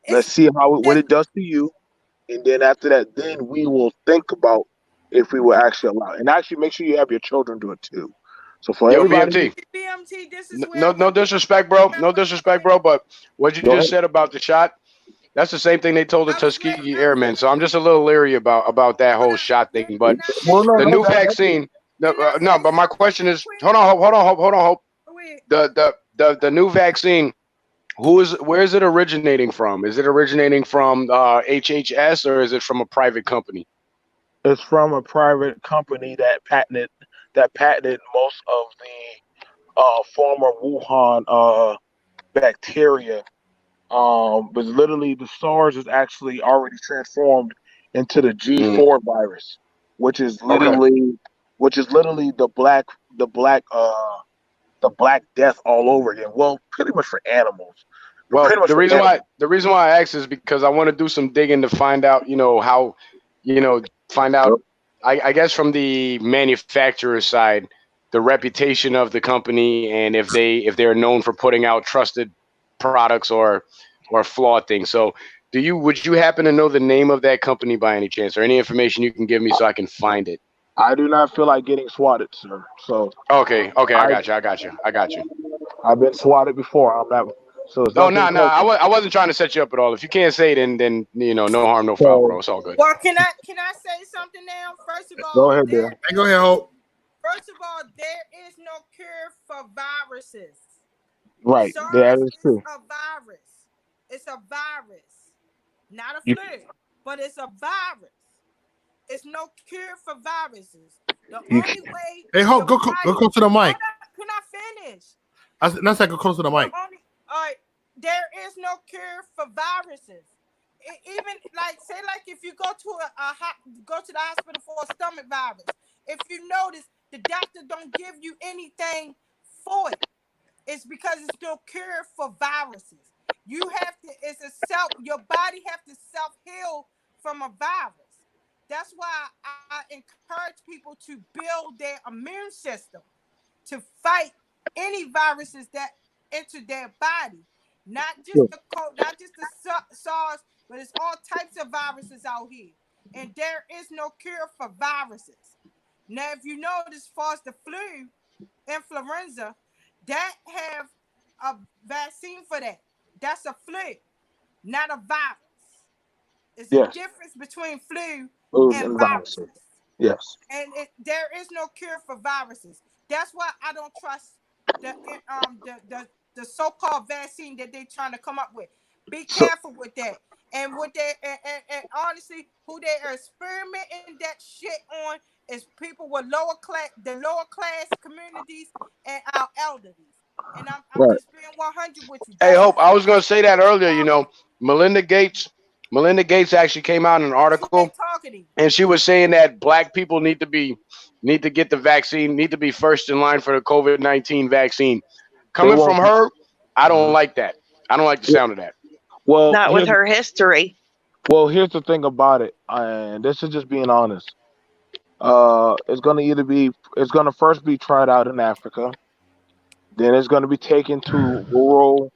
Let's it's see what that it does to you, and then after that, then we will think about if we will actually allow it. And actually, make sure you have your children do it too. So for Yo, everybody, BMT. BMT. This is No, where no disrespect, bro. No disrespect, bro. But what you go just ahead. said about the shot, that's the same thing they told the I was ready. Tuskegee I was Airmen. So I'm ready. just a little leery about that Hold whole up. shot thing. But Can I say Well, no, the no, new something? vaccine, no, Can I no. say But my something question real is, quick? hold on, hold on, hope. Wait. The new vaccine, where is it originating from? Is it originating from HHS or is it from a private company? it's from a private company that patented most of the former Wuhan bacteria. But literally, the SARS is actually already transformed into the Mm, G4 virus, which is okay. literally the black death all over again. Well, pretty much for animals, but Well, pretty much for animals. the reason why I asked is because I want to do some digging to find out, how, find out. I guess from the manufacturer side, the reputation of the company, and if they're known for putting out trusted products or flawed things. So, would you happen to know the name of that company by any chance, or any information you can give me so I can find it? I do not feel like getting swatted, sir. So Okay, okay, I I got you, I got you, I got you. I've been swatted before. I'm not. So it's Oh nothing no, no, personal. I wasn't trying to set you up at all. If you can't say it, then no harm, no foul, bro. So It's all good. Well, can I say something now? First of go all, ahead there. Hey, go ahead, Hope. there is no cure for viruses. Right, that SARS is is true. a virus. It's a virus, not a You flu, but it's a virus. It's no cure for viruses. The you only way Hey, your Hope, go body. close to the Hold mic. up, can I finish? That's like go close to the The mic. only all right, there is no cure for viruses. Even like say like if you go to go to the hospital for a stomach virus, if you notice the doctor don't give you anything for it. It's because it's no cure for viruses. You have to. It's a self. Your body have to self heal from a virus. That's why I encourage people to build their immune system to fight any viruses that enter their body. Not just sure. the not just the SARS, but it's all types of viruses out here, and there is no cure for viruses. Now, if you notice, as far as the flu, influenza, that have a vaccine for that. That's a flu, not a virus. It's a Yes, difference between flu foods and and viruses. viruses. Yes. And there is no cure for viruses. That's why I don't trust the the so-called vaccine that they're trying to come up with. Be So careful with that. And what they and honestly, who they are experimenting that shit on is people with the lower class communities and our elderly. And I'm right. just being 100 with you. Hey, That's Hope, I was that's gonna say that earlier. targeting. Melinda Gates, Melinda Gates actually came out in an That's who they article, targeting. and she was saying that black people need to get the vaccine, need to be first in line for the COVID-19 vaccine. They Coming from won't. her, I don't Mhm. like that. I don't like the sound of that. Well, Not with her history. here's the thing about it, and this is just being honest. It's gonna first be tried out in Africa, then it's gonna be taken to rural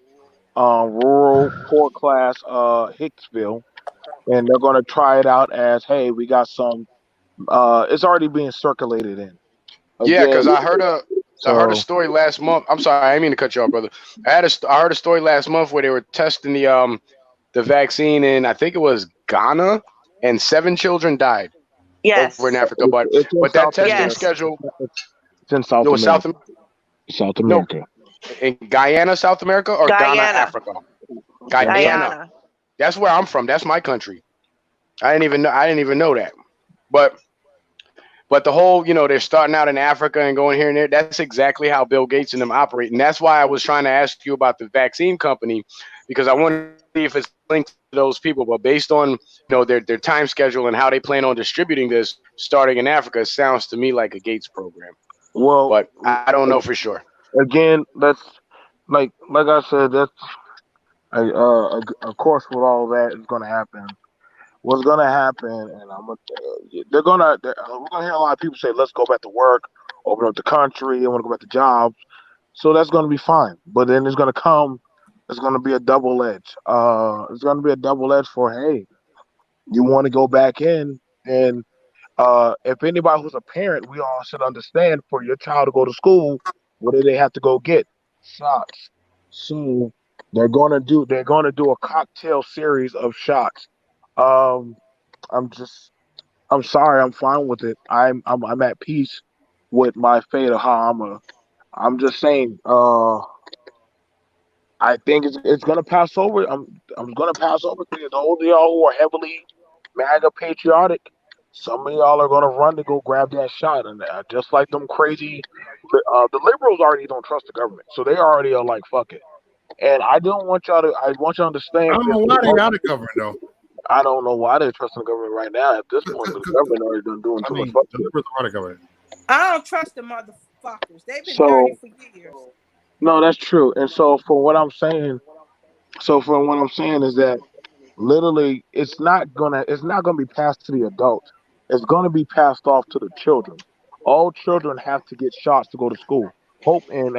poor class Hicksville, and they're gonna try it out as, hey, we got some. It's already being circulated in Yeah, again. because I heard a So story last month. I'm sorry, I didn't mean to cut you off, brother. I heard a story last month where they were testing the vaccine in, I think it was Ghana, and 7 children died over in Yes. Africa. it's in But that South testing America. Yes. schedule, It's in South no, America. South No, America. in Guyana, South America, or Ghana, Guyana. Africa. Yeah, Guyana. Guyana. That's where I'm from. That's my country. I didn't even know that. But the whole, they're starting out in Africa and going here and there. That's exactly how Bill Gates and them operate. And that's why I was trying to ask you about the vaccine company, because I wanted to see if it's linked to those people. But based on their time schedule and how they plan on distributing this, starting in Africa, it sounds to me like a Gates program. Well, But I don't know for sure. again, that's like I said, that's of course with all that is going to happen. What's going to happen, and we're going to hear a lot of people say, "Let's go back to work, open up the country, I want to go back to jobs." So that's going to be fine. But then it's going to be a double edge. It's going to be a double edge for, hey, you want to go back in, and if anybody who's a parent, we all should understand for your child to go to school, what do they have to go get? Shots. So they're gonna do a cocktail series of shots. Um, I'm just I'm sorry, I'm fine with it. I'm at peace with my fate of how I'm just saying, I think it's gonna pass over. I'm gonna pass over to those of y'all who are heavily MAGA patriotic. Some of y'all are gonna run to go grab that shot, and just like them crazy, the liberals already don't trust the government, so they already are like fuck it. And I don't want y'all to. I want y'all to I understand. don't know why they got it covering though. I don't know why they're trusting the government right now. At this point, the government already done doing I too much mean, fuck the shit. liberals are covering. I don't trust the motherfuckers. They've been dirty So for years. no, that's true. And so for what I'm saying, is that literally it's not gonna be passed to the adults. It's gonna be passed off to the children. All children have to get shots to go to school. Hope and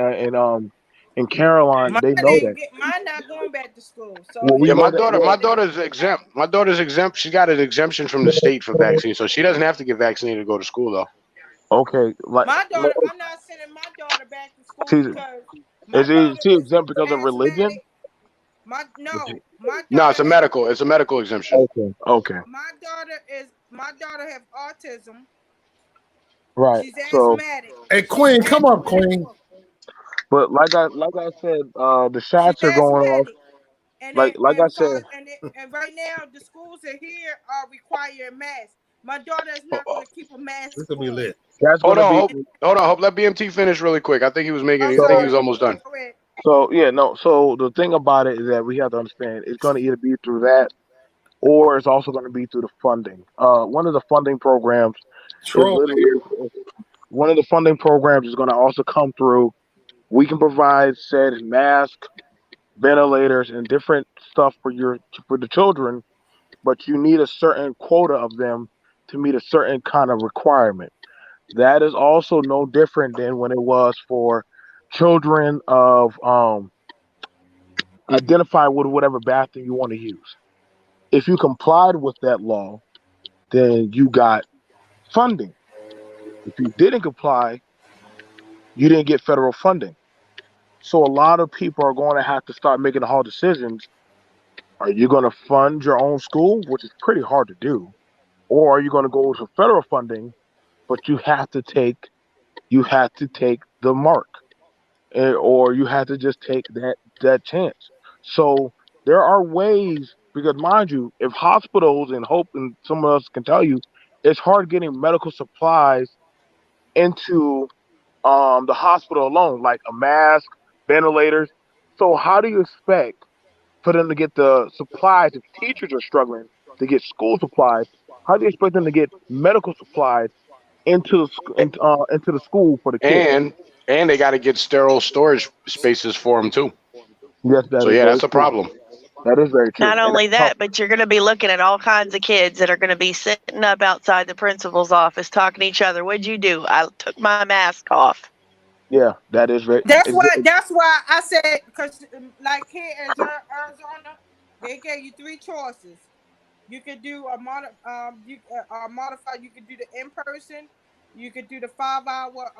Caroline, they know that. Mine not going back to school. So Well, we Yeah, if know my that. daughter, Well, my daughter's exempt. My daughter's exempt. She got an exemption from the state for vaccine, so she doesn't have to get vaccinated to go to school though. okay, like my daughter, I'm not sending my daughter back to school she's because my is daughter she is exempt because of religion? asthmatic. My Is she- no, my No, daughter is it's a medical exemption. Okay, okay, my daughter have autism. right. She's So, asthmatic. Hey, She's Queen, come up, asthmatic. Queen. but like I said, the She's shots are going off. asthmatic. And Like they like I said, and right now the schools are here are requiring masks. My daughter is Oh, not oh, going to keep a mask This gonna be on. lit. that's hold gonna on, be hold on, hope. Let BMT finish really quick. I think he was making. I'm I think he so. was sorry. almost done. Go ahead. So yeah, no. So the thing about it is that we have to understand it's going to either be through that, or it's also going to be through the funding. One of the funding programs is Troll in literally here. one of the funding programs is going to also come through. We can provide said masks, ventilators, and different stuff for the children, but you need a certain quota of them to meet a certain kind of requirement. That is also no different than when it was for children of identify with whatever bathroom you want to use. If you complied with that law, then you got funding. If you didn't comply, you didn't get federal funding. So a lot of people are going to have to start making the hard decisions. Are you going to fund your own school, which is pretty hard to do, or are you going to go to federal funding, but you have to take the mark, or you have to just take that chance. So there are ways because mind you, if hospitals and Hope and someone else can tell you, it's hard getting medical supplies into the hospital alone, like a mask, ventilators. So how do you expect for them to get the supplies if teachers are struggling to get school supplies? How do you expect them to get medical supplies into the school for the kids? And they got to get sterile storage spaces for them too. Yes, that So is yeah, very that's a true. problem. That is very true. Not And only that, but you're going to be looking at all kinds of kids that are going to be sitting up outside the principal's office talking to each other. What'd you do? I took my mask off. yeah, that is very. That's why I said because like here in Arizona, they gave you three choices. You could do modify. You could do the in person. You could do the 5 hour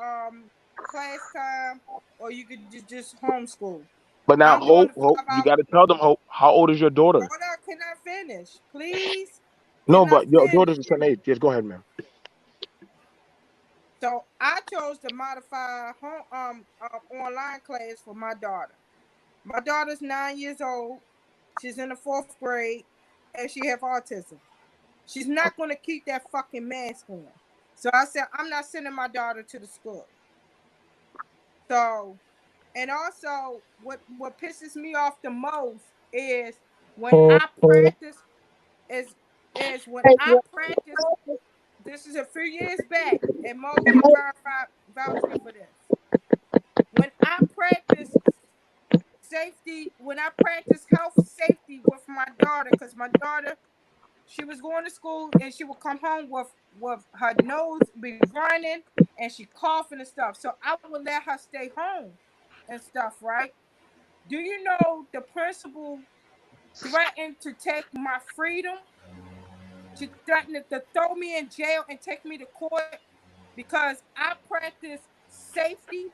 class time, or you could just homeschool. But now, I'm doing Hope, the Hope, five you hour. got to tell them, Hope, how old is your daughter? Hold on, can I finish, please? No, Can I but your finish? daughter's a certain age. Yes, go ahead, man. So I chose to modify home online class for my daughter. My daughter's 9 years old. She's in the fourth grade. and she have autism. She's not going to keep that fucking mask on. So I said, I'm not sending my daughter to the school. So, and also, what pisses me off the most is when I practice is when I practice. This is a few years back, and Mo can vouch me for this. When I practice safety, when I practice health safety with my daughter, because my daughter, she was going to school and she would come home with her nose be running and she coughing and stuff. So I would let her stay home and stuff, right? Do you know the principal threatened to take my freedom? She threatened to throw me in jail and take me to court because I practice safety,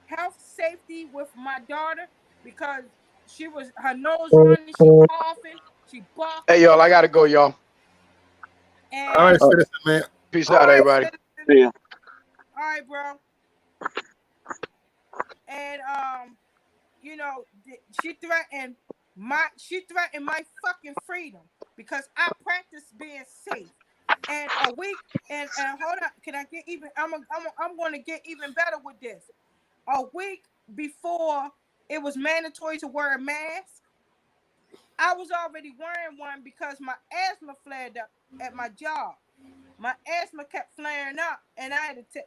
health safety with my daughter because she was her nose running, she coughing, she Hey, barking y'all, and I gotta go, y'all. All right, and citizen man. Peace all out, right, everybody. citizen. Yeah. All right, bro. And you know, she threatened my fucking freedom because I practice being safe. And a week and hold on, can I get even? I'm going to get even better with this. A week before it was mandatory to wear a mask, I was already wearing one because my asthma flared up at my job. My asthma kept flaring up, and I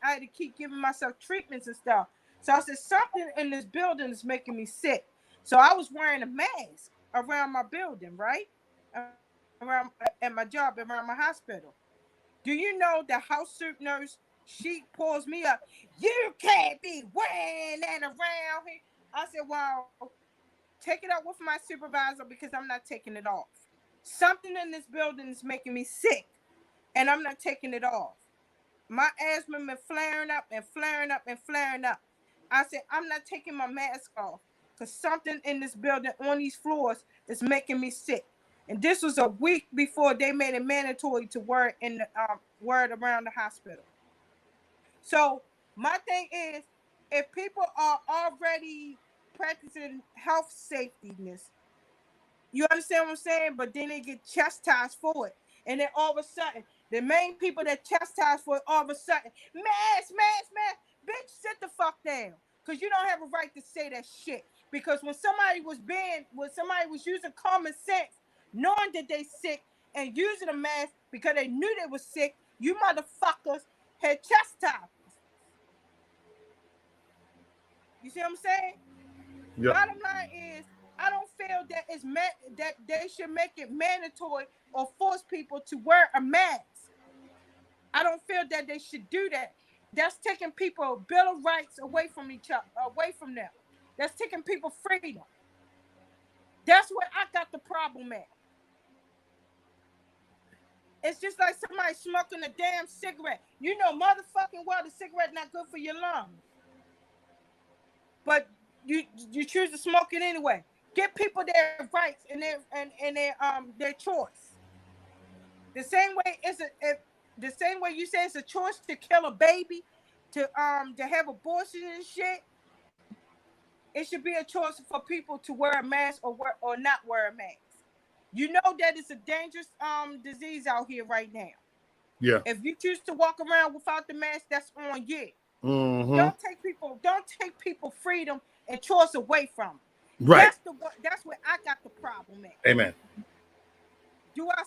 had to keep giving myself treatments and stuff. So I said something in this building is making me sick. So I was wearing a mask around my building, right? Around at my job, around my hospital. Do you know the house soup nurse? She pulls me up. You can't be wearing that around here. I said, well, take it up with my supervisor because I'm not taking it off. Something in this building is making me sick, and I'm not taking it off. My asthma been flaring up and flaring up and flaring up. I said, I'm not taking my mask off because something in this building on these floors is making me sick. And this was a week before they made it mandatory to wear it in the wear it around the hospital. So my thing is, if people are already practicing health safetyness, you understand what I'm saying? But then they get chastised for it. And then all of a sudden, the main people that chastise for it, all of a sudden, mask. Bitch, sit the fuck down. Because you don't have a right to say that shit. Because when somebody was using common sense, knowing that they sick and using a mask because they knew they was sick, you motherfuckers had chastised. You see what I'm saying? Yep. Bottom line is, I don't feel that that they should make it mandatory or force people to wear a mask. I don't feel that they should do that. That's taking people bill of rights away from each other, away from them. That's taking people freedom. That's where I got the problem at. It's just like somebody smoking a damn cigarette. You know, motherfucking well, the cigarette not good for your lungs, but you choose to smoke it anyway. Give people their rights and their choice. The same way the same way you say it's a choice to kill a baby, to have abortion and shit. It should be a choice for people to wear a mask or not wear a mask. You know that it's a dangerous disease out here right now. Yeah. If you choose to walk around without the mask, that's on you. Mm-hmm. Don't take people freedom and choice away from them. Right. That's where I got the problem at. Amen. Do I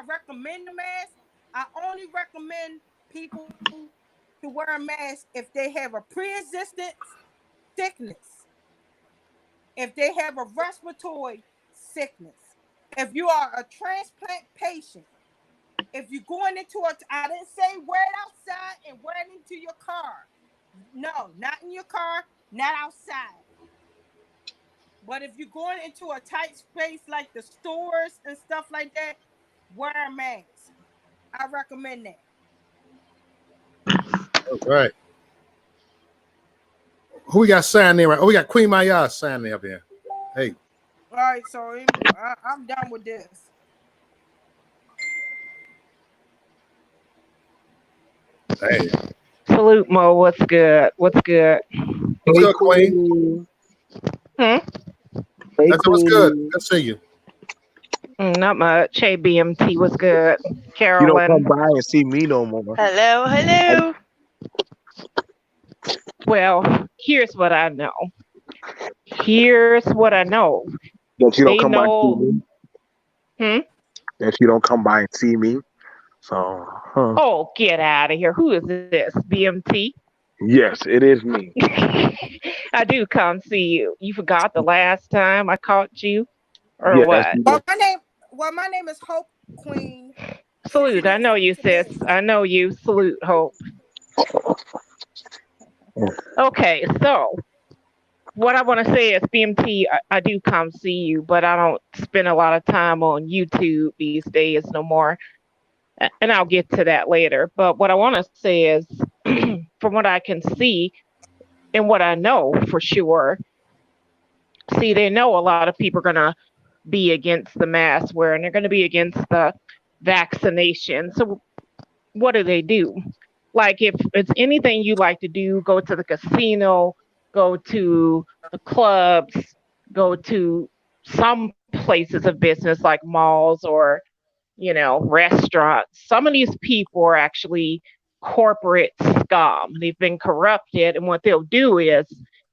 recommend the mask? I only recommend people to wear a mask if they have a pre-existing sickness, if they have a respiratory sickness, if you are a transplant patient, if you're going into I didn't say wear it outside and wear it into your car. No, not in your car, not outside. But if you're going into a tight space like the stores and stuff like that, wear a mask. I recommend that. All right. Who we got signed in right? Oh, we got Queen Maya signed in up here. Hey. All right, so I'm done with this. Hey. Salute, Mo. What's good? What's good? What's good, Queen? Hmm? That's what's good. Good to see you. Not much. Hey, BMT was good. You don't come Carolyn. by and see me no more. Hello, hello. Well, here's what I know. Here's what I know. That you don't They come by and see know. me. Hmm? That you don't come by and see me. So, Oh, get out of here. Who is this? BMT? yes, it is me. I do come see you. You forgot the last time I caught you? Or Yes, what? you Well, do. my name is Hope Queen Salute. I know you, sis. 66. I know you. Salute, Hope. Okay, so what I want to say is, BMT, I do come see you, but I don't spend a lot of time on YouTube these days no more. And I'll get to that later. But what I want to say is, from what I can see and what I know for sure, see, they know a lot of people are going to be against the mask wearing, they're going to be against the vaccination. So what do? Like, if it's anything you like to do, go to the casino, go to the clubs, go to some places of business like malls or, restaurants. Some of these people are actually corporate scum. They've been corrupted, and what they'll do is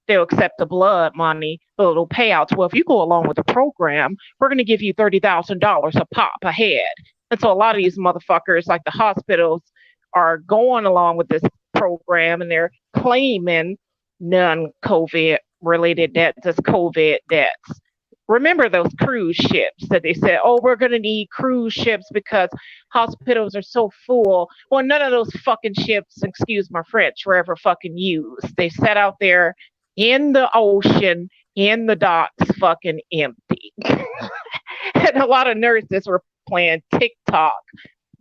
they'll accept the blood money, the little payouts. Well, if you go along with the program, we're going to give you $30,000 a pop a head. And so a lot of these motherfuckers, like the hospitals, are going along with this program and they're claiming non-COVID related debts as COVID debts. Remember those cruise ships that they said, oh, we're going to need cruise ships because hospitals are so full. Well, none of those fucking ships, excuse my French, were ever fucking used. They sat out there in the ocean, in the docks, fucking empty. And a lot of nurses were playing TikTok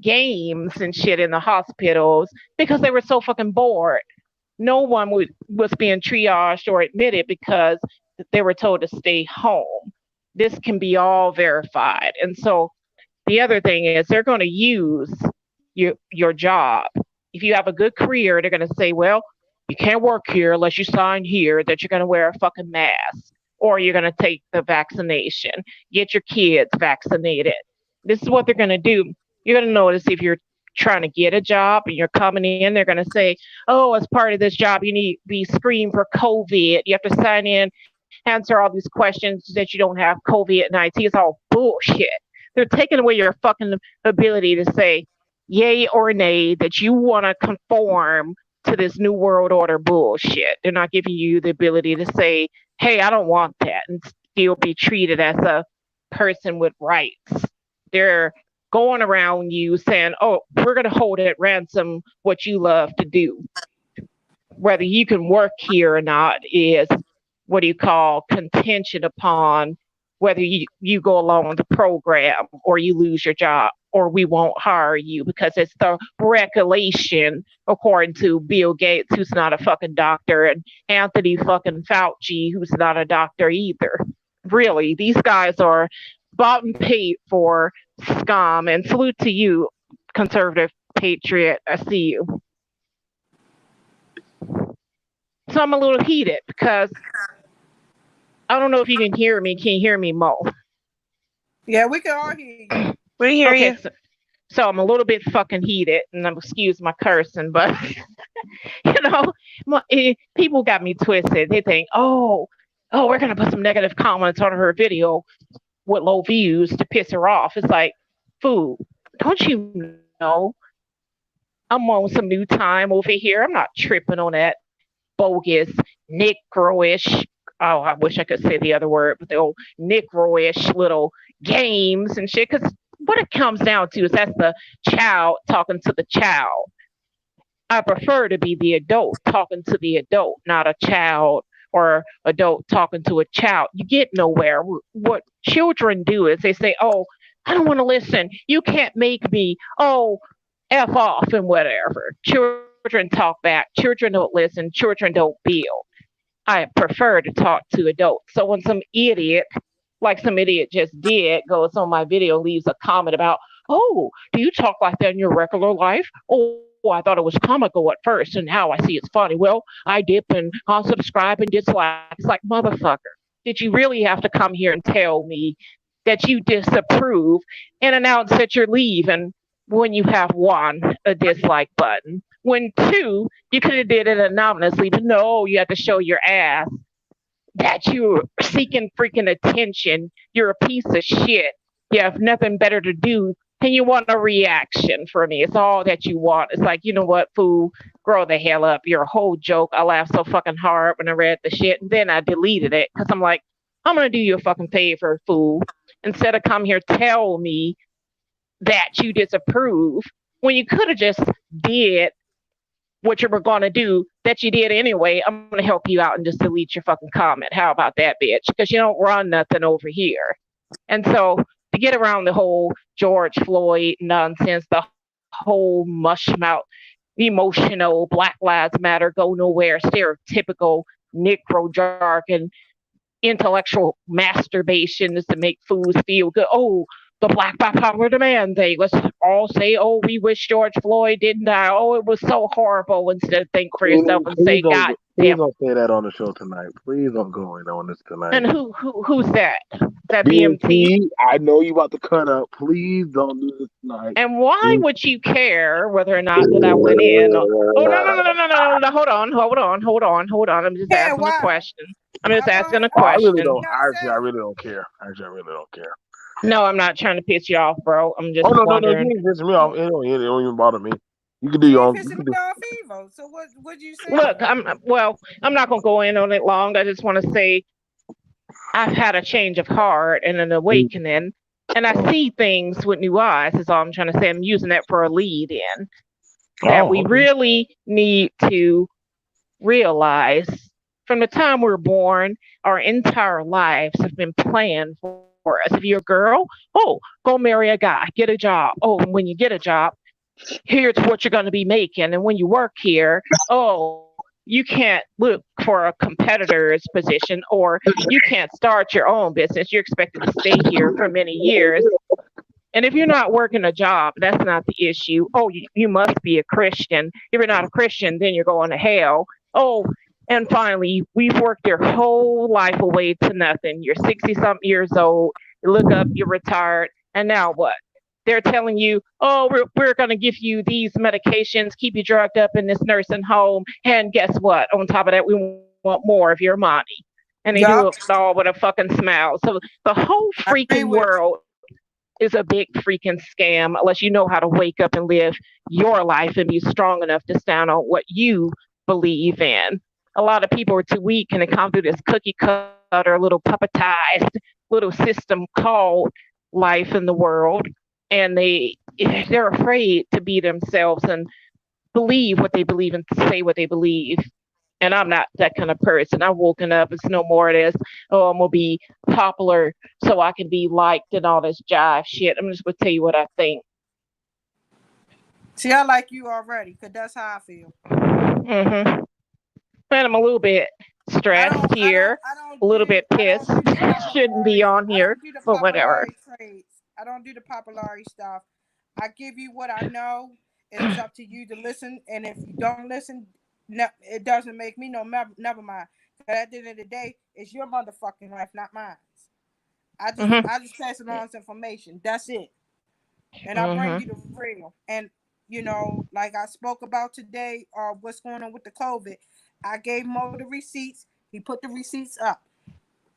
games and shit in the hospitals because they were so fucking bored. No one was being triaged or admitted because they were told to stay home. This can be all verified. And so the other thing is they're going to use your job. If you have a good career, they're going to say, well, you can't work here unless you sign here that you're going to wear a fucking mask or you're going to take the vaccination. Get your kids vaccinated. This is what they're going to do. You're going to notice if you're trying to get a job and you're coming in, they're going to say, oh, as part of this job, you need to be screened for COVID. You have to sign in, answer all these questions that you don't have COVID 19. It's all bullshit. They're taking away your fucking ability to say yay or nay that you want to conform to this new world order bullshit. They're not giving you the ability to say, hey, I don't want that and still be treated as a person with rights. They're going around you saying, oh, we're going to hold at ransom what you love to do. Whether you can work here or not is what do you call contention upon whether you go along with the program or you lose your job or we won't hire you because it's the regulation according to Bill Gates, who's not a fucking doctor, and Anthony fucking Fauci, who's not a doctor either. Really, these guys are bought and paid for scum. And salute to you, conservative patriot. I see you. So I'm a little heated because I don't know if you can hear me. Can you hear me, Mo? Yeah, we can all hear you. We hear Okay, you. so I'm a little bit fucking heated, and I'm excuse my cursing, but people got me twisted. They think, oh, we're gonna put some negative comments on her video with low views to piss her off. It's like, fool, don't you know I'm on some new time over here? I'm not tripping on that bogus Negroish. Oh, I wish I could say the other word, but the old Negroish little games and shit. Because what it comes down to is that's the child talking to the child. I prefer to be the adult talking to the adult, not a child or adult talking to a child. You get nowhere. What children do is they say, oh, I don't want to listen. You can't make me. Oh, F off and whatever. Children talk back. Children don't listen. Children don't build. I prefer to talk to adults. So when some idiot, like some idiot just did, goes on my video, leaves a comment about, oh, do you talk like that in your regular life? Oh, I thought it was comical at first, and now I see it's funny. Well, I dip and unsubscribe and dislike. It's like, motherfucker, did you really have to come here and tell me that you disapprove and announce that you're leaving when you have one, a dislike button. When two, you could have did it anonymously, but no, you have to show your ass that you're seeking freaking attention. You're a piece of shit. You have nothing better to do. And you want a reaction from me. It's all that you want. It's like, you know what, fool? Grow the hell up. You're a whole joke. I laughed so fucking hard when I read the shit. And then I deleted it because I'm like, I'm going to do you a fucking favor, fool. Instead of come here tell me that you disapprove when you could have just did what you were going to do that you did anyway. I'm going to help you out and just delete your fucking comment. How about that, bitch? Because you don't run nothing over here. And so to get around the whole George Floyd nonsense, the whole mush mouth, emotional, Black Lives Matter, go nowhere, stereotypical Negro jargon, intellectual masturbation is to make fools feel good. Oh, the Black by popular demand thing. Let's all say, oh, we wish George Floyd didn't die. Oh, it was so horrible. Instead of think for yourself and say, God Please damn. don't say that on the show tonight. Please don't go in on this tonight. And who's that? That BMT? I know you about to cut up. Please don't do this tonight. And why would you care whether or not that I went in? Oh, no. Hold on. I'm just Yeah, asking a why? question. I'm just asking a Oh, I really question. don't. Gotta Actually, say. I really don't care. Actually, I really don't care. No, I'm not trying to piss you off, bro. I'm just Oh no, wondering. you ain't pissing me off. It don't even bother me. You can do You your ain't own. You pissing can me do. off either. So what you saying? Look, I'm not gonna go in on it long. I just want to say I've had a change of heart and an awakening, and I see things with new eyes. Is all I'm trying to say. I'm using that for a lead in that we really need to realize from the time we're born, our entire lives have been planned for us. If you're a girl, oh, go marry a guy, get a job. Oh, and when you get a job, here's what you're going to be making. And when you work here, oh, you can't look for a competitor's position or you can't start your own business. You're expected to stay here for many years. And if you're not working a job, that's not the issue. Oh, you must be a Christian. If you're not a Christian, then you're going to hell. Oh, and finally, we've worked your whole life away to nothing. You're 60 something years old. You look up, you're retired. And now what? They're telling you, oh, we're going to give you these medications, keep you drugged up in this nursing home. And guess what? On top of that, we want more of your money. And they do it Yup. all with a fucking smile. So the whole I agree freaking with world is a big freaking scam unless you know how to wake up and live your life and be strong enough to stand on what you believe in. A lot of people are too weak and they come through this cookie cutter, little puppetized little system called life in the world, and they're afraid to be themselves and believe what they believe and say what they believe. And I'm not that kind of person. I've woken up. It's no more of this. Oh, I'm gonna be popular so I can be liked and all this jive shit. I'm just gonna tell you what I think. See, I like you already, cause that's how I feel. And I'm a little bit stressed here, a little bit I don't pissed. do the Shouldn't be popularity. on I here, don't do the but whatever. popularity trades. I don't do the popularity stuff. I give you what I know. It's up to you to listen, and if you don't listen, it doesn't make me no never mind. Cause at the end of the day, it's your motherfucking life, not mine. hmm I just pass along this information. That's it. And I bring hmm you the real. And like I spoke about today, what's going on with the COVID. I gave Mo the receipts. He put the receipts up.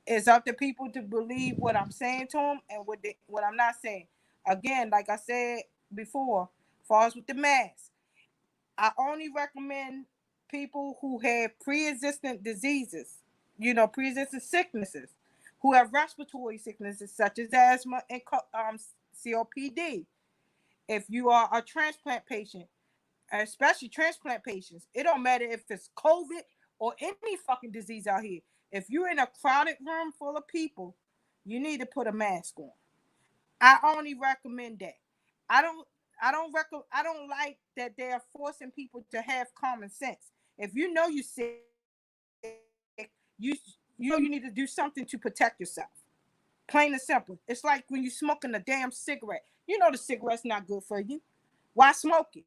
It's up to people to believe what I'm saying to them and what I'm not saying. Again, like I said before, falls with the mask. I only recommend people who have pre-existing diseases, pre-existing sicknesses, who have respiratory sicknesses such as asthma and COPD. If you are a transplant patient, especially transplant patients, it don't matter if it's COVID or any fucking disease out here. If you're in a crowded room full of people, you need to put a mask on. I only recommend that. I don't I don't like that they're forcing people to have common sense. If you know you're sick, you know you need to do something to protect yourself. Plain and simple. It's like when you're smoking a damn cigarette. You know the cigarette's not good for you. Why smoke it?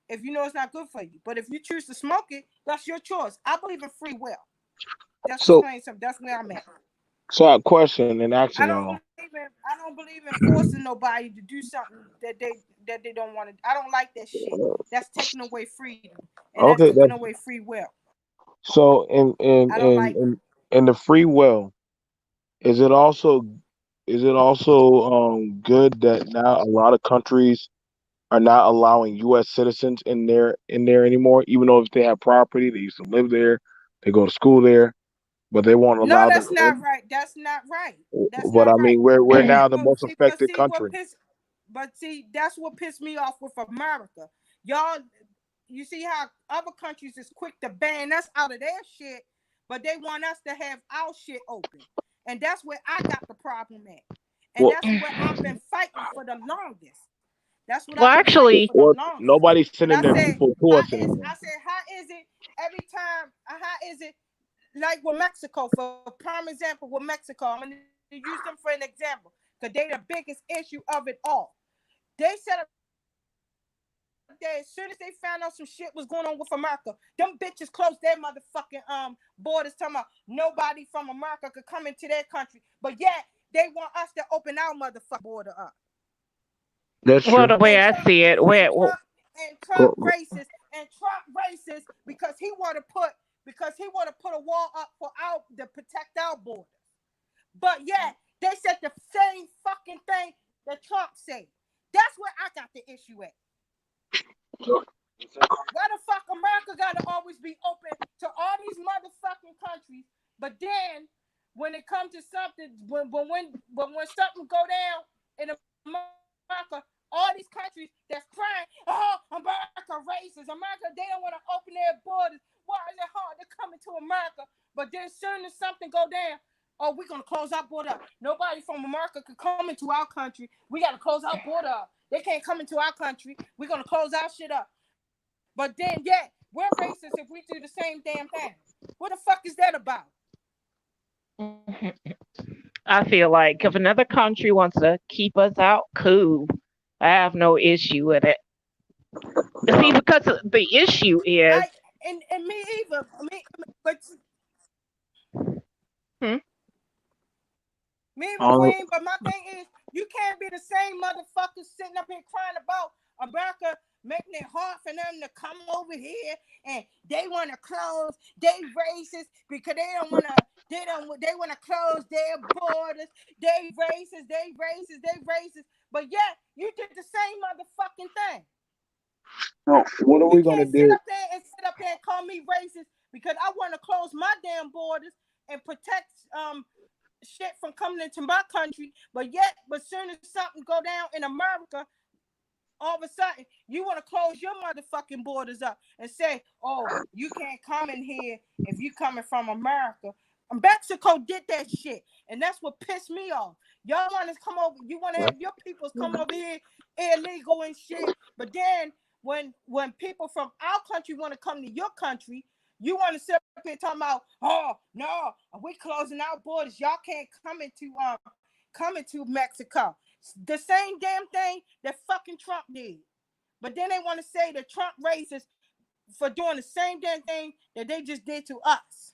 If you know it's not good for you. But if you choose to smoke it, that's your choice. I believe in free will. That's just So plain simple. That's where I'm at. So, a question and asking y'all. I don't believe in forcing nobody to do something that they don't want to. I don't like that shit. That's taking away freedom, and that's Okay, taking that's away free will. so. In I don't like it. in the free will, is it also good that now a lot of countries are not allowing U.S. citizens in there anymore, even though if they have property, they used to live there, they go to school there, but they won't No, allow them that's not in. right. That's not right. That's But not I right. mean, we're See now the what most see, but affected see what country. piss but see that's what pissed me off with America. Y'all, you see how other countries is quick to ban us out of their shit, but they want us to have our shit open. And that's where I got the problem at. And Well, that's where I've been fighting for the longest. That's what Well, I've been fighting actually, for the what longest. nobody's But sending their people to us anymore. how is it every time how is it like with Mexico, for prime example, with Mexico, I'm gonna use them for an example, because they the biggest issue of it all. They set up there as soon as they found out some shit was going on with America, them bitches closed their motherfucking borders, talking about nobody from America could come into their country, but yet they want us to open our motherfucking border up. That's And well, true. the way I see it, Trump Go- racist because he want to put a wall up for our to protect our borders. But yet they said the same fucking thing that Trump said. That's where I got the issue at. Why the fuck America gotta always be open to all these motherfucking countries, but then when it comes to something, when something go down in America, all these countries that's crying, oh, America racist, America, they don't want to open their borders. Why is it hard to come into America? But then soon as something go down, oh, we're gonna close our border up. Nobody from America could come into our country. We gotta close our border up. They can't come into our country. We're gonna close our shit up. But then, yeah, we're racist if we do the same damn thing. What the fuck is that about? I feel like if another country wants to keep us out, cool. I have no issue with it. See, because the issue is, And me either. But hmm, me even Um, Queen. But my thing is, you can't be the same motherfuckers sitting up here crying about America making it hard for them to come over here, and they want to close. They racist because they don't want to. They want to close their borders. They racist. They racist. They racist. But yet you did the same motherfucking thing. so what are You we gonna can't sit do? up there and call me racist because I want to close my damn borders and protect shit from coming into my country. But soon as something go down in America, all of a sudden you want to close your motherfucking borders up and say, "Oh, you can't come in here if you coming from America." Mexico did that shit, and that's what pissed me off. Y'all want to come over, you want to have your peoples come over here illegal and shit, but then when people from our country want to come to your country, you want to sit up here talking about, "Oh no, we closing our borders. Y'all can't come into Mexico." The same damn thing that fucking Trump did. But then they want to say that Trump racist for doing the same damn thing that they just did to us.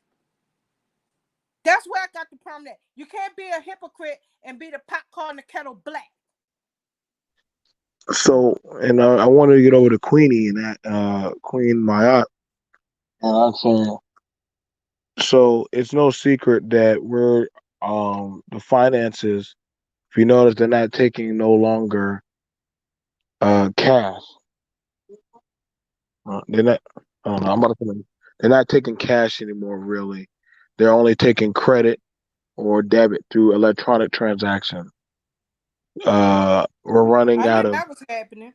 That's where I got the problem at. You can't be a hypocrite and be the pot calling the kettle black. So, and I wanted to get over to Queenie and that Queen Mayat, and I'm saying, so it's no secret that we're the finances. If you notice, they're not taking no longer cash. They're not. I don't know. I'm about to say they're not taking cash anymore. Really, they're only taking credit or debit through electronic transaction. We're running I knew out of that was happening.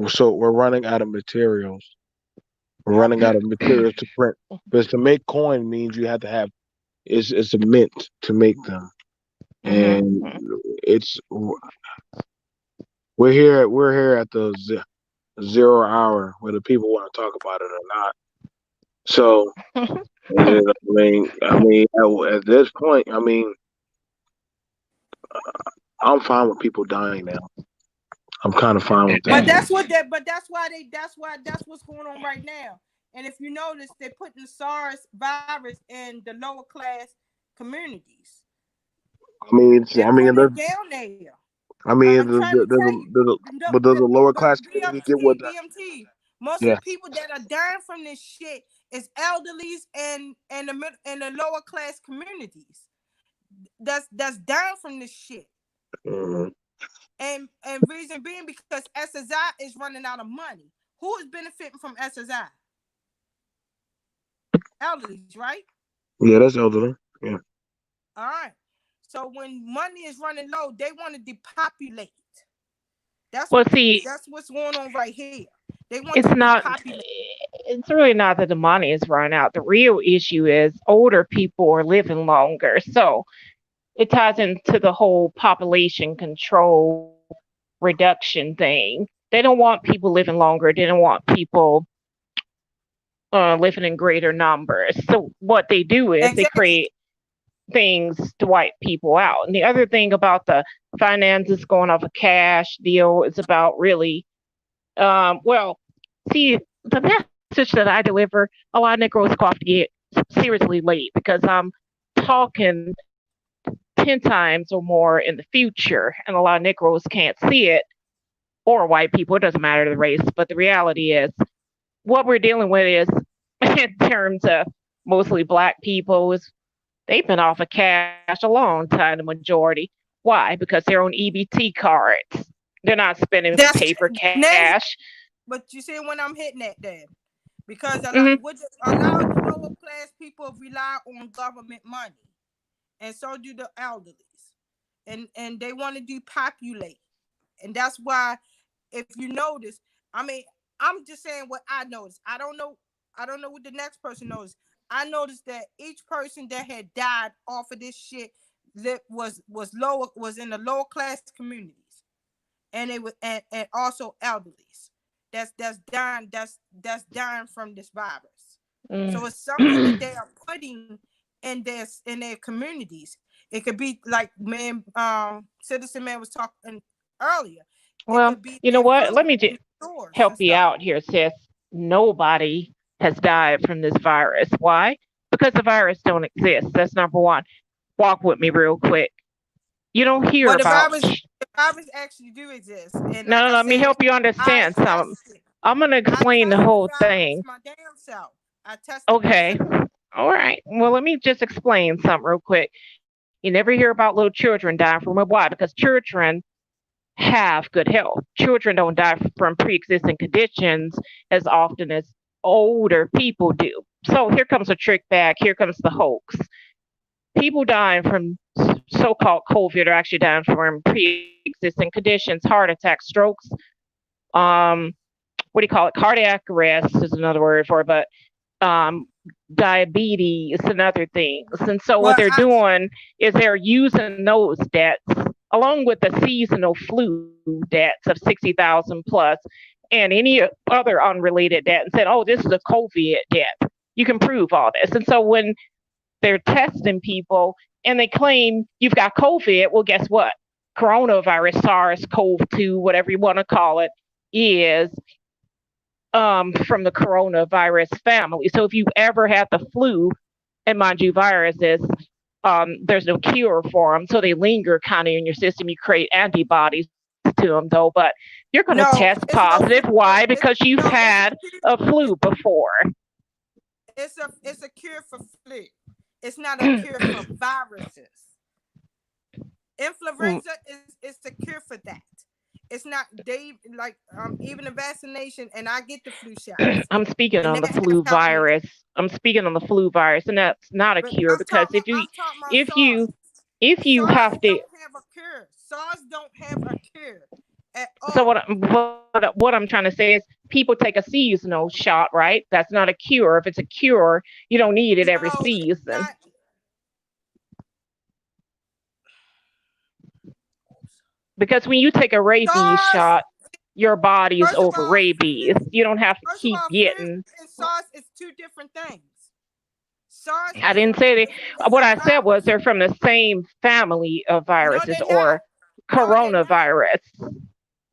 so we're running out of materials. We're Yep. running out of materials to print. Because to make coin means you have to have it's a mint to make them, hmm, and it's we're here at the 0 hour where the people want to talk about it or not. So I mean, at this point, I mean, I'm fine with people dying now. I'm kind of fine with But that. that's what that. But that's what's going on right now. And if you notice, they're putting the SARS virus in the lower class communities. I mean, They're I mean, putting it down there. I mean, I'm trying to tell you, no, but does a lower but class community get what? BMT. Most of Yeah. the people that are dying from this shit is elderlies and the lower class communities. That's dying from this shit. Mm-hmm. And reason being because SSI is running out of money. Who is benefiting from SSI? Elderlies, right? Yeah, that's elderly. Yeah. All right. So when money is running low, they want to depopulate. Well, see, That's what's going on right here. They want it's to not. depopulate. It's really not that the money is run out. The real issue is older people are living longer. So it ties into the whole population control reduction thing. They don't want people living longer. They don't want people living in greater numbers. So what they do is they Exactly. create things to wipe people out. And the other thing about the finances going off a cash deal is about really, well, see, the message that I deliver, a lot of Negroes go off to get seriously late because I'm talking 10 times or more in the future, and a lot of Negroes can't see it, or white people, it doesn't matter the race. But the reality is, what we're dealing with is, in terms of mostly black people, is they've been off of cash a long time, the majority. Why? Because they're on EBT cards. They're not spending That's paper now, cash. but you see when I'm hitting that then. Because a Mm-hmm. lot of the lower class people rely on government money. And so do the elderlies. And they want to depopulate. And that's why if you notice, I mean, I'm just saying what I noticed. I don't know what the next person knows. I noticed that each person that had died off of this shit that was in the lower class communities, and it was and also elderlies. That's dying. That's dying from this virus. So it's something that they are putting in their communities. It could be like Citizen Man was talking earlier. It Well, could be you know their what? Let food me in stores help and you stuff. out here, sis. Nobody has died from this virus. Why? Because the virus don't exist. That's number one. Walk with me real quick. You don't hear Well, the about. virus, the virus actually do exist, and No, like no, I let me said, help you I understand something. tested. I'm gonna I explain the tested the whole virus thing. my damn self. I tested Okay. myself. All right. Well, let me just explain something real quick. You never hear about little children dying from it. Why? Because children have good health. Children don't die from pre-existing conditions as often as older people do. So here comes a trick back. Here comes the hoax. People dying from so-called COVID are actually dying from pre-existing conditions, heart attacks, strokes, um, what do you call it? Cardiac arrest is another word for it, but um, diabetes and other things. And so what Well, they're doing is they're using those debts along with the seasonal flu debts of 60,000 plus and any other unrelated debt and said, oh, this is a COVID debt. You can prove all this. And so when they're testing people and they claim you've got COVID, well, guess what? Coronavirus, SARS-CoV-2, whatever you want to call it, is from the coronavirus family. So if you've ever had the flu, and mind you, viruses, there's no cure for them, so they linger kind of in your system. You create antibodies to them, though, but you're going to test no, it's no positive. flu. Why? Because you've No, had a flu before. it's a cure for flu. It's not a cure for viruses. Mm, Influenza is the cure for that. It's not they like even the vaccination, and I get the flu shots, I'm speaking and on the that has flu helped me. virus. I'm speaking on the flu virus, and that's not a But cure because I'm talking about if you SARS. if you SARS have to, don't have a cure. SARS don't have a cure at so all. what I'm trying to say is people take a seasonal shot, right? That's not a cure. If it's a cure, you don't need it every No, season not because when you take a rabies SARS. shot, your body's First of over all, rabies. You don't have to keep flu getting. and SARS is two different things. SARS I didn't say that. is What a I said was virus. they're from the same family of No, viruses they're not. or No, they're not. coronavirus.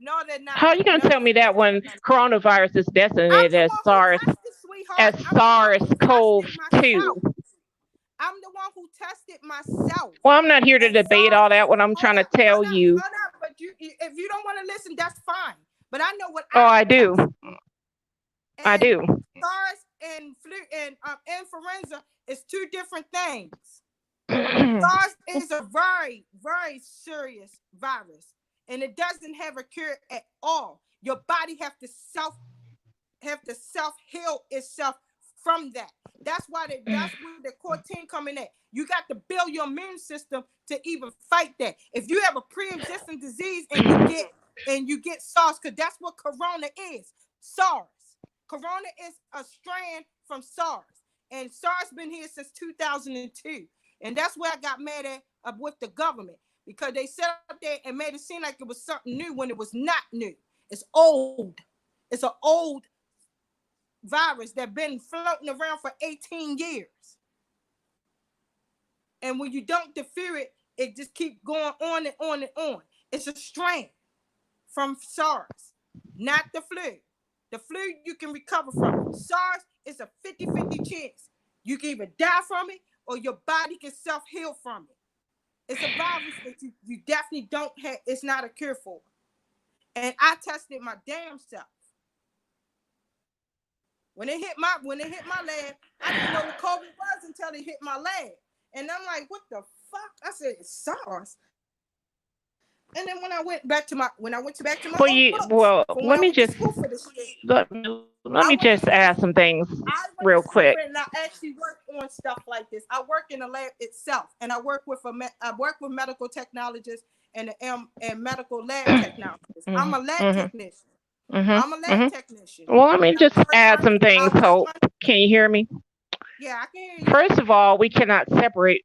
No, they're How are not. you going to No, tell me that when they're not. coronavirus is I'm designated the one who tested, as sweetheart. I'm the one who tested SARS-CoV-2? myself. I'm the one who tested myself. Well, I'm not here to And debate SARS, all that. What I'm hold trying to up, hold tell up, you. hold up. But if you don't want to listen, that's fine. But I know what Oh, I I do. tested. I And do. SARS and flu and influenza is two different things. SARS is a very, very serious virus, and it doesn't have a cure at all. Your body have to self heal itself from that. That's where the quarantine coming in. You got to build your immune system to even fight that. If you have a pre-existing disease and you get SARS, because that's what corona is. SARS. Corona is a strand from SARS. And SARS been here since 2002. And that's where I got mad at with the government, because they set up there and made it seem like it was something new when it was not new. It's old. It's an old virus that been floating around for 18 years. And when you don't defeat it, it just keep going on and on and on. It's a strain from SARS, not the flu. The flu you can recover from. SARS is a 50-50 chance. You can either die from it or your body can self-heal from it. It's a virus that you definitely don't have. It's not a cure for. And I tested my damn self. When it hit my lab, I didn't know what COVID was until it hit my lab. And I'm like, what the fuck? I said, it's SARS. And then when I went back to my Well, let me just ask some things real quick. And I actually work on stuff like this. I work in the lab itself, and I work with medical technologists and medical lab technologists. I'm a lab technician. I'm a lab technician. Well, let me just add some things, Hope. Can you hear me? Yeah, I can hear you. First of all, we cannot separate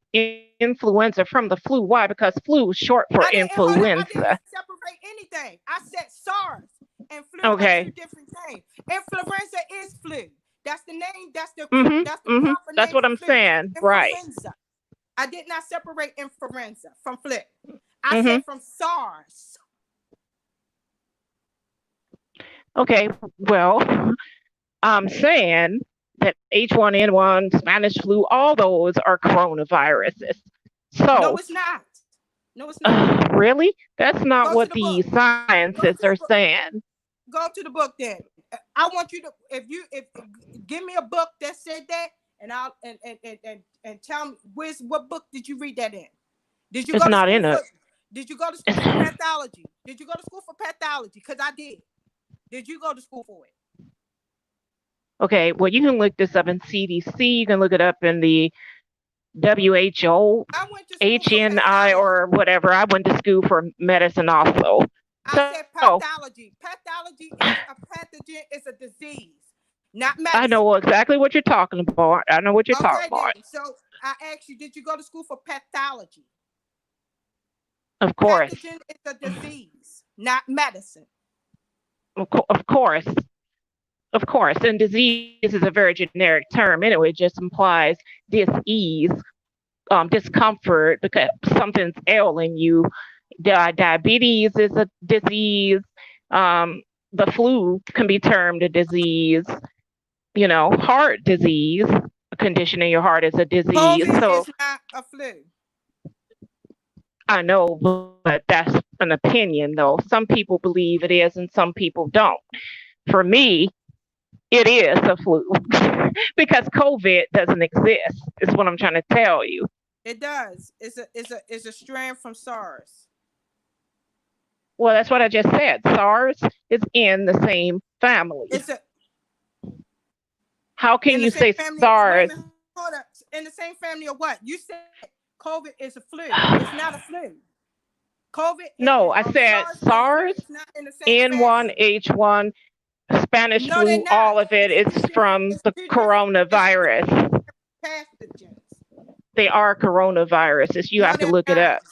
influenza from the flu. Why? Because flu is short for influenza. I didn't separate anything. I said SARS and flu are two different things. Influenza is flu. That's the name. That's the proper name. That's what I'm saying. Right. I did not separate influenza from flu. I said from SARS. Okay. Well, I'm saying that H1N1, Spanish flu, all those are coronaviruses. So no, it's not. No, it's not. Really? That's not what the scientists are saying. Go to the book then. I want you to, if give me a book that said that, and I'll and tell me what book did you read that in? Did you it's go not to in it. Did you go to school for pathology? Did you go to school for pathology? Because I did. Did you go to school for it? Okay, well, you can look this up in CDC. You can look it up in the WHO, HNI, or whatever. I went to school for medicine also. I said pathology. Pathology is a pathogen. It's a disease, not medicine. I know exactly what you're talking about. I know what you're talking about. So I asked you, did you go to school for pathology? Of course. Pathogen is a disease, not medicine. Of course. Of course. And disease is a very generic term. Anyway, it just implies dis-ease, discomfort because something's ailing you. Diabetes is a disease. The flu can be termed a disease. Heart disease, a condition in your heart is a disease. COVID is not a flu. I know, but that's an opinion, though. Some people believe it is, and some people don't. For me, it is a flu because COVID doesn't exist. Is what I'm trying to tell you. It does. It's a strand from SARS. Well, that's what I just said. SARS is in the same family. How can you say SARS? Hold up. In the same family of what? You said COVID is a flu. It's not a flu. COVID. No, I said SARS, N1, H1, Spanish flu. All of it is from the coronavirus. Pathogens. They are coronaviruses. You have to look it up.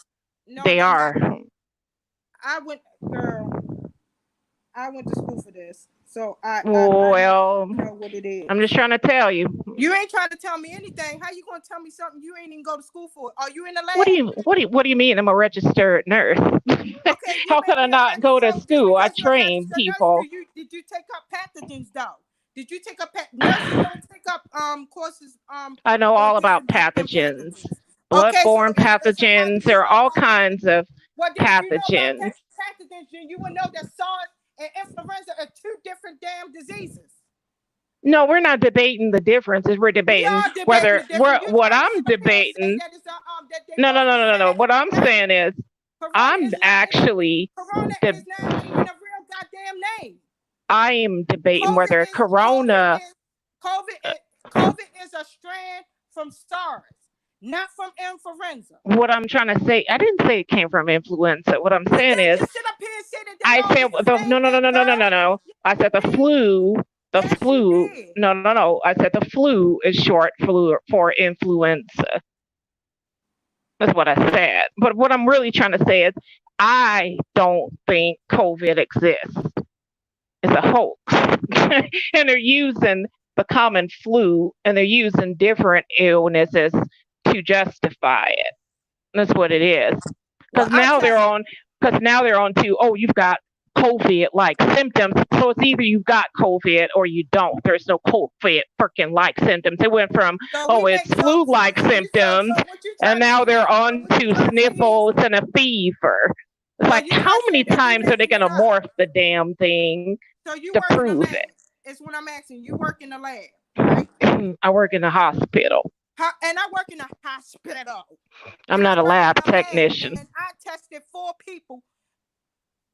They are. I went to school for this, so I know what it is. I'm just trying to tell you. You ain't trying to tell me anything. How you gonna tell me something you ain't even go to school for? Are you in the lab? What do you mean? I'm a registered nurse. Okay, how could I not go to school? I train people. Did you take up pathogens though? Did you take up nurses don't take up courses I know for all about different pathogens, pathogens? Okay, so bloodborne so how do pathogens. you There are know all about that? kinds of Well, then if you know about pathogens. pathogens, then you will know that SARS and influenza are two different damn diseases. No, we're not debating the differences. We're We debating are debating whether the difference. You what trying to I'm sit up here and say debating. that it's that they No, no, both no, the no, no, no. same. What I'm No, saying is corona I'm is not even actually corona de- is not even a real goddamn name. I am debating COVID whether is COVID corona. is COVID is COVID is a strand from SARS, not from influenza. What I'm trying to say, I didn't say it came from influenza. What I'm Well, saying then is, you sit up here and say that they I all said is the no, same no, no, thing, no, no, no, girl. no, no. I said the Yes, flu. The yes, you flu. did. No, no, no. I said the flu is short for influenza. That's what I said. But what I'm really trying to say is, I don't think COVID exists. It's a hoax. And they're using the common flu and they're using different illnesses to justify it. That's what it is. Well, Because now they're on to, oh, you've got COVID like symptoms. So it's either you've got COVID or you don't. There's no COVID freaking like symptoms. It went from, so we oh, make it's flu like symptoms, so what you and trying to now say? they're So on what you to trying to say is, sniffles and a fever. It's so like, you how trying to say many that we times are they making going it to up? morph the damn thing So you to work in a prove lab. it? It's what I'm asking. You work in a lab, right? I work in a hospital. And I work in a hospital. I'm And I not a work lab in a lab, technician. and I tested 4 people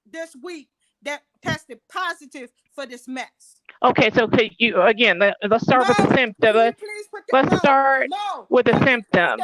this week that tested positive for this mess. Okay, so could you again? Let's start with the Can symptom. you please put the Let's start with the symptoms.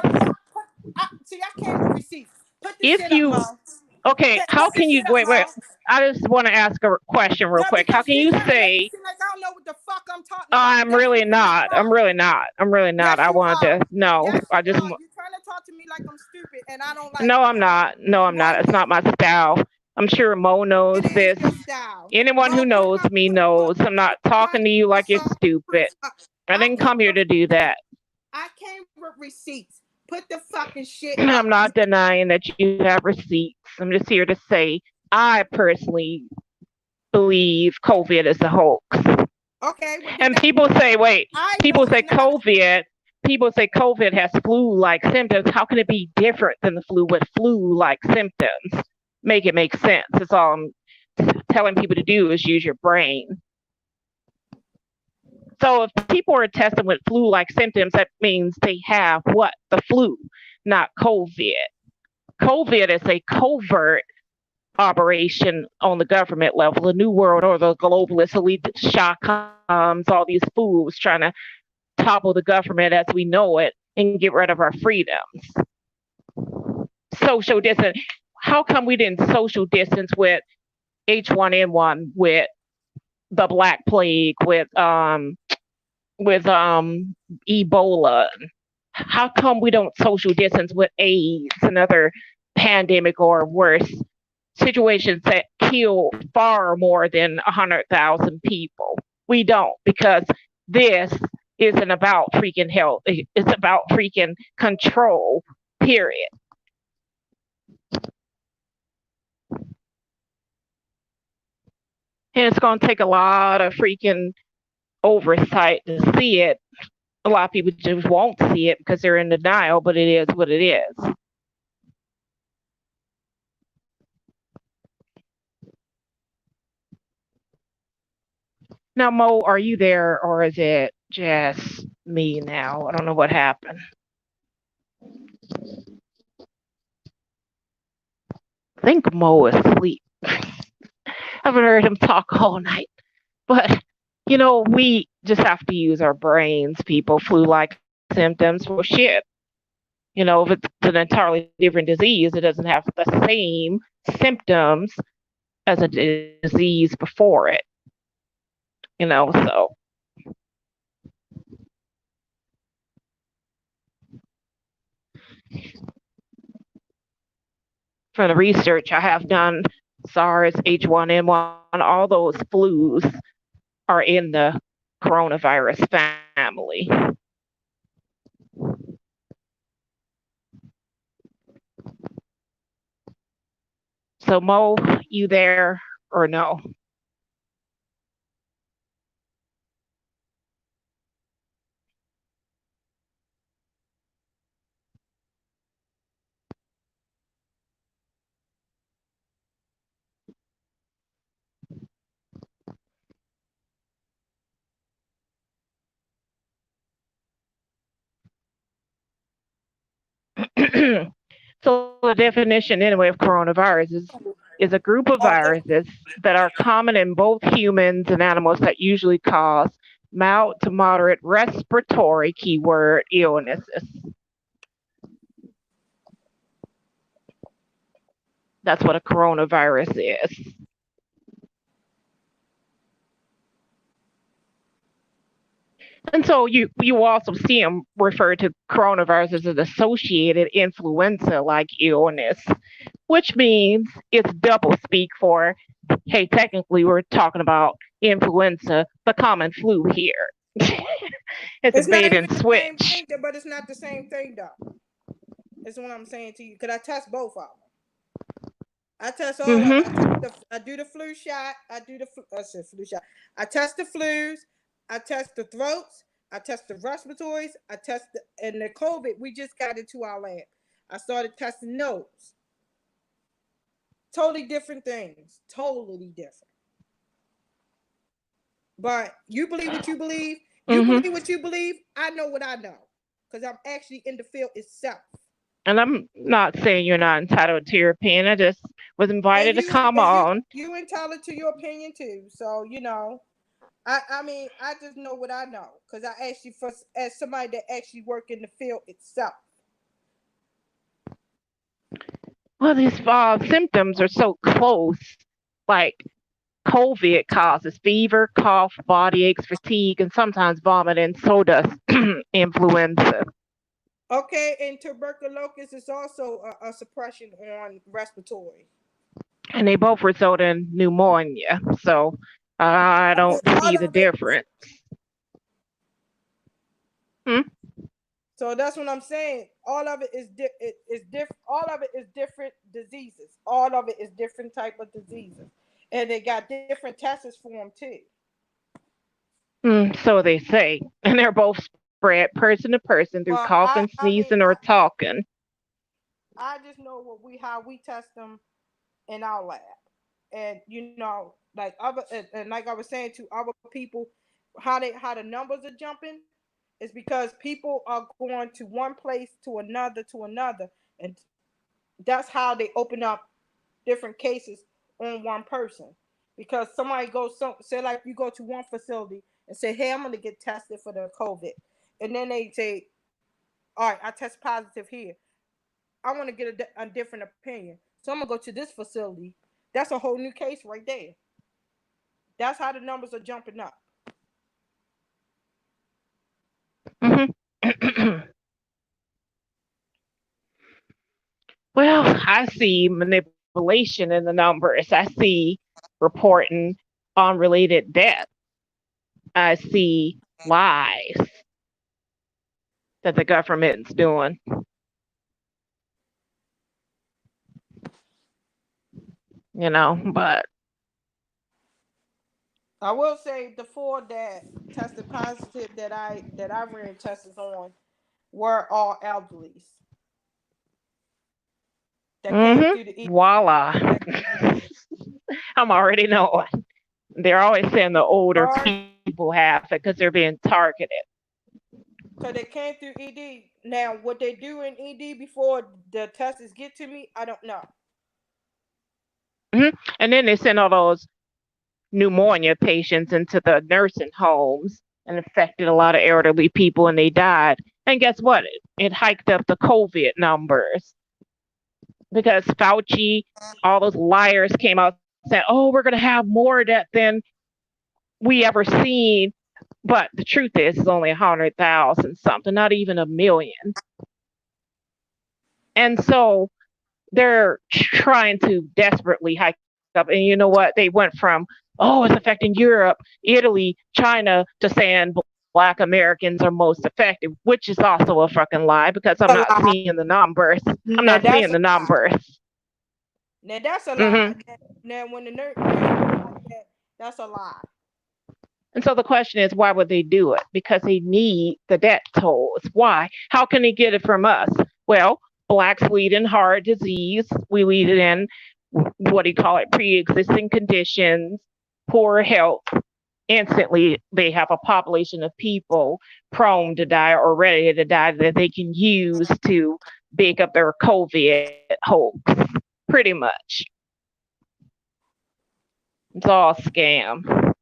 see, I can't with receipts. Put the If shit up, you Mo. Okay, how Put the can you shit up, wait? Wait, Mo. I just want to ask a question real No, quick. How because can you're you trying to make it say? seem like I don't know what the fuck I'm talking about. I'm That's really what you not. I'm are. really not. I'm really not. Yes, I you wanted are. to. No, Yes, I you just. are. You're trying to talk to me like I'm stupid, and I don't like No, it. I'm not. No, I'm not. Right It's not now. my style. I'm sure Mo knows It is this. your style. Anyone who Mo, knows me knows I'm not talking to you like you're stupid. I I didn't came come here to do that. with receipts. Put the fucking shit I'm up. not denying that you have receipts. I'm just here to say I personally believe COVID is a hoax. Okay. Well, And people say, wait, I know people say it's not. COVID has flu-like symptoms. How can it be different than the flu with flu-like symptoms? Make it make sense. That's all I'm telling people to do is use your brain. So if people are testing with flu-like symptoms, that means they have what? The flu, not COVID. COVID is a covert operation on the government level, the New World or the globalist elite shock comes, all these fools trying to topple the government as we know it and get rid of our freedoms. Social distance. How come we didn't social distance with H1N1, with the Black Plague, with Ebola? How come we don't social distance with AIDS, another pandemic or worse situations that kill far more than 100,000 people? We don't, because this isn't about freaking health. It's about freaking control, period. And it's going to take a lot of freaking oversight to see it. A lot of people just won't see it because they're in denial, but it is what it is. Now, Mo, are you there or is it just me now? I don't know what happened. I think Mo is asleep. I haven't heard him talk all night. But, we just have to use our brains, people. Flu-like symptoms, well, shit. If it's an entirely different disease, it doesn't have the same symptoms as a disease before it. So. For the research I have done, SARS, H1N1, all those flus are in the coronavirus family. So, Mo, you there or no? So the definition anyway of coronavirus is a group of Oh, it, viruses that are common in both humans and animals that usually cause mild to moderate respiratory keyword illnesses. That's what a coronavirus is. And so you also see them refer to coronavirus as an associated influenza-like illness, which means it's double speak for, hey, technically we're talking about influenza, the common flu here. It's a it's not bait even and the same switch. thing, but it's not the same thing though. Is what I'm saying to you. Cause I test both of them. I test all of it. Mm-hmm. I do the flu shot. I said flu shot. I test the flus. I test the throats. I test the respiratories. And the COVID. We just got into our lab. I started testing those. Totally different things. Totally different. But you believe what you believe. You Mm-hmm. believe what you believe. I know what I know. Because I'm actually in the field itself. And I'm not saying you're not entitled to your opinion. I just was invited to come on. You entitled to your opinion too. So, I mean, I just know what I know. Because I actually, as somebody that actually work in the field itself. Well, these symptoms are so close. Like COVID causes fever, cough, body aches, fatigue, and sometimes vomiting. So does influenza. Okay, and tuberculosis is also a suppression on respiratory. And they both result in pneumonia. So I don't see All the of it. difference. Hmm? So that's what I'm saying. All of it is different. All of it is different diseases. All of it is different type of diseases, and they got different tests for them too. So they say. And they're both spread person to person through Well, coughing, I mean, sneezing, or talking. I just know how we test them in our lab, and like other and like I was saying to other people, how the numbers are jumping is because people are going to one place to another, and that's how they open up different cases on one person. Because somebody goes, say like you go to one facility and say, hey, I'm going to get tested for the COVID, and then they say, all right, I test positive here. I want to get a different opinion, so I'm gonna go to this facility. That's a whole new case right there. That's how the numbers are jumping up. Mm-hmm. Well, I see manipulation in the numbers. I see reporting unrelated deaths. I see lies that the government's doing. But I will say the 4 that tested positive that I ran tests on were all elderlies that came through the voila. I'm already knowing. They're always saying the older people have it because they're being targeted. So they came through ED. Now, what they do in ED before the tests get to me, I don't know. And then they send all those pneumonia patients into the nursing homes and affected a lot of elderly people, and they died. And guess what? It hiked up the COVID numbers because Fauci, all those liars came out saying, oh, we're going to have more of that than we ever seen. But the truth is, it's only 100,000 something, not even a million. And so they're trying to desperately hike up. And you know what? They went from, oh, it's affecting Europe, Italy, China, to saying Black Americans are most affected, which is also a fucking lie because I'm not seeing the numbers. I'm not seeing the numbers. Now that's a lie. Now when the nurse like that, that's a lie. And so the question is, why would they do it? Because they need the death tolls. Why? How can they get it from us? Well, Blacks lead in heart disease. We lead in, what do you call it, pre-existing conditions, poor health. Instantly, they have a population of people prone to die or ready to die that they can use to big up their COVID hoax. Pretty much. It's all scam.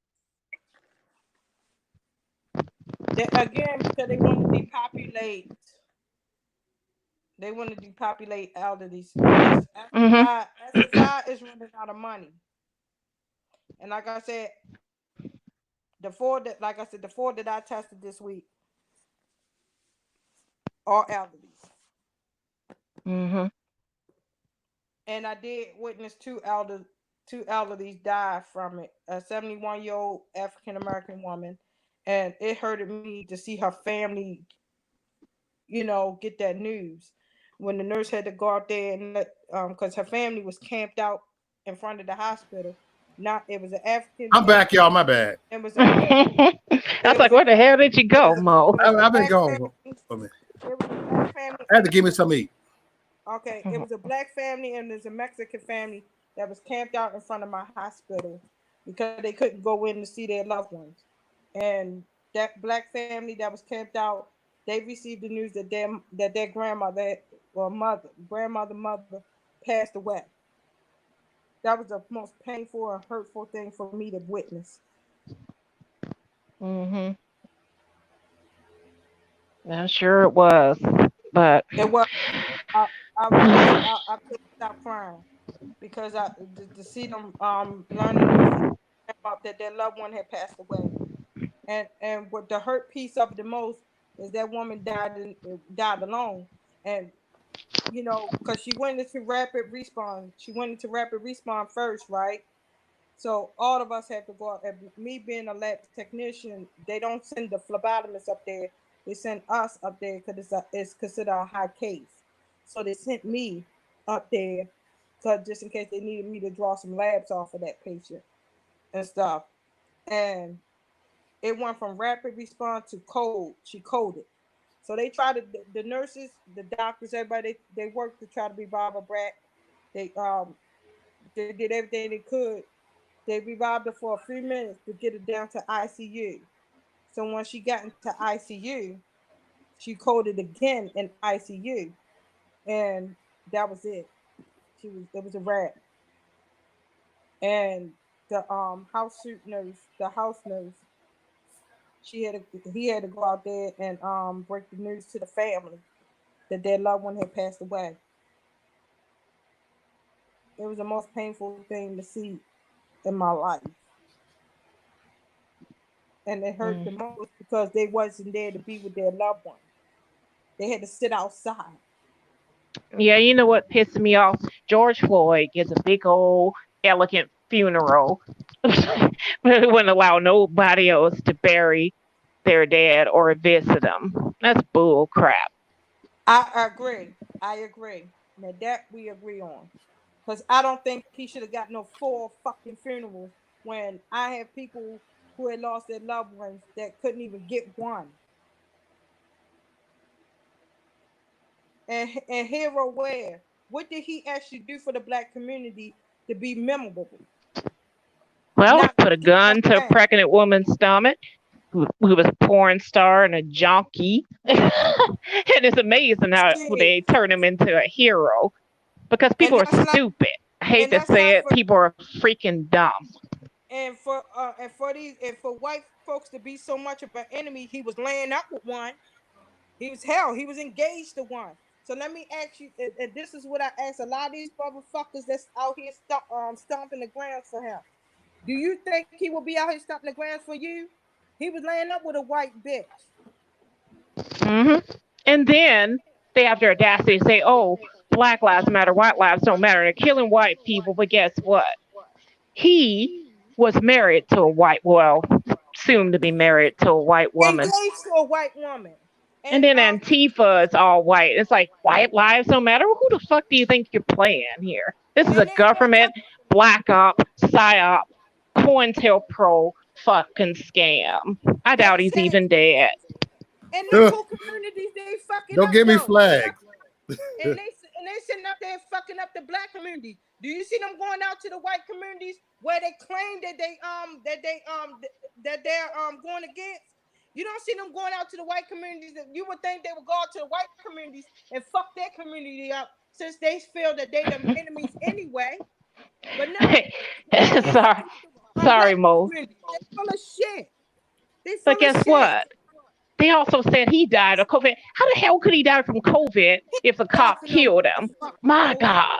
Again, because they want to depopulate. They want to depopulate elderlies. Hmm. SSI is running out of money. And like I said, the four that I tested this week are elderlies. Hmm. And I did witness two elderlies die from it. A 71-year-old African American woman, and it hurted me to see her family, get that news when the nurse had to go out there and let, because her family was camped out in front of the hospital. Not it was an African. I'm back, y'all. My bad. It was a I was it like, was a where the hell did you it go, was a, Mo? it was a I've been black gone family. for a minute. It was a black family. I had to give me some meat. Okay, it was a black family and there's a Mexican family that was camped out in front of my hospital because they couldn't go in to see their loved ones. And that black family that was camped out, they received the news that their grandmother or mother passed away. That was the most painful and hurtful thing for me to witness. Hmm. I'm sure it was, but It was I I couldn't stop crying because to see them learn the news that their loved one had passed away. And what the hurt piece of it the most is that woman died alone, and because she went into rapid respawn. She went into rapid respawn first, right? So all of us had to go out. And me being a lab technician, they don't send the phlebotomist up there. They send us up there because it's considered a high case. So they sent me up there because just in case they needed me to draw some labs off of that patient and stuff. And it went from rapid response to cold. She coded. So they tried to the nurses, the doctors, everybody they worked to try to revive a brat. They did everything they could. They revived her for a few minutes to get her down to ICU. So when she got into ICU, she coded again in ICU, and that was it. It was a wrap. And the the house nurse, he had to go out there and break the news to the family that their loved one had passed away. It was the most painful thing to see in my life, and it hurt the mm. most because they wasn't there to be with their loved one. They had to sit outside. Yeah, you know what pissed me off? George Floyd gets a big old elegant funeral, but it wouldn't allow nobody else to bury their dad or visit them. That's bull crap. I agree. I agree. Now that we agree on, because I don't think he should have got no full fucking funeral when I have people who had lost their loved ones that couldn't even get one. And Hero Ware, what did he actually do for the black community to be memorable? Well, Not put a do one gun to a thing. pregnant woman's stomach who was a porn star and a junkie. And it's amazing how Shit. they turn him into a hero because And people are that's not stupid. I hate and to that's say not it, for people are freaking dumb. and for white folks to be so much of an enemy, he was laying up with one. He was engaged to one. So let me ask you, and this is what I ask a lot of these motherfuckers that's out here stomping the grounds for him. Do you think he will be out here stomping the grounds for you? He was laying up with a white bitch. Hmm. And then they have their audacity to say, oh, black lives matter, white lives don't matter. They're killing white people. But guess what? He was married to a white, soon to be married to a white woman. Engaged to a white woman. And And then Antifa is all white. It's like white lives don't matter. Well, who the fuck do you think you're playing here? This is a they gonna government black op, psyop, COINTELPRO fucking scam. I doubt he's even exactly. dead. And look who communities they fucking Don't up get me though. flagged. And they sitting up there fucking up the black community. Do you see them going out to the white communities where they claim that they're going against? You don't see them going out to the white communities. You would think they would go out to the white communities and fuck their community up since they feel that they the enemies anyway. But no, they go hit sorry, our sorry, black Mo. community. They full of shit. They But full of guess shit. what? They also said he died of COVID. How the hell could he die from COVID if the Die cop for no killed him? fucking My COVID. God.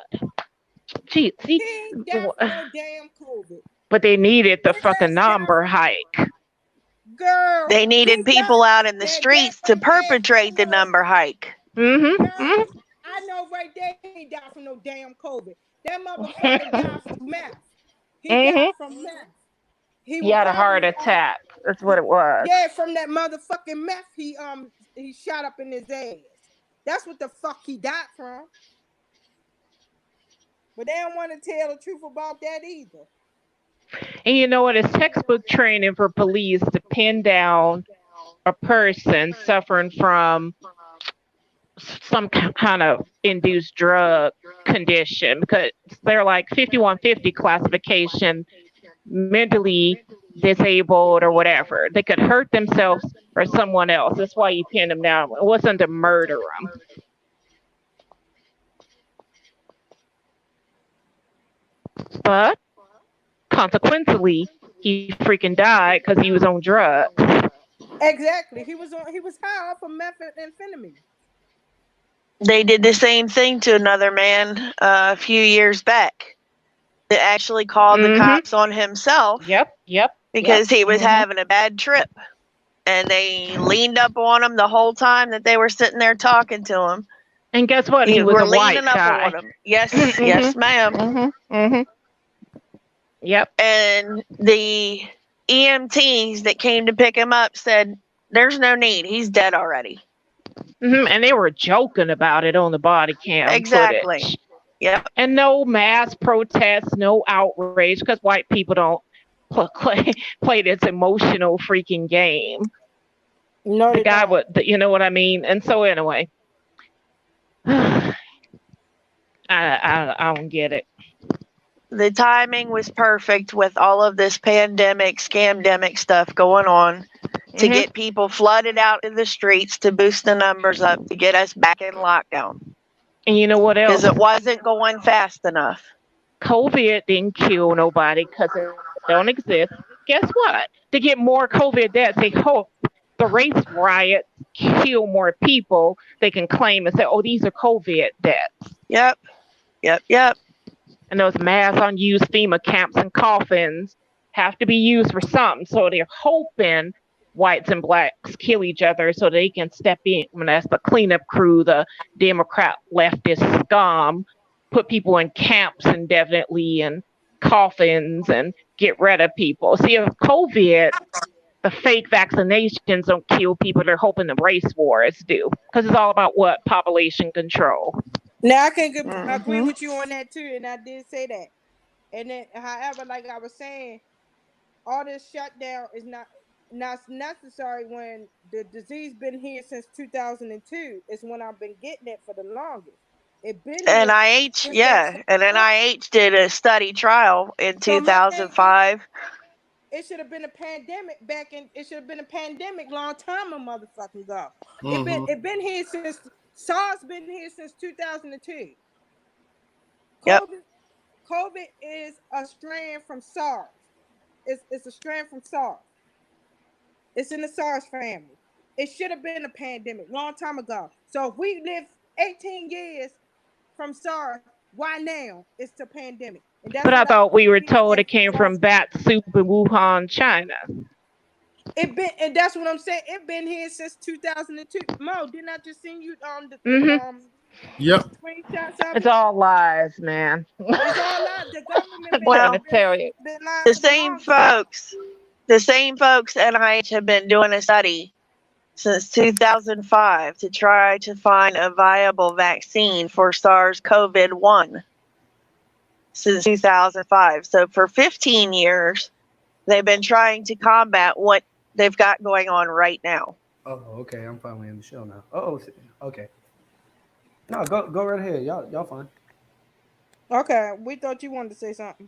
Gee, He see, ain't die for no damn COVID. but they needed the His fucking ass died number from hike. girl. They He needed people died. out in the That streets to right there. perpetrate the Look, number hike. Mm-hmm. girl. I know right there he ain't died from no damn COVID. That motherfucker died from meth. He Mm-hmm. died from meth. He He would had a heart probably attack. That's what it was. yeah, from that motherfucking meth he shot up in his ass. That's what the fuck he died from. But they don't want to tell the truth about that either. And you know what? It's textbook training for police to pin down a person suffering from some kind of induced drug condition because they're like 5150 classification, mentally disabled or whatever. They could hurt themselves or someone else. That's why you pin them down. It wasn't to murder them. But consequently, he freaking died because he was on drugs. Exactly. He was high off of methamphetamine. They did the same thing to another man a few years back. They actually called the cops on himself. Yep. Because he was having a bad trip. And they leaned up on him the whole time that they were sitting there talking to him. And guess what? He was a white guy. Up on him. Yes, yes, ma'am. Yep. And the EMTs that came to pick him up said, "There's no need. He's dead already." And they were joking about it on the body cam Exactly. footage. Yep. And no mass protests, no outrage, because white people don't play this emotional freaking game. No, the guy would, you know what I mean? And so anyway, I don't get it. The timing was perfect with all of this pandemic, scamdemic stuff going on to get people flooded out in the streets to boost the numbers up to get us back in lockdown. And you know what else? Because it wasn't going fast enough. COVID didn't kill nobody because it don't exist. Guess what? To get more COVID deaths, they hope the race riots kill more people. They can claim and say, "Oh, these are COVID deaths." Yep. And those mass unused FEMA camps and coffins have to be used for something. So they're hoping whites and blacks kill each other so they can step in. I mean, that's the cleanup crew, the Democrat leftist scum, put people in camps indefinitely and coffins and get rid of people. See, if COVID, the fake vaccinations don't kill people, they're hoping the race wars do. Because it's all about what? Population control. Now I can agree with you on that too, and I did say that. And then, however, like I was saying, all this shutdown is not necessary when the disease been here since 2002. It's when I've been getting it for the longest. It been here. NIH, and NIH did a study trial in 2005. It should have been a pandemic it should have been a pandemic long time a motherfucking ago. It been here since SARS been here since 2002. COVID is a strand from SARS. It's a strand from SARS. It's in the SARS family. It should have been a pandemic long time ago. So if we lived 18 years from SARS, why now it's a pandemic? And that's but I thought we were told it came from bat soup in Wuhan, China. And that's what I'm saying. It been here since 2002. Mo, didn't I just send you Yep. screenshots of it? It's all lies, man. It's all lies. The government I'm trying to tell you. The same folks NIH have been doing a study since 2005 to try to find a viable vaccine for SARS-CoV-1 since 2005. So for 15 years, they've been trying to combat what they've got going on right now. Oh, okay. I'm finally in the show now. Oh, okay. No, go right ahead. Y'all fine. Okay, we thought you wanted to say something.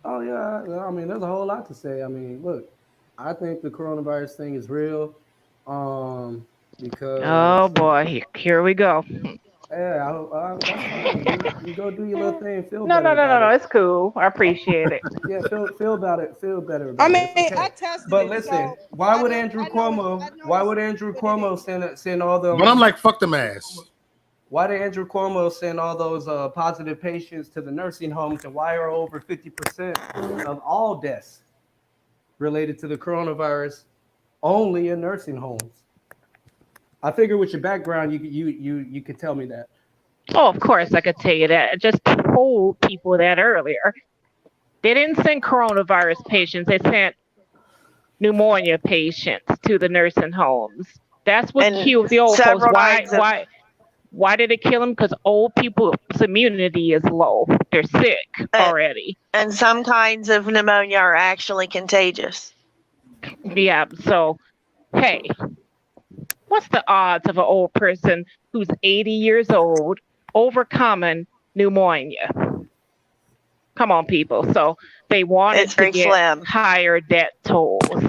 Oh yeah, I mean, there's a whole lot to say. I mean, look, I think the coronavirus thing is real. Oh Because boy, here we go. yeah, that's fine. You go do your little thing. Feel No, better no, no, no, about no. it. It's cool. I appreciate it. Yeah, feel about it. Feel better I about it. It's mean, I okay. tested But it, listen, so I know I know Why it's would Andrew what it Cuomo is. send all But I'm them? like, fuck them ass. Why did Andrew Cuomo send all those positive patients to the nursing homes, and why are over 50% of all deaths related to the coronavirus only in nursing homes? I figure with your background, you could tell me that. Oh, of course, I could tell you that. I just told people that earlier. They didn't send coronavirus patients. They sent pneumonia patients to the nursing homes. That's what And killed the old folks. several Why? eggs of Why did it kill them? Because old people's immunity is low. They're sick uh, already. and some kinds of pneumonia are actually contagious. Yeah. So, hey, what's the odds of an old person who's 80 years old overcoming pneumonia? Come on, people. So they wanted It's to very get slim. higher debt tolls.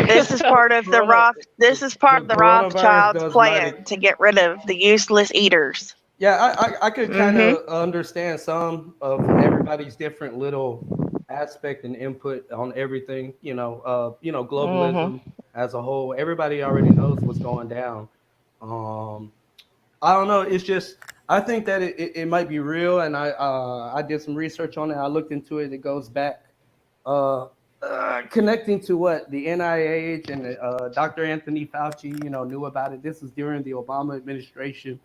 This is So, part of the Corona, Roth. This is part the of the coronavirus Rothschilds' does mighty. plan to get rid of the useless eaters. Yeah, I could kind mm-hmm, of understand some of everybody's different little aspect and input on everything. Globalism mm-hmm. as a whole. Everybody already knows what's going down. Um, I don't know. It's just I think that it might be real, and I did some research on it. I looked into it. It goes back uh, connecting to what the NIH and Dr. Anthony Fauci, knew about it. This was during the Obama administration,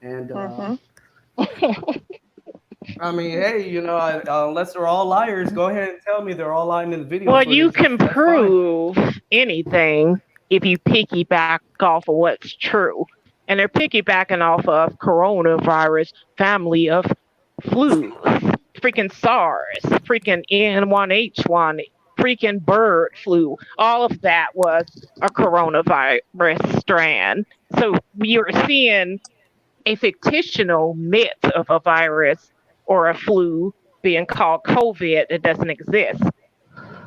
and Hmm. I mean, hey, unless they're all liars, go ahead and tell me they're all lying in the video Well, you footage. can That's fine. prove anything if you piggyback off of what's true. And they're piggybacking off of coronavirus family of flus, freaking SARS, freaking N1H1, freaking bird flu. All of that was a coronavirus strand. So you're seeing a fictional myth of a virus or a flu being called COVID that doesn't exist.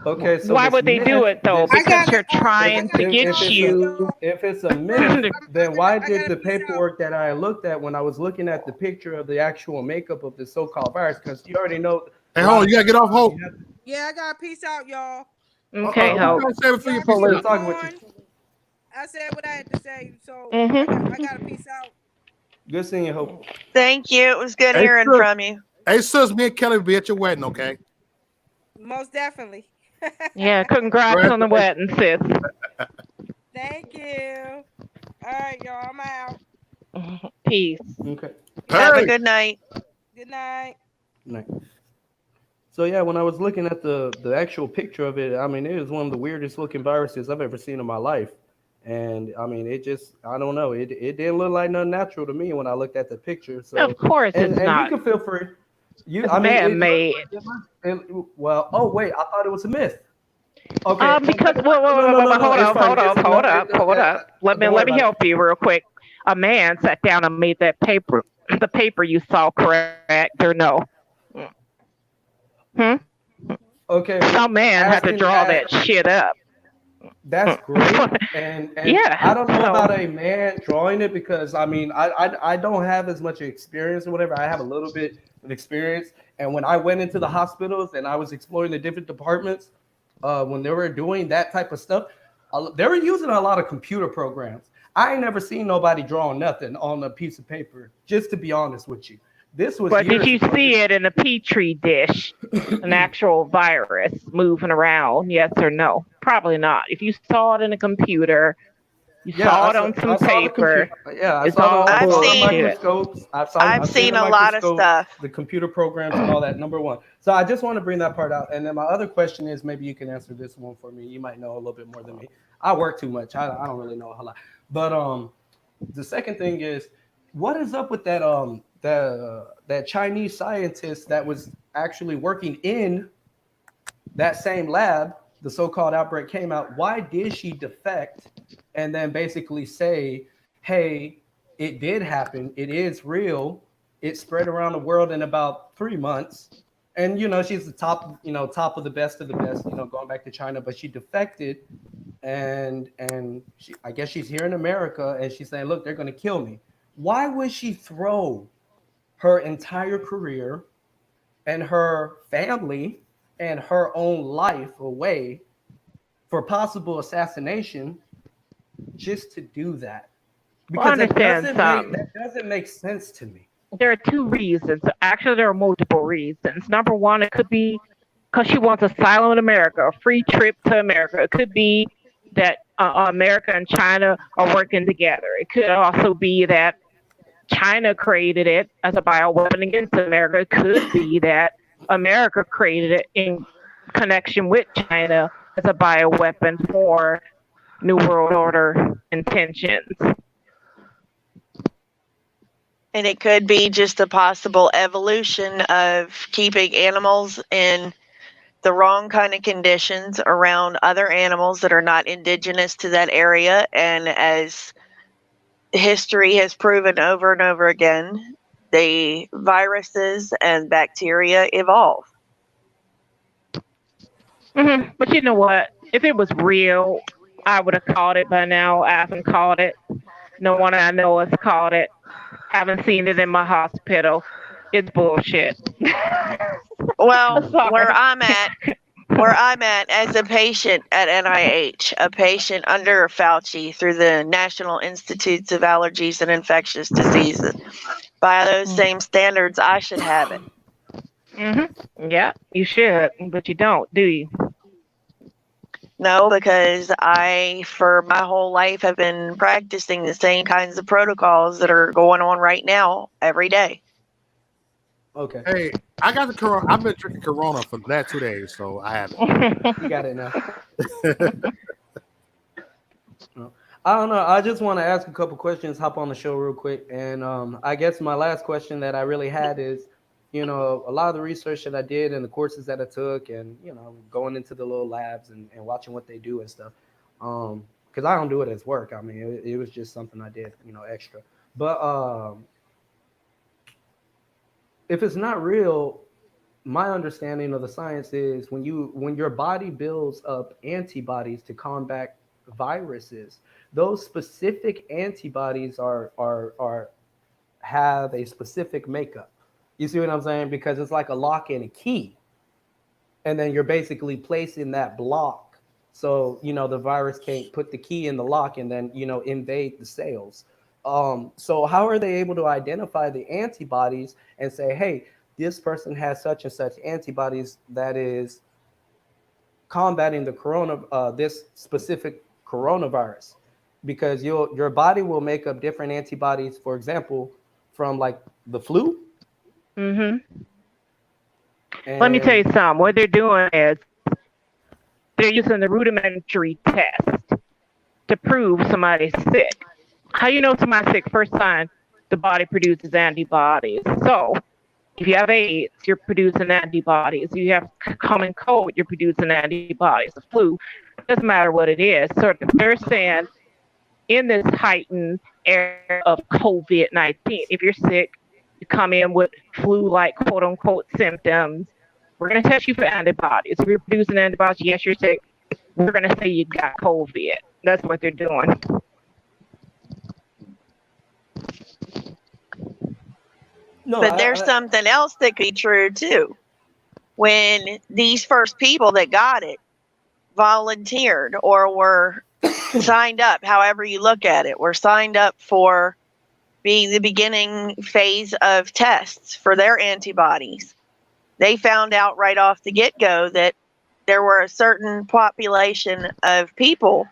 Okay, so Why this would they do myth, it though? this I Because gotta they're if trying to if, get if it's a you. if it's a myth, then why I did gotta the peace out. paperwork that I looked at when I was looking at the picture of the actual makeup of the so-called virus? Because you already know Hey, a hold lot on, of you gotta get off hope. Yeah, I gotta peace out, y'all. Okay, You Hope. gotta save it for your Y'all piece keep of good Please. talking with you. going. I said what I had to say, so I Mm-hmm. gotta peace out. Good seeing you, Hope. Thank you. It was good Hey, hearing sis. from you. Hey, sis, me and Kelly will be at your wedding, okay? Most definitely. Yeah, congrats on the Congratulations. wedding, sis. Thank you. All right, y'all. I'm out. Peace. Okay. Have a Hey, good night. Good night. Nice. So yeah, when I was looking at the actual picture of it, I mean, it was one of the weirdest looking viruses I've ever seen in my life. And I mean, it just I don't know, it didn't look like nothing natural to me when I looked at the picture. Of So course it's and you not. can feel free. You It's I mean man made. well, oh wait, I thought it was a myth. Okay, Because no, no, no, no, hold it's up, fine. hold It's up, hold no, up, hold up. don't worry Let me about it. help you real quick. A man sat down and made that paper. The paper you saw, correct or no? Hmm? Okay, Some man had to asking draw that shit up. that's great, and I Yeah. don't know So about a man drawing it because I mean I don't have as much experience or whatever. I have a little bit of experience, and when I went into the hospitals and I was exploring the different departments, when they were doing that type of stuff, they were using a lot of computer programs. I ain't never seen nobody drawing nothing on a piece of paper. Just to be honest with you, this was but did years you ago. see it in a petri dish? An actual virus moving around? Yes or no? Probably not. If you saw it in a computer, you Yeah, saw it on I some saw the paper, computer. Yeah, it's all I've I saw the seen bullshit. microscopes. I've I've seen seen the a lot of microscopes, stuff. the computer programs, and all that. Number one. So I just want to bring that part out. And then my other question is, maybe you can answer this one for me. You might know a little bit more than me. I work too much. I don't really know a whole lot. But the second thing is, what is up with that Chinese scientist that was actually working in that same lab, the so-called outbreak came out. Why did she defect and then basically say, hey, it did happen, it is real, it spread around the world in about 3 months, and she's the top of the best of the best, going back to China, but she defected and I guess she's here in America, and she's saying, look, they're going to kill me. Why would she throw her entire career and her family and her own life away for possible assassination just to do that? Well, I Because understand some. that doesn't make sense to me. There are two reasons. Actually, there are multiple reasons. Number one, it could be because she wants asylum in America, a free trip to America. It could be that America and China are working together. It could also be that China created it as a bioweapon against America. It could be that America created it in connection with China as a bioweapon for New World Order intentions. And it could be just a possible evolution of keeping animals in the wrong kind of conditions around other animals that are not indigenous to that area. And as history has proven over and over again, the viruses and bacteria evolve. But you know what? If it was real, I would have caught it by now. I haven't caught it. No one I know has caught it. Haven't seen it in my hospital. It's bullshit. Well, Sorry. where I'm at as a patient at NIH, a patient under Fauci through the National Institutes of Allergies and Infectious Diseases, by those same standards, I should have it. Yeah, you should, but you don't, do you? No, because I, for my whole life, have been practicing the same kinds of protocols that are going on right now every day. Okay. Hey, I got the Corona. I've been drinking Corona for the last 2 days, so I haven't. You got it now. I don't know. I just want to ask a couple questions, hop on the show real quick. And I guess my last question that I really had is, a lot of the research that I did and the courses that I took and, going into the little labs and watching what they do and stuff. Because I don't do it as work. I mean, it was just something I did, extra. But if it's not real, my understanding of the science is when your body builds up antibodies to combat viruses, those specific antibodies have a specific makeup. You see what I'm saying? Because it's like a lock and a key. And then you're basically placing that block. So, the virus can't put the key in the lock and then, invade the cells. So how are they able to identify the antibodies and say, hey, this person has such and such antibodies that is combating the this specific coronavirus? Because your body will make up different antibodies, for example, from like the flu. Let me tell you something. What they're doing is they're using the rudimentary test to prove somebody's sick. How you know somebody's sick? First sign, the body produces antibodies. So if you have AIDS, you're producing antibodies. If you have common cold, you're producing antibodies. The flu, doesn't matter what it is. So they're saying in this heightened era of COVID-19, if you're sick, you come in with flu-like quote-unquote symptoms, we're going to test you for antibodies. If you're producing antibodies, yes, you're sick. We're going to say you got COVID. That's what they're doing. But there's something else that could be true too. When these first people that got it volunteered or were signed up, however you look at it, were signed up for being the beginning phase of tests for their antibodies, they found out right off the get-go that there were a certain population of people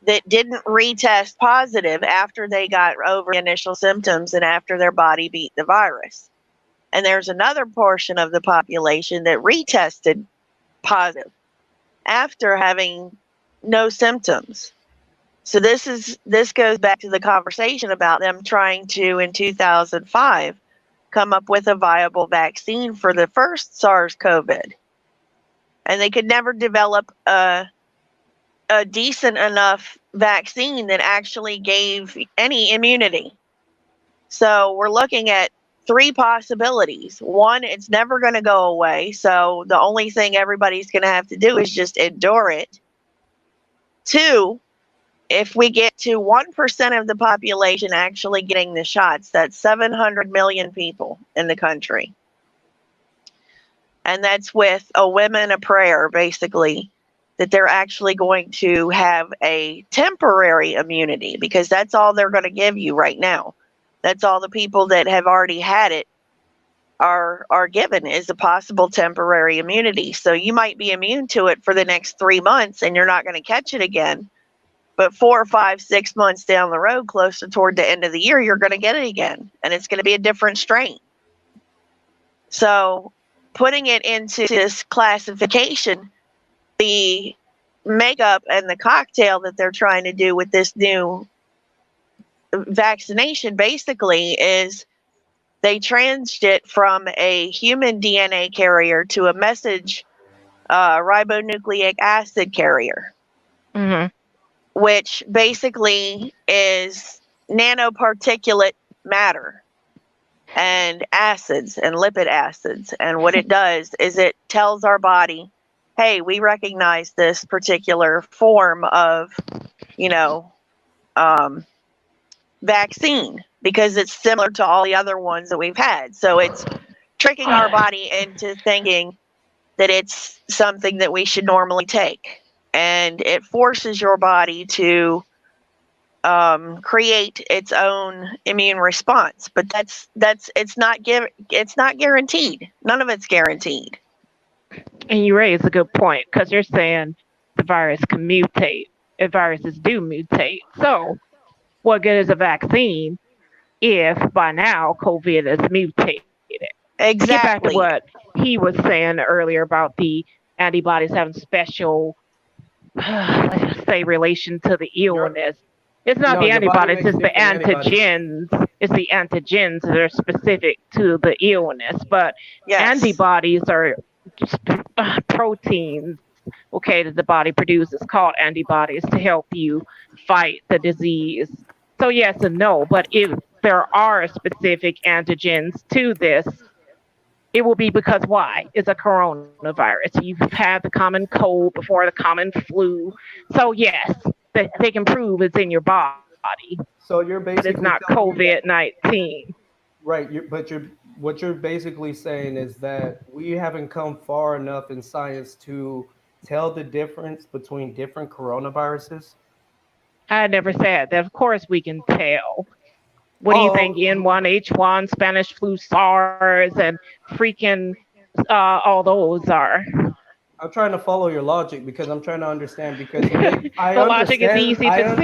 that didn't retest positive after they got over the initial symptoms and after their body beat the virus. And there's another portion of the population that retested positive after having no symptoms. So this goes back to the conversation about them trying to, in 2005, come up with a viable vaccine for the first SARS-CoV. And they could never develop a decent enough vaccine that actually gave any immunity. So we're looking at three possibilities. One, it's never going to go away. So the only thing everybody's going to have to do is just endure it. Two, if we get to 1% of the population actually getting the shots, that's 700 million people in the country. And that's with a whim and a prayer, basically, that they're actually going to have a temporary immunity, because that's all they're going to give you right now. That's all the people that have already had it are given, is a possible temporary immunity. So you might be immune to it for the next 3 months and you're not going to catch it again. But 4 or 5, 6 months down the road, closer toward the end of the year, you're going to get it again. And it's going to be a different strain. So putting it into this classification, the makeup and the cocktail that they're trying to do with this new vaccination basically is they changed it from a human DNA carrier to a messenger ribonucleic acid carrier, which basically is nanoparticulate matter and acids and lipid acids. And what it does is it tells our body, hey, we recognize this particular form of, vaccine because it's similar to all the other ones that we've had. So it's tricking our body into thinking that it's something that we should normally take. And it forces your body to create its own immune response. But it's not guaranteed. None of it's guaranteed. And you raise a good point, because you're saying the virus can mutate. If viruses do mutate. So what good is a vaccine if by now COVID is mutated? Exactly. To get back to what he was saying earlier about the antibodies having special, let's just say, relation to the illness. It's not the antibodies, it's the antigens. It's the antigens that are specific to the illness. But antibodies are just proteins, okay, that the body produces called antibodies to help you fight the disease. So yes and no, but if there are specific antigens to this, it will be because why? It's a coronavirus. You've had the common cold before the common flu. So yes, they can prove it's in your body. So you're basically, but it's not COVID-19. Right, what you're basically saying is that we haven't come far enough in science to tell the difference between different coronaviruses. I never said that. Of course we can tell. What do you think N1H1, Spanish flu, SARS, and freaking all those are? I'm trying to follow your logic because I'm trying to understand, because logic is easy to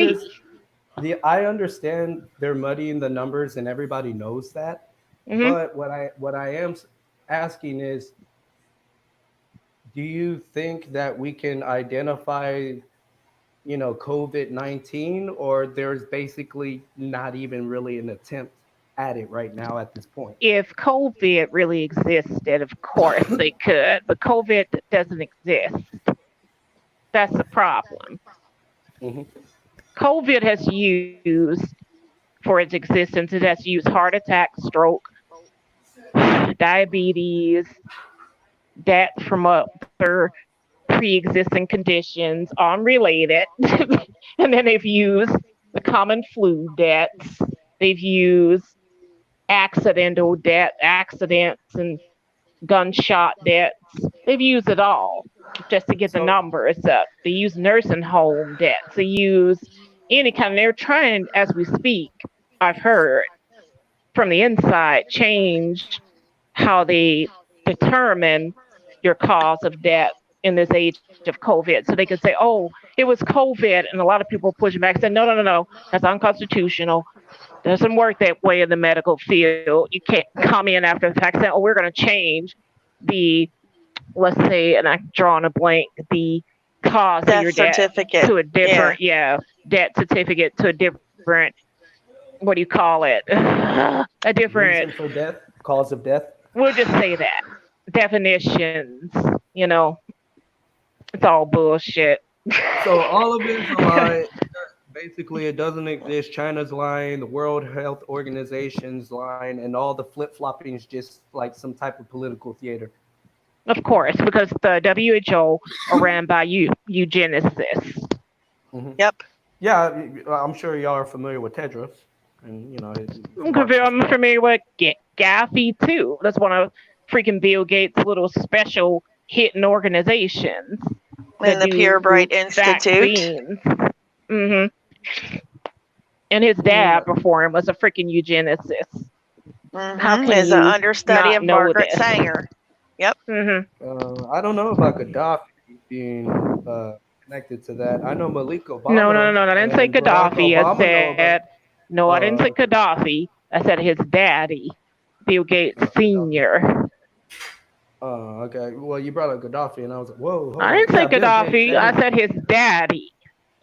see. I understand they're muddying the numbers and everybody knows that. Mm-hmm. But what I am asking is, do you think that we can identify, COVID-19, or there's basically not even really an attempt at it right now at this point? If COVID really existed, of course they could, but COVID doesn't exist. That's the problem. Mm-hmm. COVID has used, for its existence, it has used heart attack, stroke, diabetes, death from other pre-existing conditions, unrelated. And then they've used the common flu deaths. They've used accidental death, accidents and gunshot deaths. They've used it all just to get the numbers up. They use nursing home deaths. They use any kind. They're trying, as we speak, I've heard from the inside, change how they determine your cause of death in this age of COVID. So they could say, oh, it was COVID. And a lot of people push back and say, no, that's unconstitutional. Doesn't work that way in the medical field. You can't come in after the fact and say, oh, we're going to change the, let's say, and I'm drawing a blank, the cause death of your death certificate to a different, death certificate to a different, what do you call it? A different reason for death, cause of death. We'll just say that. Definitions, it's all bullshit. So all of it's a lie. Basically, it doesn't exist. China's lying, the World Health Organization's lying, and all the flip-flopping is just like some type of political theater. Of course, because the WHO are ran by eugenicists. Yep. Yeah, I'm sure y'all are familiar with Tedros, and I'm familiar with Gaffy too. That's one of freaking Bill Gates' little special hidden organizations In that the Pure do Bright Institute. vaccines. hmm And his dad before him was a freaking eugenicist. How can Is an you understudy not of know Margaret this? Sanger. Yep. I don't know about Gaddafi being connected to that. I know Malik No. Obama I didn't say and Barack Gaddafi. Obama know about. I didn't say Gaddafi. I said his daddy, Bill Gates Senior. Oh, okay. Well, you brought up Gaddafi, and I was like, whoa, hold I on. didn't say Yeah, Bill Gates. Gaddafi. I said his daddy.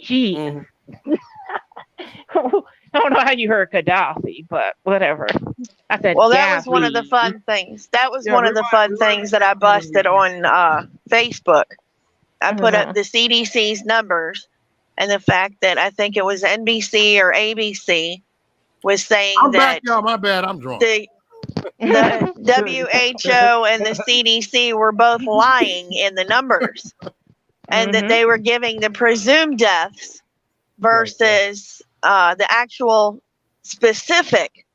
Gee. Mhm. I don't know how you heard Gaddafi, but whatever. I said Well, that was one of the Gaffy. fun things. That was Yeah, one of the fun rewind things that I busted on Facebook. I put up the CDC's numbers and the fact that I think it was NBC or ABC was saying I'm that back, y'all. My bad. I'm drunk. the WHO and the CDC were both lying in the numbers, and that they were giving the presumed deaths versus the actual specific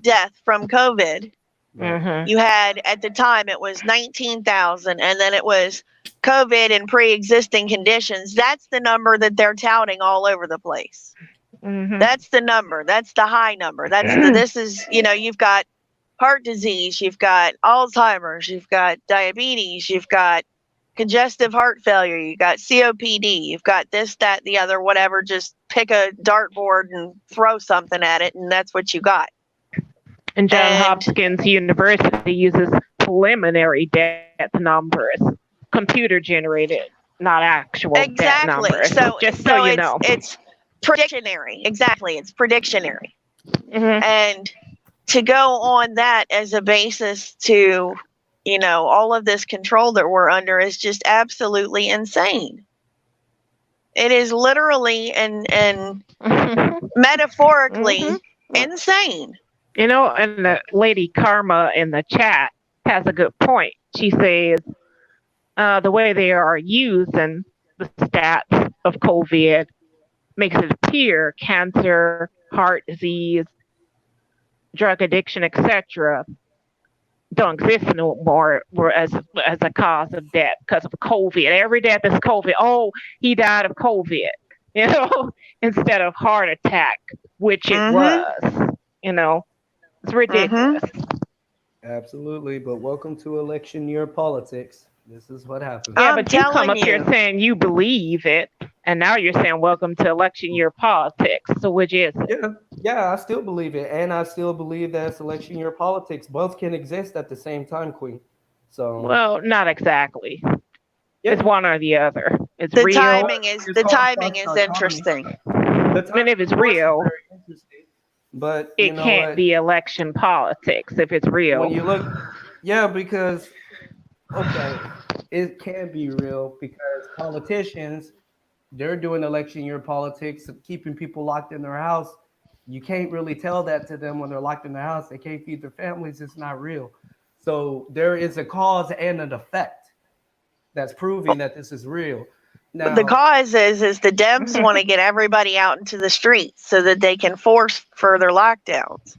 death from COVID. You had, at the time, it was 19,000, and then it was COVID and pre-existing conditions. That's the number that they're touting all over the place. That's the number. That's the high number. This is, you've got heart disease, you've got Alzheimer's, you've got diabetes, you've got congestive heart failure, you've got COPD, you've got this, that, the other, whatever. Just pick a dartboard and throw something at it, and that's what you got. And Johns Hopkins University uses preliminary death numbers, computer generated, not actual death numbers. So, just so you know. It's predictionary. Exactly. It's predictionary. And to go on that as a basis to, all of this control that we're under is just absolutely insane. It is literally and metaphorically insane. And the lady Karma in the chat has a good point. She says the way they are using the stats of COVID makes it appear cancer, heart disease, drug addiction, etc., don't exist no more as a cause of death because of COVID. Every death is COVID. Oh, he died of COVID, instead of heart attack, which it was. It's ridiculous. Absolutely, but welcome to election year politics. This is what happens. Yeah, but you come up here saying you believe it, and now you're saying welcome to election year politics. So which is it? Yeah, I still believe it, and I still believe that it's election year politics. Both can exist at the same time, Queen. So well, not exactly. It's one or the other. It's the real. Timing is interesting. And if it's real, but it can't be election politics if it's real. When you look, because it can be real because politicians, they're doing election year politics of keeping people locked in their house. You can't really tell that to them when they're locked in their house. They can't feed their families. It's not real. So there is a cause and an effect that's proving that this is real. Now, the cause is the Dems want to get everybody out into the streets so that they can force further lockdowns.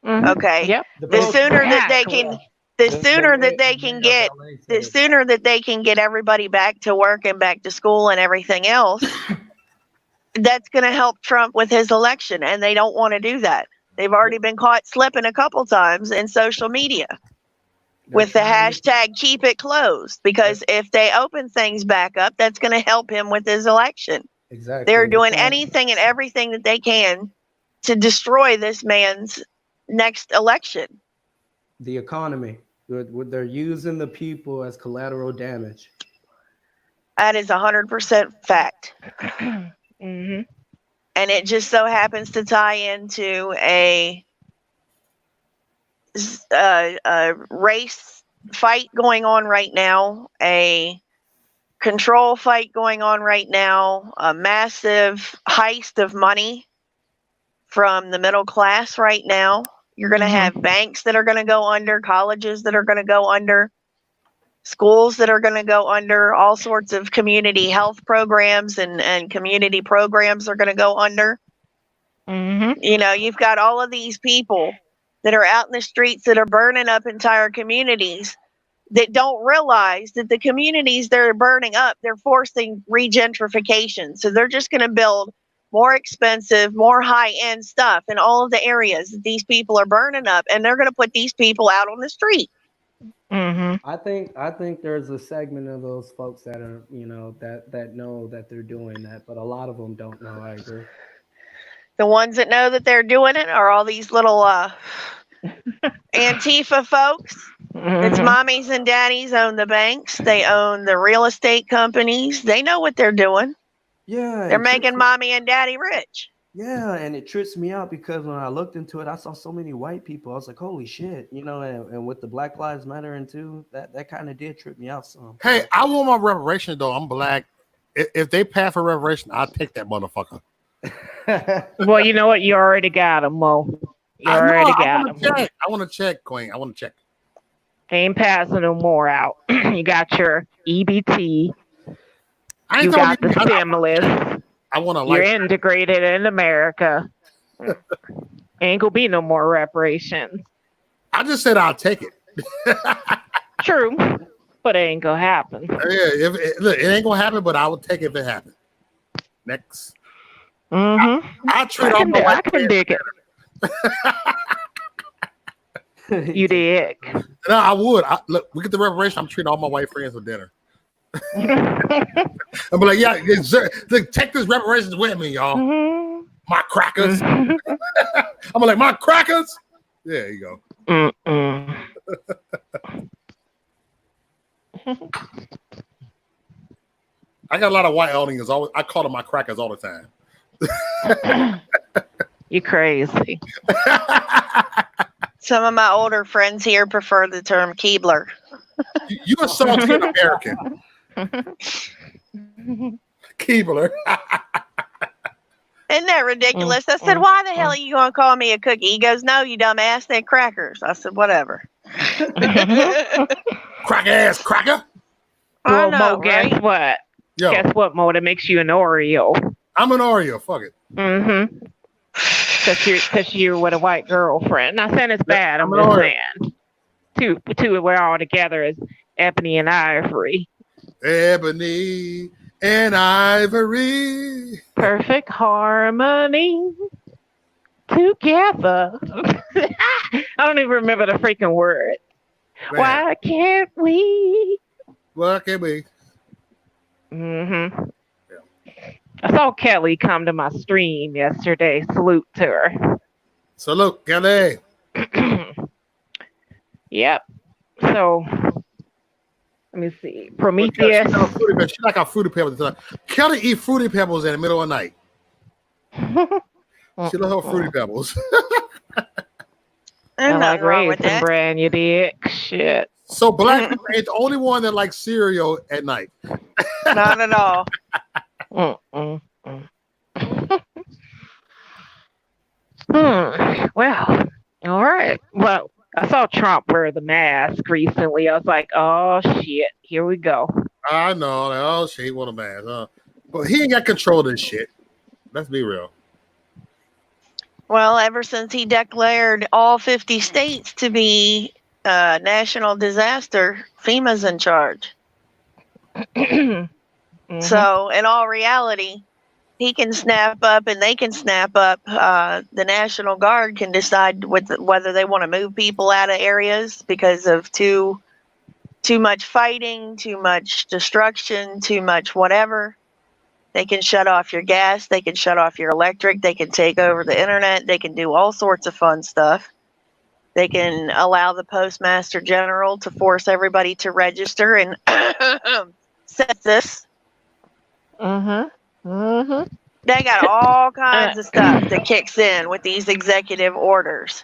Okay. Yep. The sooner that they can get everybody back to work and back to school and everything else, that's going to help Trump with his election. And they don't want to do that. They've already been caught slipping a couple times in social media with the hashtag keep it closed, because if they open things back up, that's going to help him with his election. Exactly. They're doing anything and everything that they can to destroy this man's next election. The economy. They're using the people as collateral damage. That is 100% fact. And it just so happens to tie into a race fight going on right now, a control fight going on right now, a massive heist of money from the middle class right now. You're going to have banks that are going to go under, colleges that are going to go under. schools that are going to go under, all sorts of community health programs and community programs are going to go under. Mm-hmm. You know, you've got all of these people that are out in the streets that are burning up entire communities that don't realize that the communities they're burning up, they're forcing regentrification. So they're just going to build more expensive, more high-end stuff in all of the areas that these people are burning up, and they're going to put these people out on the street. Mm-hmm. I think there's a segment of those folks that are, you know, that know that they're doing that, but a lot of them don't know. I agree. The ones that know that they're doing it are all these little Antifa folks. It's Mm-hmm. mommies and daddies own the banks. They own the real estate companies. They know what they're doing. Yeah, They're making mommy and daddy rich. yeah, and it trips me out because when I looked into it, I saw so many white people. I was like, holy shit, you know, and with the Black Lives Matter and too, that kind of did trip me out some. Hey, I want my reparation though. I'm black. If they pass for reparation, I'll take that motherfucker. Well, you know what? You already got them, Mo. You already got them. I want to check, Queen. I want to check. They ain't passing no more out. You got your EBT. I ain't You got the talking- stimulus. I want to You're like. integrated in America. Ain't gonna be no more reparations. I just said I'll take it. True, but it ain't gonna happen. Yeah, look, it ain't gonna happen, but I will take it if it happens. Next, Mm-hmm. I treat all my I white can friends. dig it. You dig. No, I would. Look, we get the reparation. I'm treating all my white friends for dinner. I'm like, yeah, look, take this reparations with me, y'all. Mm-hmm. My crackers. I'm like, my crackers. There you go. Mm-mm. I got a lot of white audience. I call them my crackers all the time. You crazy. Some of my older friends here prefer the term Keebler. You a salty American. Keebler. Isn't that ridiculous? I said, why the hell are you going to call me a cookie? He goes, no, you dumbass, they're crackers. I said, whatever. Crack ass cracker. I Well, know, Mo, right? guess what? Yo, Guess what, Mo? That makes you an Oreo. I'm an Oreo. Fuck it. Mm-hmm. Because you're with a white girlfriend. Not saying it's bad. I'm I'm an just Oreo. saying. Two, we're all together as Ebony and Ivory. Ebony and Ivory. Perfect harmony together. I don't even remember the freaking word. Man, Why can't we? what can we? Mm-hmm. I saw Kelly come to my stream yesterday. Salute to her. Salute, Kelly. Yep. So let me see. Prometheus. She like our Fruity Pebbles. Kelly eat Fruity Pebbles in the middle of the night. She love her Fruity Pebbles. I There's like nothing wrong with raisin that. bran, you dick. Shit. So black people ain't the only one that likes cereal at night. Not at all. Mm-mm. Well, all right. Well, I saw Trump wear the mask recently. I was like, oh shit, here we go. I know. Like, oh shit, he want a mask, huh? But he ain't got control of this shit. Let's be real. Well, ever since he declared all 50 states to be national disaster, FEMA's in charge. Mhm. So, in all reality, he can snap up and they can snap up. The National Guard can decide whether they want to move people out of areas because of too much fighting, too much destruction, too much whatever. They can shut off your gas. They can shut off your electric. They can take over the internet. They can do all sorts of fun stuff. They can allow the Postmaster General to force everybody to register and census. They got all kinds of stuff that kicks in with these executive orders.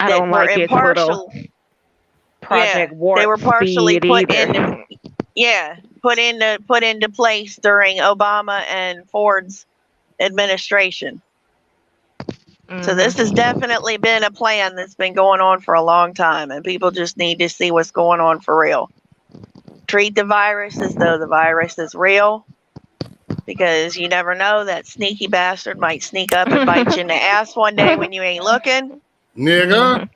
I that don't were like its little Project Warp they were partially Speed put either. put into place during Obama and Ford's administration. So this has definitely been a plan that's been going on for a long time, and people just need to see what's going on for real. Treat the virus as though the virus is real, because you never know, that sneaky bastard might sneak up and bite you in the ass one day when you ain't looking. Nigga.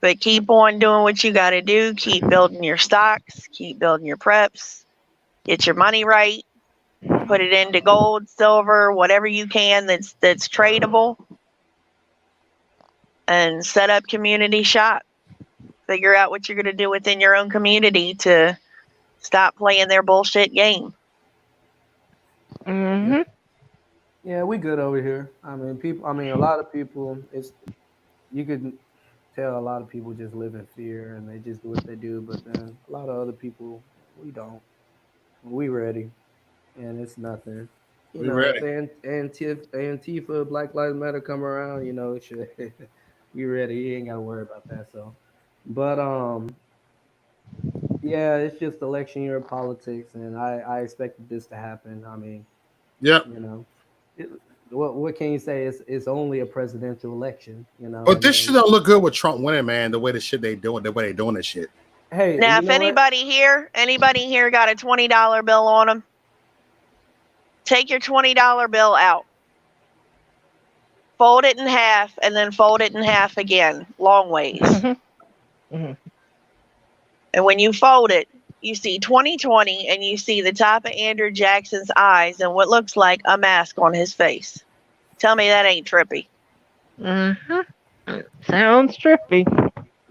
But keep on doing what you got to do. Keep building your stocks. Keep building your preps. Get your money right. Put it into gold, silver, whatever you can that's tradable. And set up community shop. Figure out what you're going to do within your own community to stop playing their bullshit game. Mm-hmm. Yeah, we good over here. I mean, a lot of people, you could tell a lot of people just live in fear and they just do what they do. But then a lot of other people, we don't. We ready, and it's nothing. We ready. If Antifa, Black Lives Matter come around, it should. We ready. You ain't gotta worry about that. So, but yeah, it's just election year politics, and I expected this to happen. I mean, Yep. What can you say? It's only a presidential election, But this shit don't look good with Trump winning, man. The way they doing this shit. Hey, now if anybody here got a $20 bill on them, take your $20 bill out, fold it in half, and then fold it in half again, long ways. Mm-hmm. And when you fold it, you see 2020, and you see the top of Andrew Jackson's eyes and what looks like a mask on his face. Tell me that ain't trippy. Mm-hmm. Sounds trippy.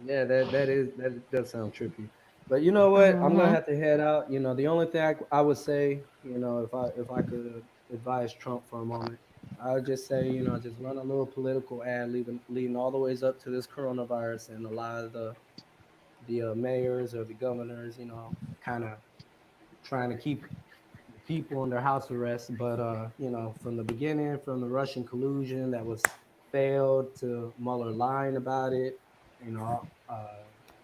Yeah, that does sound trippy. But you know what? I'm gonna have to head out. The only thing I would say, if I could advise Trump for a moment, I would just say, just run a little political ad leading all the ways up to this coronavirus, and a lot of the mayors or the governors, kind of trying to keep people under house arrest. But from the beginning, from the Russian collusion that was failed to Mueller lying about it,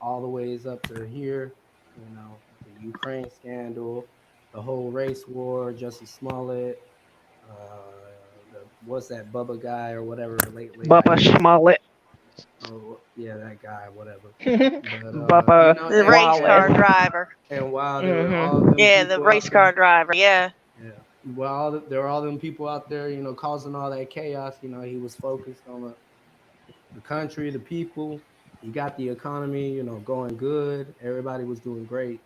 all the ways up to here, the Ukraine scandal, the whole race war, Justice Smollett, what's that Bubba guy or whatever lately? Bubba Smollett. Oh yeah, that guy, whatever. Bubba The race car driver. And while there were all them the race car driver, yeah. Well, there were all them people out there, causing all that chaos. He was focused on the country, the people. He got the economy, going good. Everybody was doing great.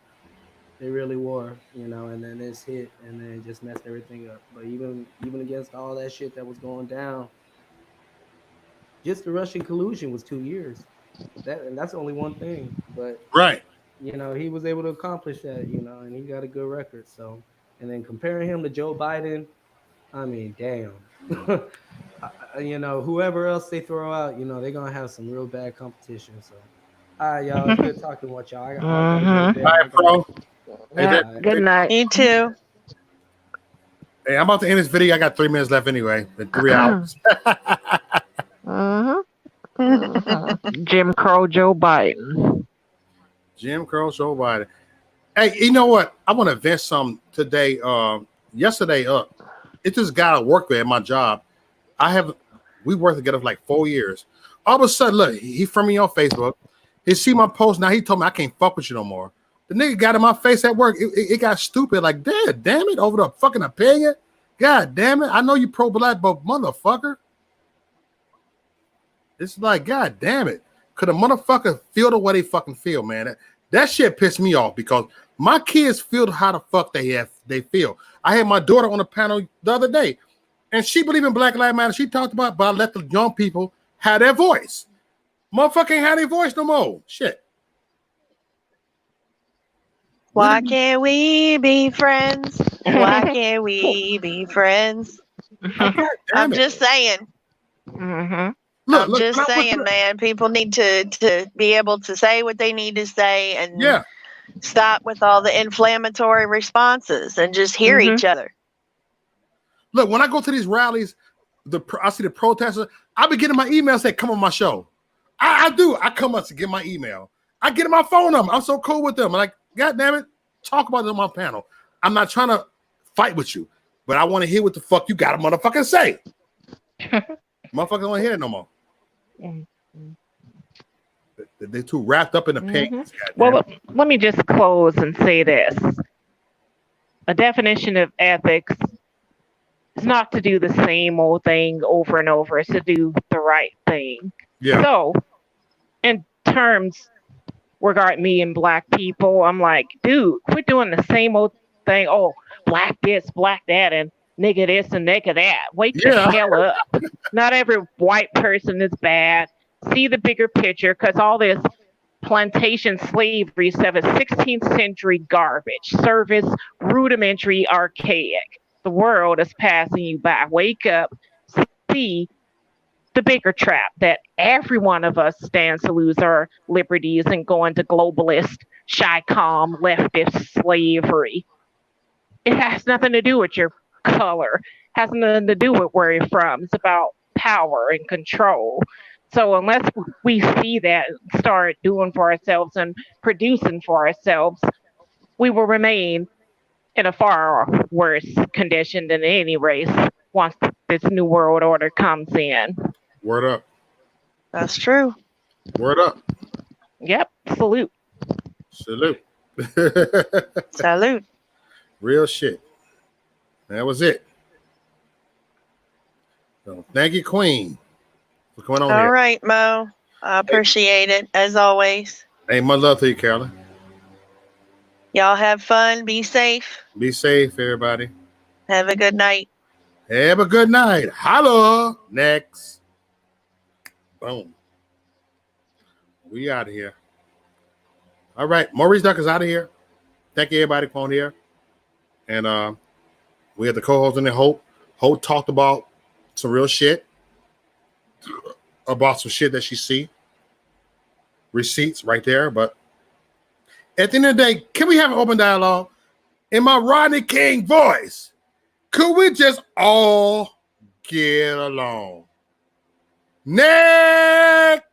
They really were, and then this hit, and then it just messed everything up. But even against all that shit that was going down, just the Russian collusion was 2 years. And that's only one thing. But right, he was able to accomplish that, and he got a good record. So, and then comparing him to Joe Biden, I mean, damn. Whoever else they throw out, they're gonna have some real bad competition. So, all right, y'all, it's good talking with y'all. I gotta go to bed. All right, bro. Good night. You too. Hey, I'm about to end this video. I got 3 minutes left anyway. 3 hours. Jim Crow Joe Biden. Jim Crow Joe Biden. Hey, you know what? I want to vent some today. Yesterday, it's this guy I work with at my job. We worked together for like 4 years. All of a sudden, look, he from me on Facebook. He see my post. Now he told me I can't fuck with you no more. The nigga got in my face at work. It got stupid. Like, damn it, over the fucking opinion. God damn it. I know you pro-black, but motherfucker. It's like, God damn it. Could a motherfucker feel the way they fucking feel, man? That shit pissed me off because my kids feel how the fuck they feel. I had my daughter on the panel the other day, and she believed in Black Lives Matter. She talked about let the young people have their voice. Motherfucker ain't have their voice no more. Shit. Why can't we be friends? Why can't we be friends? I'm just saying. Mm-hmm. I'm just saying, man. People need to be able to say what they need to say and stop with all the inflammatory responses and just hear each other. Look, when I go to these rallies, I see the protesters. I be getting my email say, "Come on my show." I do. I come up to get my email. I get my phone number. I'm so cool with them. I'm like, God damn it, talk about it on my panel. I'm not trying to fight with you, but I want to hear what the fuck you got to motherfucking say. Motherfucker don't hear it no more. They're too wrapped up in the Mm-hmm. pants. Well, let me just close and say this. A definition of ethics is not to do the same old thing over and over. It's to do the right thing. Yeah. So, in terms regarding me and black people, I'm like, dude, quit doing the same old thing. Oh, black this, black that, and nigga this and nigga that. Wake the hell up. Not every white person is bad. See the bigger picture, because all this plantation slavery stuff is 16th century garbage, service, rudimentary, archaic. The world is passing you by. Wake up, see the bigger trap that every one of us stands to lose our liberties and go into globalist, shy-com, leftist slavery. It has nothing to do with your color. It has nothing to do with where you're from. It's about power and control. So unless we see that and start doing for ourselves and producing for ourselves, we will remain in a far worse condition than any race once this new world order comes in. Word up. That's true. Word up. Yep. Salute. Salute. Salute. Real shit. That was it. So thank you, Queen, for coming on All here. right, Mo. I appreciate it as always. Hey, much love to you, Carolyn. Y'all have fun. Be safe. Be safe, everybody. Have a good night. Have a good night. Holla. Next. Boom. We out of here. All right. Maurice Duck is out of here. Thank you, everybody, for on here. And we had the co-host in there, Hope. Hope talked about some real shit. About some shit that she see. Receipts right there. But at the end of the day, can we have an open dialogue? In my Rodney King voice, could we just all get along? Next.